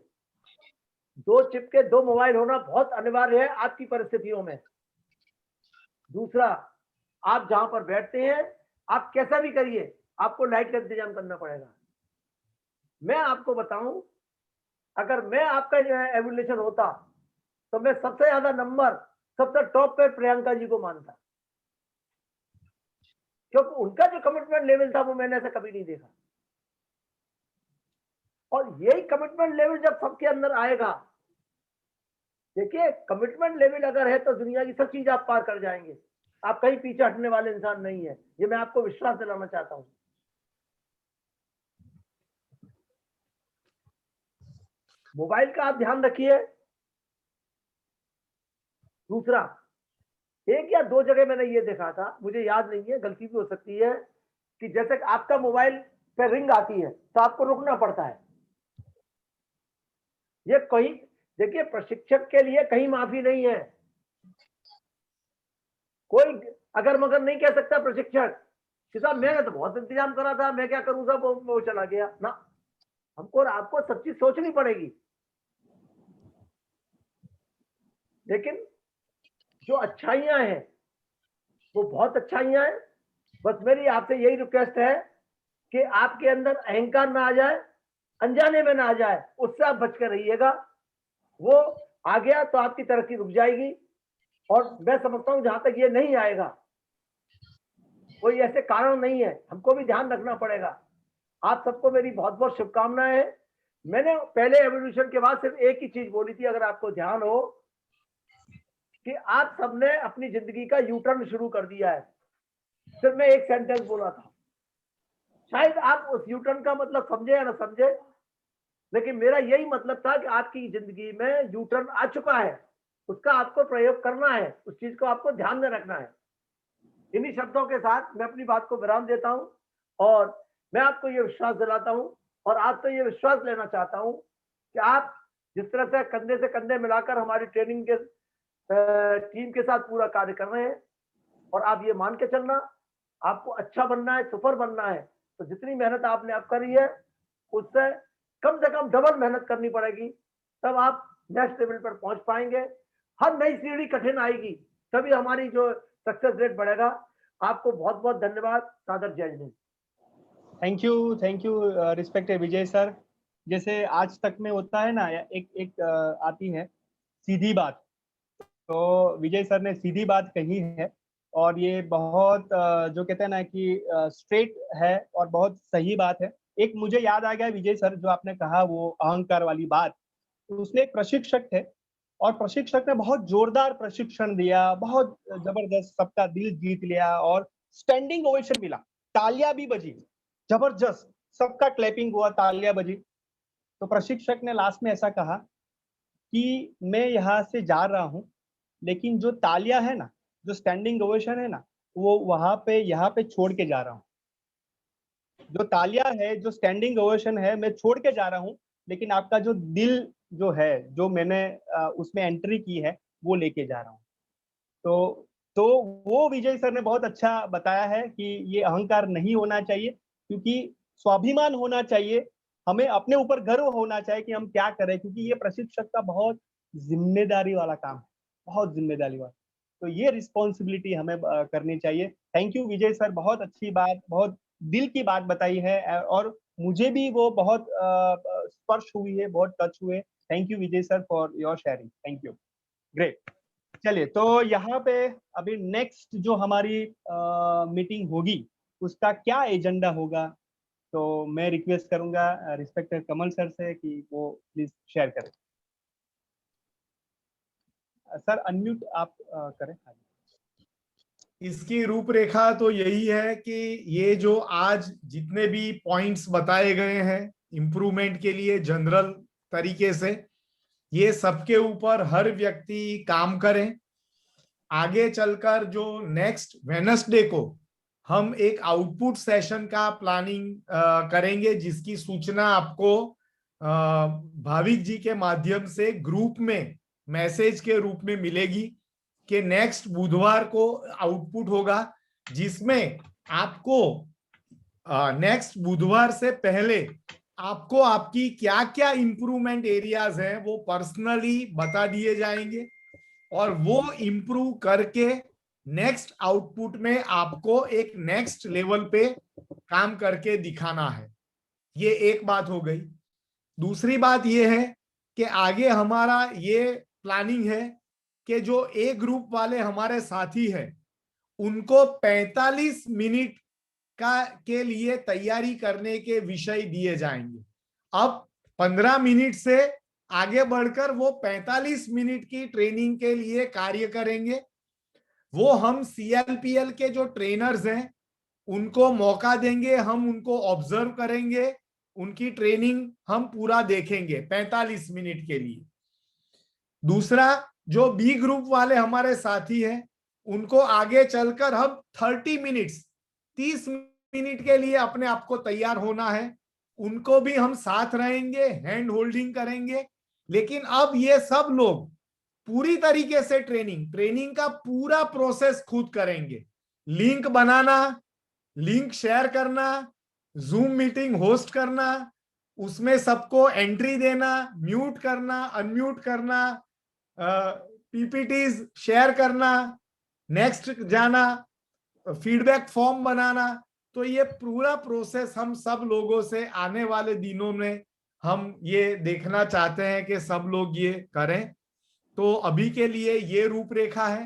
2 चिप के 2 मोबाइल होना बहुत अनिवार्य है आपकी परिस्थितियों में। दूसरा, आप जहां पर बैठते हैं, आप कैसा भी करिए, आपको लाइट का इंतजाम करना पड़ेगा। मैं आपको बताऊं, अगर मैं आपका एवोल्यूशन होता तो मैं सबसे ज्यादा नंबर सबसे टॉप पे प्रियंका जी को मानता, क्योंकि उनका जो कमिटमेंट लेवल था वो मैंने ऐसा कभी नहीं देखा। और यही कमिटमेंट लेवल जब सबके अंदर आएगा, देखिए कमिटमेंट लेवल अगर है तो दुनिया की सब चीज आप पार कर जाएंगे। आप कहीं पीछे हटने वाले इंसान नहीं है, ये मैं आपको विश्वास दिलाना चाहता हूं। मोबाइल का आप ध्यान रखिए। दूसरा, 1 या 2 जगह मैंने ये देखा था, मुझे याद नहीं है, गलती भी हो सकती है, कि जैसे आपका मोबाइल पे रिंग आती है तो आपको रुकना पड़ता है। ये कहीं, देखिए प्रशिक्षक के लिए कहीं माफी नहीं है। कोई अगर मगर नहीं कह सकता प्रशिक्षक कि साहब मैंने तो बहुत इंतजाम करा था, मैं क्या करूं साहब, वो चला गया ना। हमको और आपको सब चीज सोचनी पड़ेगी। लेकिन जो अच्छाइयां हैं वो बहुत अच्छाइयां हैं। बस मेरी आपसे यही रिक्वेस्ट है कि आपके अंदर अहंकार ना आ जाए, अनजाने में ना आ जाए, उससे आप बच कर रहिएगा। वो आ गया तो आपकी तरक्की रुक जाएगी। और मैं समझता हूं जहां तक ये नहीं आएगा, कोई ऐसे कारण नहीं है, हमको भी ध्यान रखना पड़ेगा। आप सबको मेरी बहुत बहुत शुभकामनाएं हैं। मैंने पहले एवोल्यूशन के बाद सिर्फ एक ही चीज बोली थी, अगर आपको ध्यान हो, कि आप सबने अपनी जिंदगी का यू टर्न शुरू कर दिया है। सिर्फ मैं एक सेंटेंस बोला था, शायद आप उस यू टर्न का मतलब समझे या ना समझे, लेकिन मेरा यही मतलब था कि आपकी जिंदगी में यू टर्न आ चुका है, उसका आपको प्रयोग करना है, उस चीज को आपको ध्यान में रखना है। इन्हीं शब्दों के साथ मैं अपनी बात को विराम देता हूं और मैं आपको ये विश्वास दिलाता हूं और आपसे ये विश्वास लेना चाहता हूं कि आप जिस तरह से कंधे मिलाकर हमारी ट्रेनिंग के टीम के साथ पूरा कार्य कर रहे हैं, और आप ये मान के चलना, आपको अच्छा बनना है, सुपर बनना है, तो जितनी मेहनत आपने अब करी है उससे कम से कम डबल मेहनत करनी पड़ेगी, तब आप नेक्स्ट लेवल पर पहुंच पाएंगे। हर नई सीढ़ी कठिन आएगी, तभी हमारी जो सक्सेस रेट बढ़ेगा। आपको बहुत बहुत धन्यवाद। सादर जय Hind. Thank you respected Vijay sir. जैसे आज तक में होता है ना, एक आती है सीधी बात, तो विजय सर ने सीधी बात कही है और ये बहुत जो कहते हैं ना कि स्ट्रेट है और बहुत सही बात है। एक मुझे याद आ गया विजय सर, जो आपने कहा वो अहंकार वाली बात, उसने एक प्रशिक्षक थे और प्रशिक्षक ने बहुत जोरदार प्रशिक्षण दिया, बहुत जबरदस्त, सबका दिल जीत लिया और स्टैंडिंग ओवेशन मिला, तालियां भी बजी, जबरदस्त, सबका क्लैपिंग हुआ, तालियां बजी। तो प्रशिक्षक ने लास्ट में ऐसा कहा कि मैं यहाँ से जा रहा हूँ, लेकिन जो तालियां है ना, जो स्टैंडिंग ओवेशन है ना, वो वहां पे यहाँ पे छोड़ के जा रहा हूँ। जो तालियां है, जो स्टैंडिंग ओवेशन है, मैं छोड़ के जा रहा हूँ, लेकिन आपका जो दिल जो है, जो मैंने उसमें एंट्री की है, वो लेके जा रहा हूँ। तो वो विजय सर ने बहुत अच्छा बताया है कि ये अहंकार नहीं होना चाहिए, क्योंकि स्वाभिमान होना चाहिए, हमें अपने ऊपर गर्व होना चाहिए कि हम क्या करें, क्योंकि ये प्रशिक्षक का बहुत जिम्मेदारी वाला काम है, बहुत जिम्मेदारी वाला। तो ये रिस्पॉन्सिबिलिटी हमें करनी चाहिए। थैंक यू विजय सर, बहुत अच्छी बात, बहुत दिल की बात बताई है और मुझे भी वो बहुत स्पर्श हुई है, बहुत टच हुए। Thank you Vijay sir for your sharing. Thank you, great. चलिए, तो यहाँ पे अभी नेक्स्ट जो हमारी मीटिंग होगी उसका क्या एजेंडा होगा, तो मैं रिक्वेस्ट करूंगा रिस्पेक्टेड कमल सर से कि वो प्लीज शेयर करें। सर अनम्यूट आप करें। इसकी रूपरेखा तो यही है कि ये जो आज जितने भी पॉइंट्स बताए गए हैं इम्प्रूवमेंट के लिए जनरल तरीके से, ये सबके ऊपर हर व्यक्ति काम करें। आगे चलकर जो नेक्स्ट वेडनेसडे को हम एक आउटपुट सेशन का प्लानिंग करेंगे, जिसकी सूचना आपको भाविक जी के माध्यम से ग्रुप में मैसेज के रूप में मिलेगी कि नेक्स्ट बुधवार को आउटपुट होगा, जिसमें आपको नेक्स्ट बुधवार से पहले आपको आपकी क्या क्या इंप्रूवमेंट एरियाज हैं वो पर्सनली बता दिए जाएंगे, और वो इंप्रूव करके नेक्स्ट आउटपुट में आपको एक नेक्स्ट लेवल पे काम करके दिखाना है। ये एक बात हो गई। दूसरी बात ये है कि आगे हमारा ये प्लानिंग है कि जो ए ग्रुप वाले हमारे साथी हैं उनको 45 मिनट के लिए तैयारी करने के विषय दिए जाएंगे। अब 15 मिनट से आगे बढ़कर वो 45 मिनट की ट्रेनिंग के लिए कार्य करेंगे। वो हम CLPL के जो ट्रेनर्स हैं उनको मौका देंगे, हम उनको ऑब्जर्व करेंगे, उनकी ट्रेनिंग हम पूरा देखेंगे 45 मिनट के लिए। दूसरा, जो बी ग्रुप वाले हमारे साथी हैं उनको आगे चलकर हम 30 मिनट के लिए अपने आप को तैयार होना है। उनको भी हम साथ रहेंगे, हैंड होल्डिंग करेंगे। लेकिन अब ये सब लोग पूरी तरीके से ट्रेनिंग का पूरा प्रोसेस खुद करेंगे। लिंक बनाना, लिंक शेयर करना, जूम मीटिंग होस्ट करना, उसमें सबको एंट्री देना, म्यूट करना, अनम्यूट करना, PPTs शेयर करना, नेक्स्ट जाना, फीडबैक फॉर्म बनाना। तो ये पूरा प्रोसेस हम सब लोगों से आने वाले दिनों में हम ये देखना चाहते हैं कि सब लोग ये करें। तो अभी के लिए ये रूपरेखा है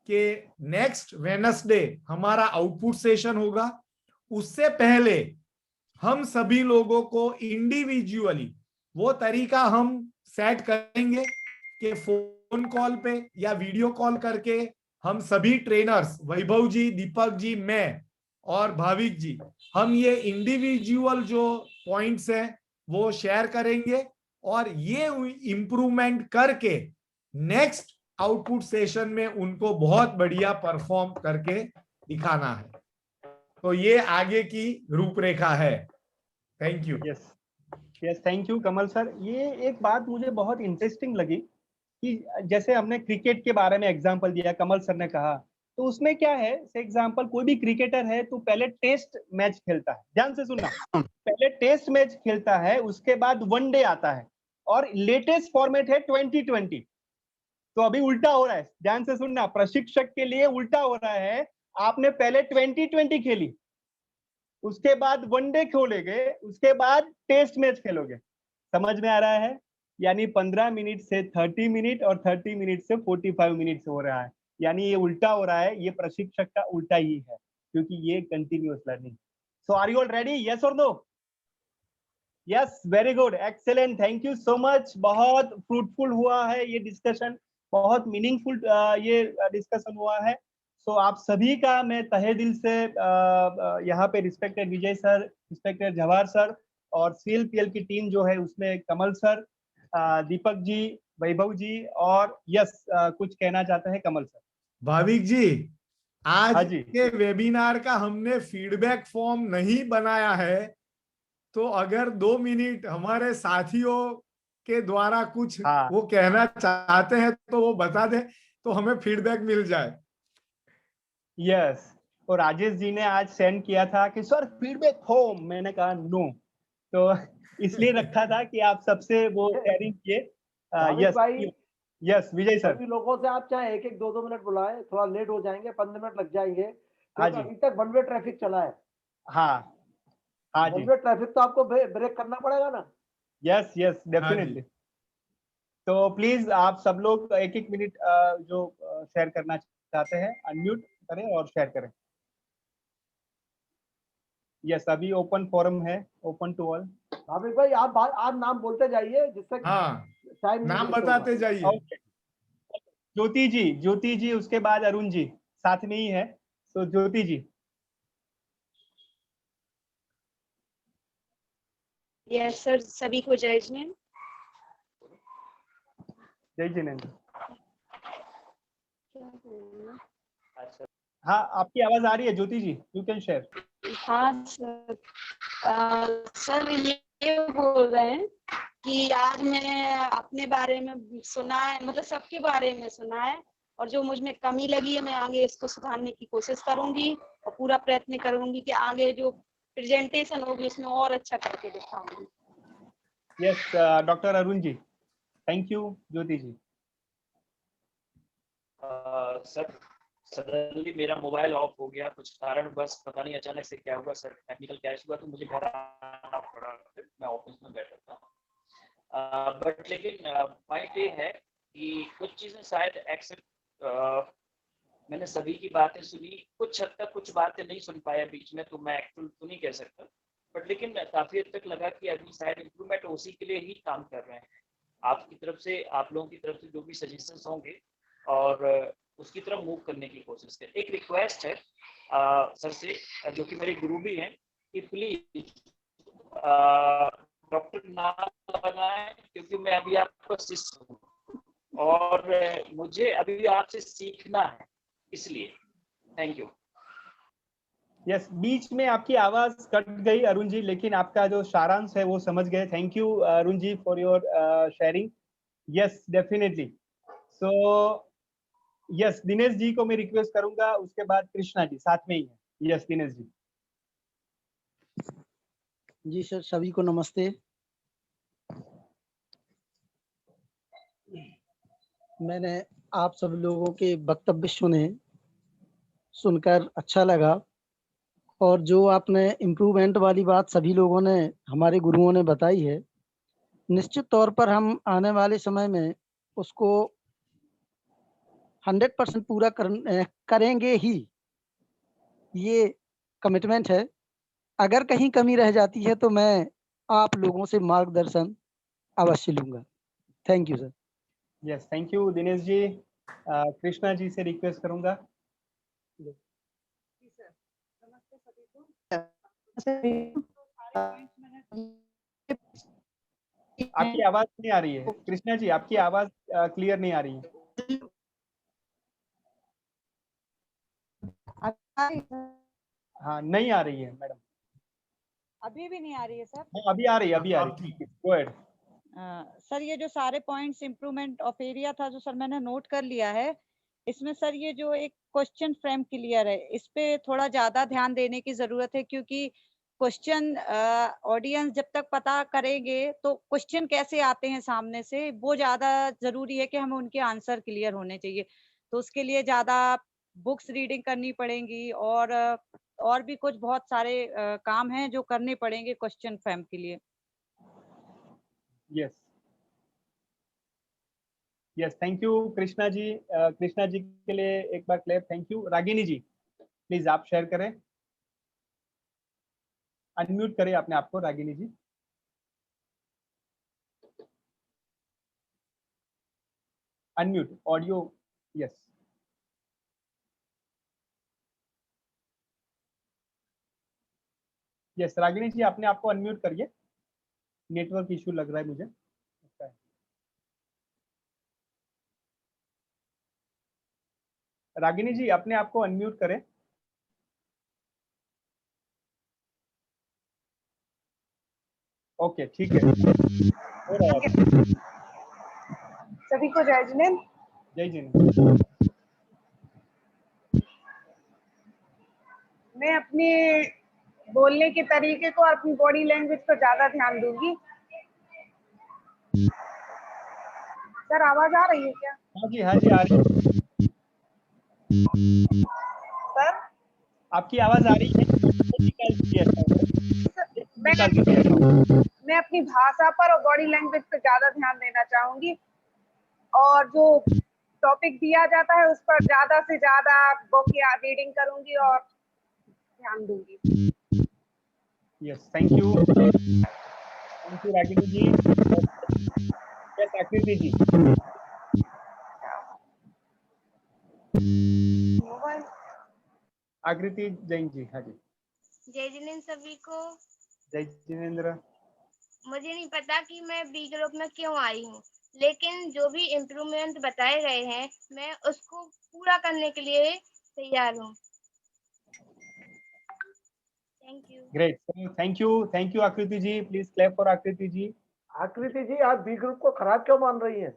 कि नेक्स्ट वेडनेसडे हमारा आउटपुट सेशन होगा। उससे पहले हम सभी लोगों को इंडिविजुअली वो तरीका हम सेट करेंगे कि फोन कॉल पे या वीडियो कॉल करके हम सभी ट्रेनर्स, वैभव जी, दीपक जी, मैं और भाविक जी, हम ये इंडिविजुअल जो पॉइंट्स हैं वो शेयर करेंगे और ये इंप्रूवमेंट करके नेक्स्ट आउटपुट सेशन में उनको बहुत बढ़िया परफॉर्म करके दिखाना है। तो ये आगे की रूपरेखा है। Thank you. Yes thank you Kamal sir. ये एक बात मुझे बहुत इंटरेस्टिंग लगी कि जैसे हमने क्रिकेट के बारे में एग्जांपल दिया, कमल सर ने कहा, तो उसमें क्या है, से एग्जांपल कोई भी क्रिकेटर है तो पहले टेस्ट मैच खेलता है, ध्यान से सुनना, पहले टेस्ट मैच खेलता है, उसके बाद वनडे आता है और लेटेस्ट फॉर्मेट है 2020। तो अभी उल्टा हो रहा है, ध्यान से सुनना, प्रशिक्षक के लिए उल्टा हो रहा है। आपने पहले 2020 खेली, उसके बाद वनडे खेलोगे, उसके बाद टेस्ट मैच खेलोगे। समझ में आ रहा है? यानी 15 मिनट से 30 मिनट और 30 मिनट से 45 मिनट हो रहा है। यानी ये उल्टा हो रहा है, ये प्रशिक्षक का उल्टा ही है, क्योंकि ये continuous learning. So are you all ready? Yes और no? Yes, very good, excellent, thank you so much. बहुत फ्रूटफुल हुआ है ये डिस्कशन, बहुत मीनिंगफुल ये डिस्कशन हुआ है। सो आप सभी का मैं तहे दिल से यहाँ पे रिस्पेक्टेड विजय सर, रिस्पेक्टेड जवाहर सर और CLPL की टीम जो है उसमें कमल सर, दीपक जी, वैभव जी और यस कुछ कहना चाहते हैं कमल सर। भाविक जी, आज हाँ जी। के वेबिनार का हमने फीडबैक फॉर्म नहीं बनाया है, तो अगर 2 मिनट हमारे साथियों के द्वारा कुछ वो कहना चाहते हैं तो वो बता दें, तो हमें फीडबैक मिल जाए। यस, और राजेश जी ने आज सेंड किया था कि सर फीडबैक फॉर्म, मैंने कहा नो, तो इसलिए रखा था कि आप सबसे वो शेयरिंग किए। यस भाई, यस विजय सर, सभी लोगों से आप चाहे 1-1, 2-2 मिनट बुलाएं, थोड़ा लेट हो जाएंगे, 15 मिनट लग जाएंगे, हाँ क्योंकि जी, अभी तक वन वे ट्रैफिक चला है। हाँ हाँ जी, वन वे ट्रैफिक तो आपको ब्रेक करना पड़ेगा ना। Yes yes definitely. तो प्लीज आप सब लोग 1-1 मिनट जो शेयर करना चाहते हैं अनम्यूट करें और शेयर करें। यस, अभी ओपन फोरम है, ओपन टू ऑल। भाविक भाई, आप नाम बोलते जाइए, जिससे टाइम नाम बताते जाइए। ओके, ज्योति जी, उसके बाद अरुण जी साथ में ही है, तो ज्योति जी। यस सर, सभी को जय जिनेंद्र। जय जिनेंद्र। हाँ, आपकी आवाज आ रही है ज्योति जी, यू कैन शेयर। हाँ सर, सर ये बोल रहे हैं कि आज मैंने अपने बारे में सुना है, मतलब सबके बारे में सुना है, और जो मुझ में कमी लगी है मैं आगे इसको सुधारने की कोशिश करूंगी और पूरा प्रयत्न करूंगी कि आगे जो प्रेजेंटेशन होगी उसमें और अच्छा करके दिखाऊंगी। Yes doctor Arun ji, thank you Jyoti ji. Sir suddenly मेरा मोबाइल ऑफ हो गया कुछ कारण, बस पता नहीं अचानक से क्या हुआ सर, टेक्निकल क्रैश हुआ तो मुझे घर आना पड़ा, मैं ऑफिस में बैठा था। बट लेकिन पॉइंट ये है कि कुछ चीजें शायद एक्सेप्ट, मैंने सभी की बातें सुनी, कुछ हद तक कुछ बातें नहीं सुन पाया बीच में, तो मैं एक्चुअल तो नहीं कह सकता, बट लेकिन काफी हद तक लगा कि अभी शायद इम्प्रूवमेंट उसी के लिए ही काम कर रहे हैं। आपकी तरफ से, आप लोगों की तरफ से जो भी सजेशंस होंगे और उसकी तरफ मूव करने की कोशिश करें। एक रिक्वेस्ट है सर से, जो कि मेरे गुरु भी हैं, कि प्लीज डॉक्टर नाम लगाएं, क्योंकि मैं अभी आपका शिष्य हूँ और मुझे अभी आपसे सीखना है, इसलिए थैंक यू। यस, बीच में आपकी आवाज कट गई अरुण जी, लेकिन आपका जो सारांश है वो समझ गए। Thank you Arun ji for your sharing. Yes definitely. So yes, Dinesh ji को मैं रिक्वेस्ट करूंगा, उसके बाद कृष्णा जी साथ में ही है। यस दिनेश जी। जी सर, सभी को नमस्ते। मैंने आप सब लोगों के वक्तव्य सुने, सुनकर अच्छा लगा, और जो आपने इम्प्रूवमेंट वाली बात सभी लोगों ने, हमारे गुरुओं ने बताई है, निश्चित तौर पर हम आने वाले समय में उसको 100% पूरा करेंगे ही, ये कमिटमेंट है। अगर कहीं कमी रह जाती है तो मैं आप लोगों से मार्गदर्शन अवश्य लूंगा। Thank you sir. Yes thank you Dinesh ji. Krishna ji से रिक्वेस्ट करूंगा। आपकी आवाज नहीं आ रही है कृष्णा जी, आपकी आवाज क्लियर नहीं आ रही है। हाँ नहीं आ रही है मैडम। अभी भी नहीं आ रही है सर? हाँ, अभी आ रही है, अभी आ रही है। Go ahead. सर ये जो सारे पॉइंट्स इम्प्रूवमेंट ऑफ एरिया था जो सर मैंने नोट कर लिया है, इसमें सर ये जो एक क्वेश्चन फ्रेम क्लियर है, इस पे थोड़ा ज्यादा ध्यान देने की जरूरत है, क्योंकि क्वेश्चन ऑडियंस जब तक पता करेंगे तो क्वेश्चन कैसे आते हैं सामने से, वो ज्यादा जरूरी है कि हमें उनके आंसर क्लियर होने चाहिए। तो उसके लिए ज्यादा बुक्स रीडिंग करनी पड़ेंगी, और भी कुछ बहुत सारे काम हैं जो करने पड़ेंगे क्वेश्चन फ्रेम के लिए। Yes yes thank you Krishna ji. Krishna ji के लिए एक बार clap. Thank you. Ragini ji please आप शेयर करें, अनम्यूट करें अपने आप को। Ragini ji unmute audio. Yes yes Ragini ji अपने आप को अनम्यूट करिए, नेटवर्क इशू लग रहा है मुझे। रागिनी जी अपने आप को अनम्यूट करें। ओके ठीक है, हो रहा है। सभी को जय जिनेंद्र। जय जिनेंद्र। मैं अपने बोलने के तरीके को, अपनी बॉडी लैंग्वेज पर ज्यादा ध्यान दूंगी। सर आवाज आ रही है क्या? हाँ जी आ रही है। सर आपकी आवाज आ रही है। मैं अपनी भाषा पर और बॉडी लैंग्वेज पर ज्यादा ध्यान देना चाहूंगी, और जो टॉपिक दिया जाता है उस पर ज्यादा से ज्यादा बुक या रीडिंग करूंगी और ध्यान दूंगी। Yes thank you Ragini ji. Yes Akriti ji. आकृति जैन जी। हाँ जी। जय जिनेंद्र सभी को। जय जिनेंद्र। मुझे नहीं पता कि मैं बी ग्रुप में क्यों आई हूँ, लेकिन जो भी इम्प्रूवमेंट बताए गए हैं मैं उसको पूरा करने के लिए तैयार हूँ। Thank you. Great, thank you आकृति जी, प्लीज क्लैप फॉर आकृति जी। आकृति जी, आप बी ग्रुप को खराब क्यों मान रही हैं?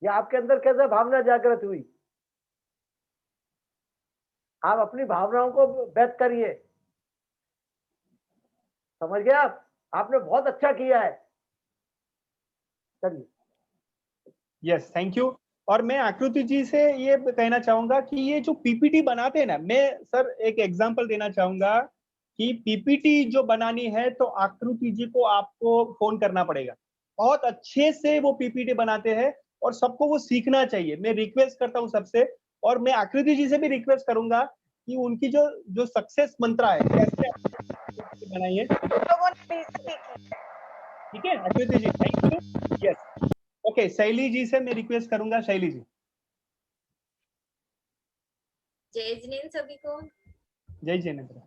या आपके अंदर कैसे भावना जागृत हुई? आप अपनी भावनाओं को व्यक्त करिए, समझ गए आप? आपने बहुत अच्छा किया है, चलिए। Yes, thank you. और मैं आकृति जी से ये कहना चाहूंगा कि ये जो पीपीटी बनाते हैं ना, मैं सर एक एग्जांपल देना चाहूंगा कि पीपीटी जो बनानी है तो आकृति जी को आपको फोन करना पड़ेगा। बहुत अच्छे से वो पीपीटी बनाते हैं और सबको वो सीखना चाहिए। मैं रिक्वेस्ट करता हूँ सबसे, और मैं आकृति जी से भी रिक्वेस्ट करूंगा कि उनकी जो सक्सेस मंत्रा है कैसे बनाइए। ठीक है आकृति जी, थैंक यू। यस, ओके, शैली जी से मैं रिक्वेस्ट करूंगा। शैली जी। जय जिनेंद्र सभी को। जय जिनेंद्र।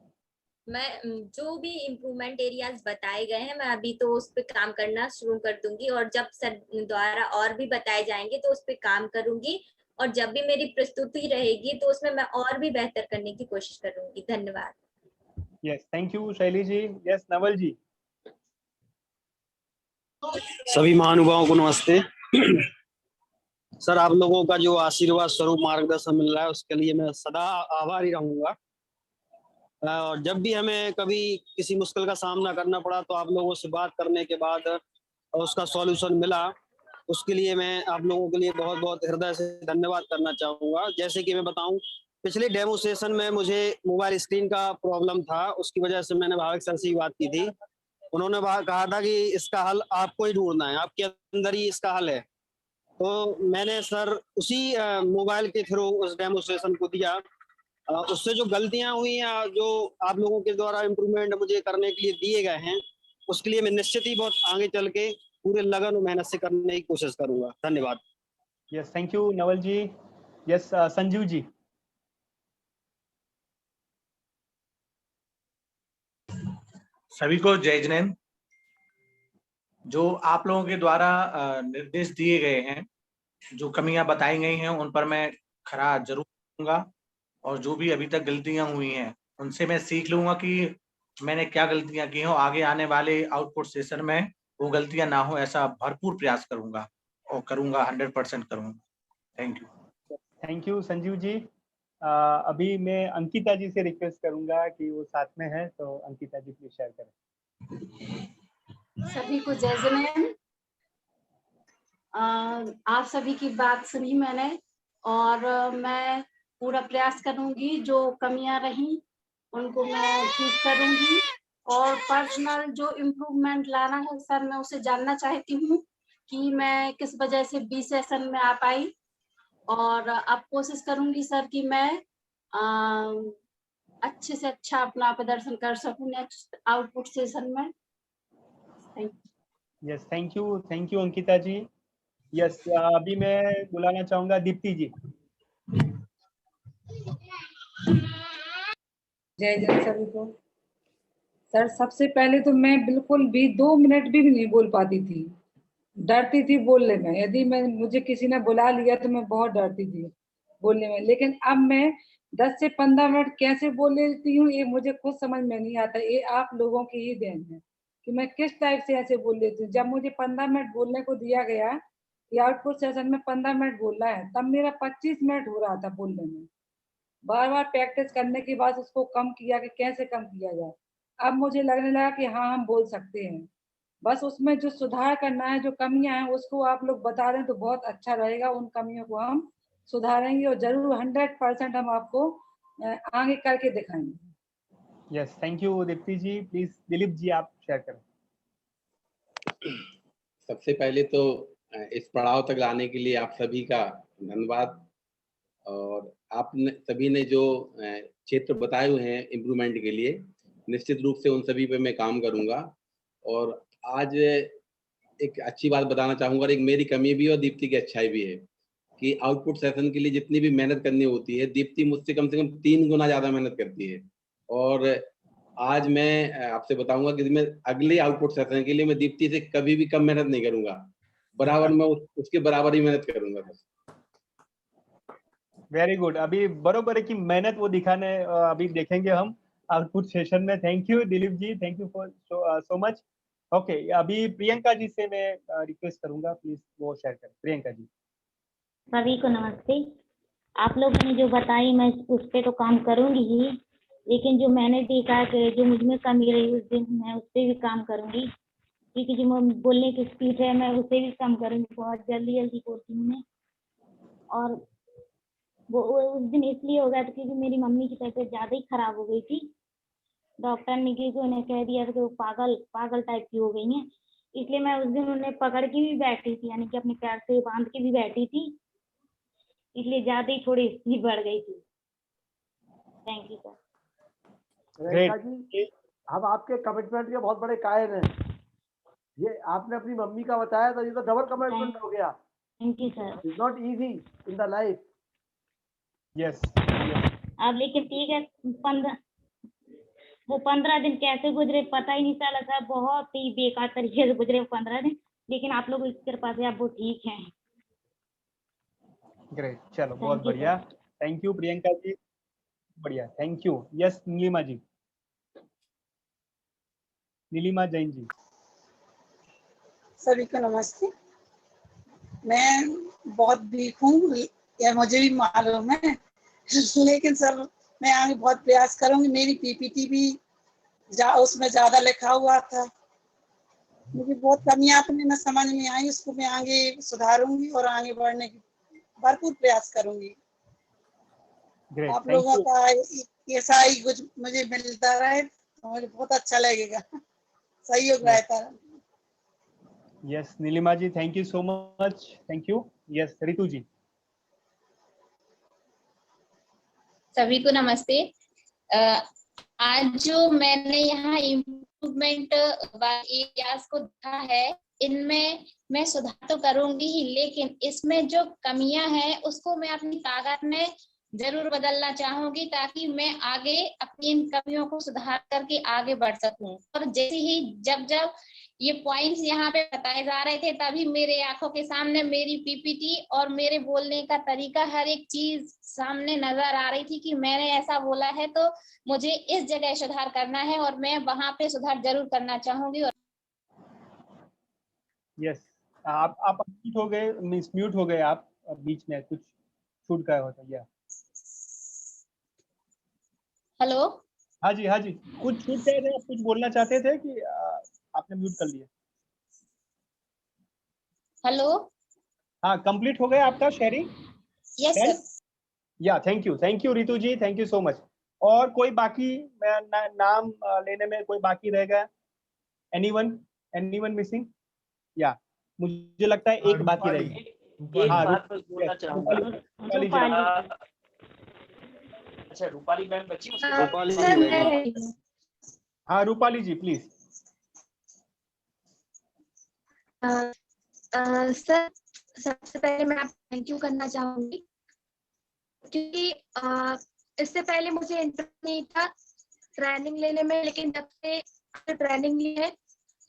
मैं जो भी इम्प्रूवमेंट एरियाज बताए गए हैं मैं अभी तो उस पर काम करना शुरू कर दूंगी, और जब सर द्वारा और भी बताए जाएंगे तो उस पर काम करूंगी, और जब भी मेरी प्रस्तुति रहेगी तो उसमें मैं और भी बेहतर करने की कोशिश करूंगी। धन्यवाद। यस, थैंक यू शैली जी। यस, नवल जी। सभी महानुभावों को नमस्ते। सर, आप लोगों का जो आशीर्वाद स्वरूप मार्गदर्शन मिल रहा है उसके लिए मैं सदा आभारी रहूंगा। और जब भी हमें कभी किसी मुश्किल का सामना करना पड़ा तो आप लोगों से बात करने के बाद उसका सॉल्यूशन मिला, उसके लिए मैं आप लोगों के लिए बहुत बहुत हृदय से धन्यवाद करना चाहूँगा। जैसे कि मैं बताऊं, पिछले डेमो सेशन में मुझे मोबाइल स्क्रीन का प्रॉब्लम था, उसकी वजह से मैंने भाविक सर से बात की थी। उन्होंने कहा था कि इसका हल आपको ही ढूंढना है, आपके अंदर ही इसका हल है। तो मैंने सर उसी मोबाइल के थ्रू उस डेमोस्ट्रेशन को दिया। उससे जो गलतियां हुई हैं, जो आप लोगों के द्वारा इम्प्रूवमेंट मुझे करने के लिए दिए गए हैं, उसके लिए मैं निश्चित ही बहुत आगे चल के पूरे लगन और मेहनत से करने की कोशिश करूंगा। धन्यवाद। Yes, thank you Naval ji. Yes, Sanjeev ji. सभी को जय जिनेंद्र। जो आप लोगों के द्वारा निर्देश दिए गए हैं, जो कमियां बताई गई हैं, उन पर मैं खरा जरूर करूंगा, और जो भी अभी तक गलतियां हुई हैं उनसे मैं सीख लूंगा कि मैंने क्या गलतियां की हो। आगे आने वाले आउटपुट सेशन में वो गलतियां ना हो, ऐसा भरपूर प्रयास करूंगा और करूंगा, 100% करूंगा। Thank you. Thank you Sanjeev ji. अभी मैं अंकिता जी से रिक्वेस्ट करूंगा कि वो साथ में है, तो अंकिता जी प्लीज शेयर करें। सभी को जय जिनेंद्र। आप सभी की बात सुनी मैंने, और मैं पूरा प्रयास करूंगी, जो कमियां रही उनको मैं ठीक करूंगी, और पर्सनल जो इम्प्रूवमेंट लाना है सर, मैं उसे जानना चाहती हूँ कि मैं किस वजह से बी सेशन में आ पाई, और अब कोशिश करूंगी सर कि मैं अच्छे से अच्छा अपना प्रदर्शन कर सकूं नेक्स्ट आउटपुट सेशन में। Yes, thank you Ankita ji. Yes, अभी मैं बुलाना चाहूंगा दीप्ति जी। जय जय सभी को। सर, सबसे पहले तो मैं बिल्कुल भी 2 मिनट भी नहीं बोल पाती थी, डरती थी बोलने में। यदि मुझे किसी ने बुला लिया तो मैं बहुत डरती थी बोलने में, लेकिन अब मैं 10 से 15 मिनट कैसे बोल लेती हूँ ये मुझे खुद समझ में नहीं आता। ये आप लोगों की ही देन है कि मैं किस टाइप से ऐसे बोल लेती हूँ। जब मुझे 15 मिनट बोलने को दिया गया कि आउटपुट सेशन में 15 मिनट बोलना है, तब मेरा 25 मिनट हो रहा था बोलने में। बार बार प्रैक्टिस करने के बाद उसको कम किया कि कैसे कम किया जाए। अब मुझे लगने लगा कि हाँ, हम बोल सकते हैं। बस उसमें जो सुधार करना है, जो कमियां हैं, उसको आप लोग बता दें तो बहुत अच्छा रहेगा। उन कमियों को हम सुधारेंगे और जरूर 100% हम आपको आगे करके दिखाएंगे। Yes, thank you Deepti ji. Please Dilip ji आप शेयर करें। सबसे पहले तो इस पड़ाव तक लाने के लिए आप सभी का धन्यवाद। और आप सभी ने जो क्षेत्र बताए हुए हैं इम्प्रूवमेंट के लिए, निश्चित रूप से उन सभी पे मैं काम करूंगा। और आज एक अच्छी बात बताना चाहूंगा, एक मेरी कमी भी है और दीप्ति की अच्छाई भी है कि आउटपुट सेशन के लिए जितनी भी मेहनत करनी होती है, दीप्ति मुझसे कम से कम 3 गुना ज्यादा मेहनत करती है। और आज मैं आपसे बताऊंगा कि मैं अगले आउटपुट सेशन के लिए मैं दीप्ति से कभी भी कम मेहनत नहीं करूंगा, बराबर मैं उसके बराबर ही मेहनत करूंगा। Very good. अभी बरोबर है कि मेहनत वो दिखाने अभी देखेंगे हम। आउटपुट सेशन में। Thank you Dilip ji, thank you for so much. Okay, अभी प्रियंका जी से मैं रिक्वेस्ट करूंगा, प्लीज वो शेयर करें। प्रियंका जी। सभी को नमस्ते। आप लोगों ने जो बताई मैं उस पे तो काम करूंगी ही, लेकिन जो मैंने देखा कि जो मुझ में कमी रही उस दिन मैं उस पे भी काम करूंगी, क्योंकि जो बोलने की स्पीड है मैं उसे भी कम करूंगी। बहुत जल्दी जल्दी बोलती हूँ मैं। और वो उस दिन इसलिए हो गया था क्योंकि मेरी मम्मी की तबीयत ज्यादा ही खराब हो गई थी। डॉक्टर ने क्योंकि उन्हें कह दिया था कि वो पागल टाइप की हो गई हैं, इसलिए मैं उस दिन उन्हें पकड़ के भी बैठी थी, यानी कि अपने पैर से बांध के भी बैठी थी, इसलिए ज्यादा ही थोड़ी स्पीड बढ़ गई थी। Thank you sir. Rekha ji, हम आपके कमिटमेंट के बहुत बड़े कायल हैं। ये आपने अपनी मम्मी का बताया तो ये तो डबल कमिटमेंट हो गया। Thank you sir. It's not easy in the life. Yes. अब लेकिन ठीक है, 15 दिन कैसे गुजरे पता ही नहीं चला सर। बहुत ही बेकार तरीके से गुजरे 15 दिन, लेकिन आप लोगों की कृपा से अब वो ठीक हैं। ग्रेट, चलो बहुत बढ़िया। थैंक यू प्रियंका जी, बढ़िया, थैंक यू। यस नीलिमा जी। नीलिमा जैन जी। सभी को नमस्ते। मैं बहुत वीक हूँ, यह मुझे भी मालूम है, लेकिन सर मैं आगे बहुत प्रयास करूंगी। मेरी पीपीटी भी उसमें ज्यादा लिखा हुआ था, मुझे बहुत कमियां अपने में समझ में आई, उसको मैं आगे सुधारूंगी और आगे बढ़ने की भरपूर प्रयास करूंगी। आप लोगों का ऐसा ही कुछ मुझे मिलता रहे तो मुझे बहुत अच्छा लगेगा, सहयोग रहता है। Yes Neelima ji, thank you so much, thank you. Yes Ritu ji. सभी को नमस्ते। आज जो मैंने यहाँ इम्प्रूवमेंट एरियाज को देखा है, इनमें मैं सुधार तो करूंगी ही, लेकिन इसमें जो कमियां हैं उसको मैं अपनी ताकत में जरूर बदलना चाहूंगी, ताकि मैं आगे अपनी इन कमियों को सुधार करके आगे बढ़ सकूं। और जैसे ही जब ये पॉइंट्स यहाँ पे बताए जा रहे थे, तभी मेरे आंखों के सामने मेरी पीपीटी और मेरे बोलने का तरीका, हर एक चीज सामने नजर आ रही थी कि मैंने ऐसा बोला है तो मुझे इस जगह सुधार करना है, और मैं वहां पे सुधार जरूर करना चाहूंगी। और यस, आप म्यूट हो गए, मींस म्यूट हो गए आप बीच में, कुछ छूट गया होता है। हेलो। हाँ जी, हाँ जी, कुछ छूट गए थे, आप कुछ बोलना चाहते थे कि आपने म्यूट कर लिया? हेलो। हाँ, कंप्लीट हो गया आपका शेयरिंग? Yes sir. या thank you Ritu ji, thank you so much. और कोई बाकी नाम लेने में कोई बाकी रह गया? Anyone missing? या मुझे लगता है एक बाकी रह गई। एक बात बस बोलना चाहूंगा। अच्छा, रूपाली मैम बची? हाँ रूपाली जी प्लीज। सर सबसे पहले मैं आपको थैंक यू करना चाहूंगी, क्योंकि इससे पहले मुझे इंटरेस्ट नहीं था ट्रेनिंग लेने में, लेकिन जब से ट्रेनिंग ली है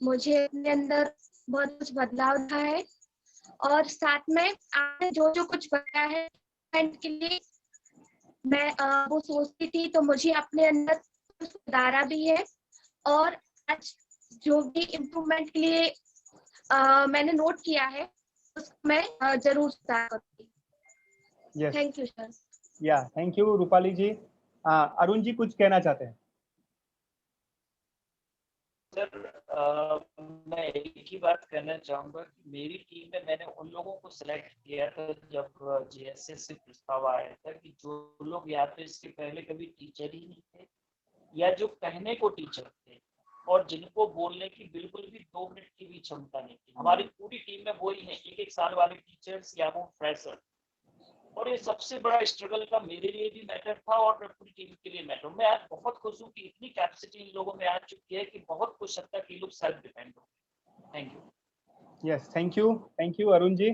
मुझे अपने अंदर बहुत कुछ बदलाव रहा है। और साथ में आपने जो कुछ बताया है के लिए मैं वो सोचती थी, तो मुझे अपने अंदर सुधारा भी है। और आज जो भी इम्प्रूवमेंट के लिए मैंने नोट किया है उसको मैं जरूर सुधार करूंगी। Thank you sir. या थैंक यू रूपाली जी। अरुण जी कुछ कहना चाहते हैं? सर मैं एक ही बात कहना चाहूंगा कि मेरी टीम में मैंने उन लोगों को सिलेक्ट किया था जब जेएसएस से प्रस्ताव आया था कि जो लोग या तो इसके पहले कभी टीचर ही नहीं थे, या जो कहने को टीचर थे, और जिनको बोलने की बिल्कुल भी 2 मिनट की भी क्षमता नहीं थी। हमारी पूरी टीम में वही है, 1-1 साल वाले टीचर्स या वो फ्रेशर। और ये सबसे बड़ा स्ट्रगल का मेरे लिए भी मैटर था और पूरी टीम के लिए मैटर। मैं आज बहुत खुश हूँ कि इतनी कैपेसिटी इन लोगों में आ चुकी है कि बहुत कुछ हद तक ये लोग सेल्फ डिपेंड हो। Thank you. Yes thank you Arun ji.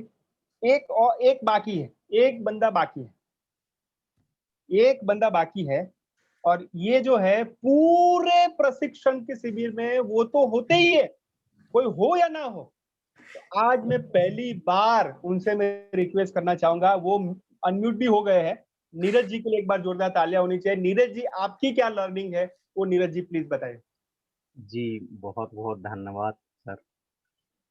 एक बाकी है, एक बंदा बाकी है, और ये जो है पूरे प्रशिक्षण के शिविर में वो तो होते ही है, कोई हो या ना हो। तो आज मैं पहली बार उनसे मैं रिक्वेस्ट करना चाहूंगा, वो अनम्यूट भी हो गए हैं, नीरज जी के लिए एक बार जोरदार तालियां होनी चाहिए। नीरज जी, आपकी क्या लर्निंग है वो नीरज जी प्लीज बताएं। जी बहुत बहुत धन्यवाद सर।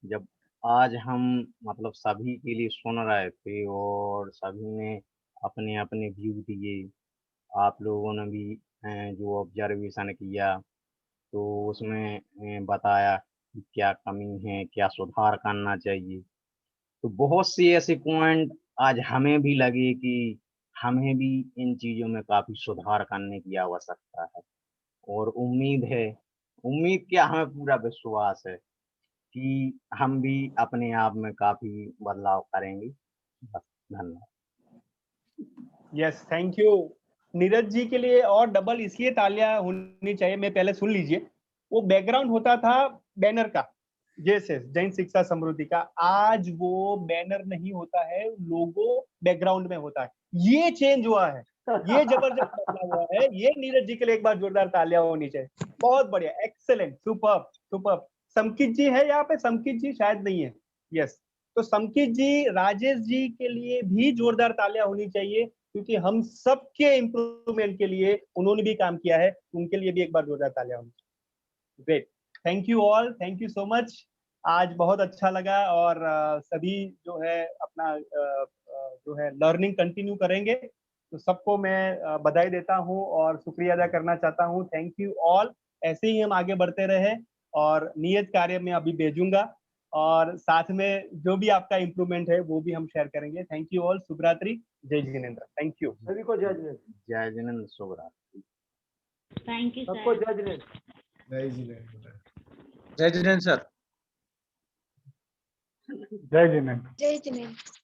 जब आज हम मतलब सभी के लिए सुन रहे थे और सभी ने अपने अपने व्यू दिए, आप लोगों ने भी जो ऑब्जर्वेशन किया तो उसमें बताया कि क्या कमी है, क्या सुधार करना चाहिए। तो बहुत से ऐसे पॉइंट आज हमें भी लगे कि हमें भी इन चीज़ों में काफ़ी सुधार करने की आवश्यकता है। और उम्मीद क्या, हमें पूरा विश्वास है कि हम भी अपने आप में काफ़ी बदलाव करेंगे। बस, धन्यवाद। Yes, thank you. Neeraj ji के लिए और डबल इसलिए तालियां होनी चाहिए, मैं पहले सुन लीजिए। वो बैकग्राउंड होता था बैनर का, जैसे जैन शिक्षा समृद्धि का, आज वो बैनर नहीं होता है, लोगो बैकग्राउंड में होता है। ये चेंज हुआ है, ये जबरदस्त बदलाव हुआ है। ये नीरज जी के लिए एक बार जोरदार तालियां होनी चाहिए। बहुत बढ़िया, एक्सेलेंट, सुपर्ब सुपर्ब। समकित जी है यहाँ पे? समकित जी शायद नहीं है। यस, तो समकित जी, राजेश जी के लिए भी जोरदार तालियां होनी चाहिए, क्योंकि हम सबके इम्प्रूवमेंट के लिए उन्होंने भी काम किया है। उनके लिए भी एक बार जोरदार तालियां होनी चाहिए। Great, thank you all, thank you so much. आज बहुत अच्छा लगा और सभी जो है अपना जो है लर्निंग कंटिन्यू करेंगे। तो सबको मैं बधाई देता हूं और शुक्रिया अदा करना चाहता हूं। Thank you all. ऐसे ही हम आगे बढ़ते रहे और नियत कार्य में अभी भेजूंगा और साथ में जो भी आपका इम्प्रूवमेंट है वो भी हम शेयर करेंगे। Thank you all. शुभ रात्रि, जय जिनेंद्र। थैंक यू सभी को जय जिनेंद्र। जय जिनेंद्र, शुभ रात्रि। थैंक यू सबको सर। जय जिनेंद्र। जय जिनेंद्र। जय जिनेंद्र सर। जय जिनेंद्र। जय जिनेंद्र।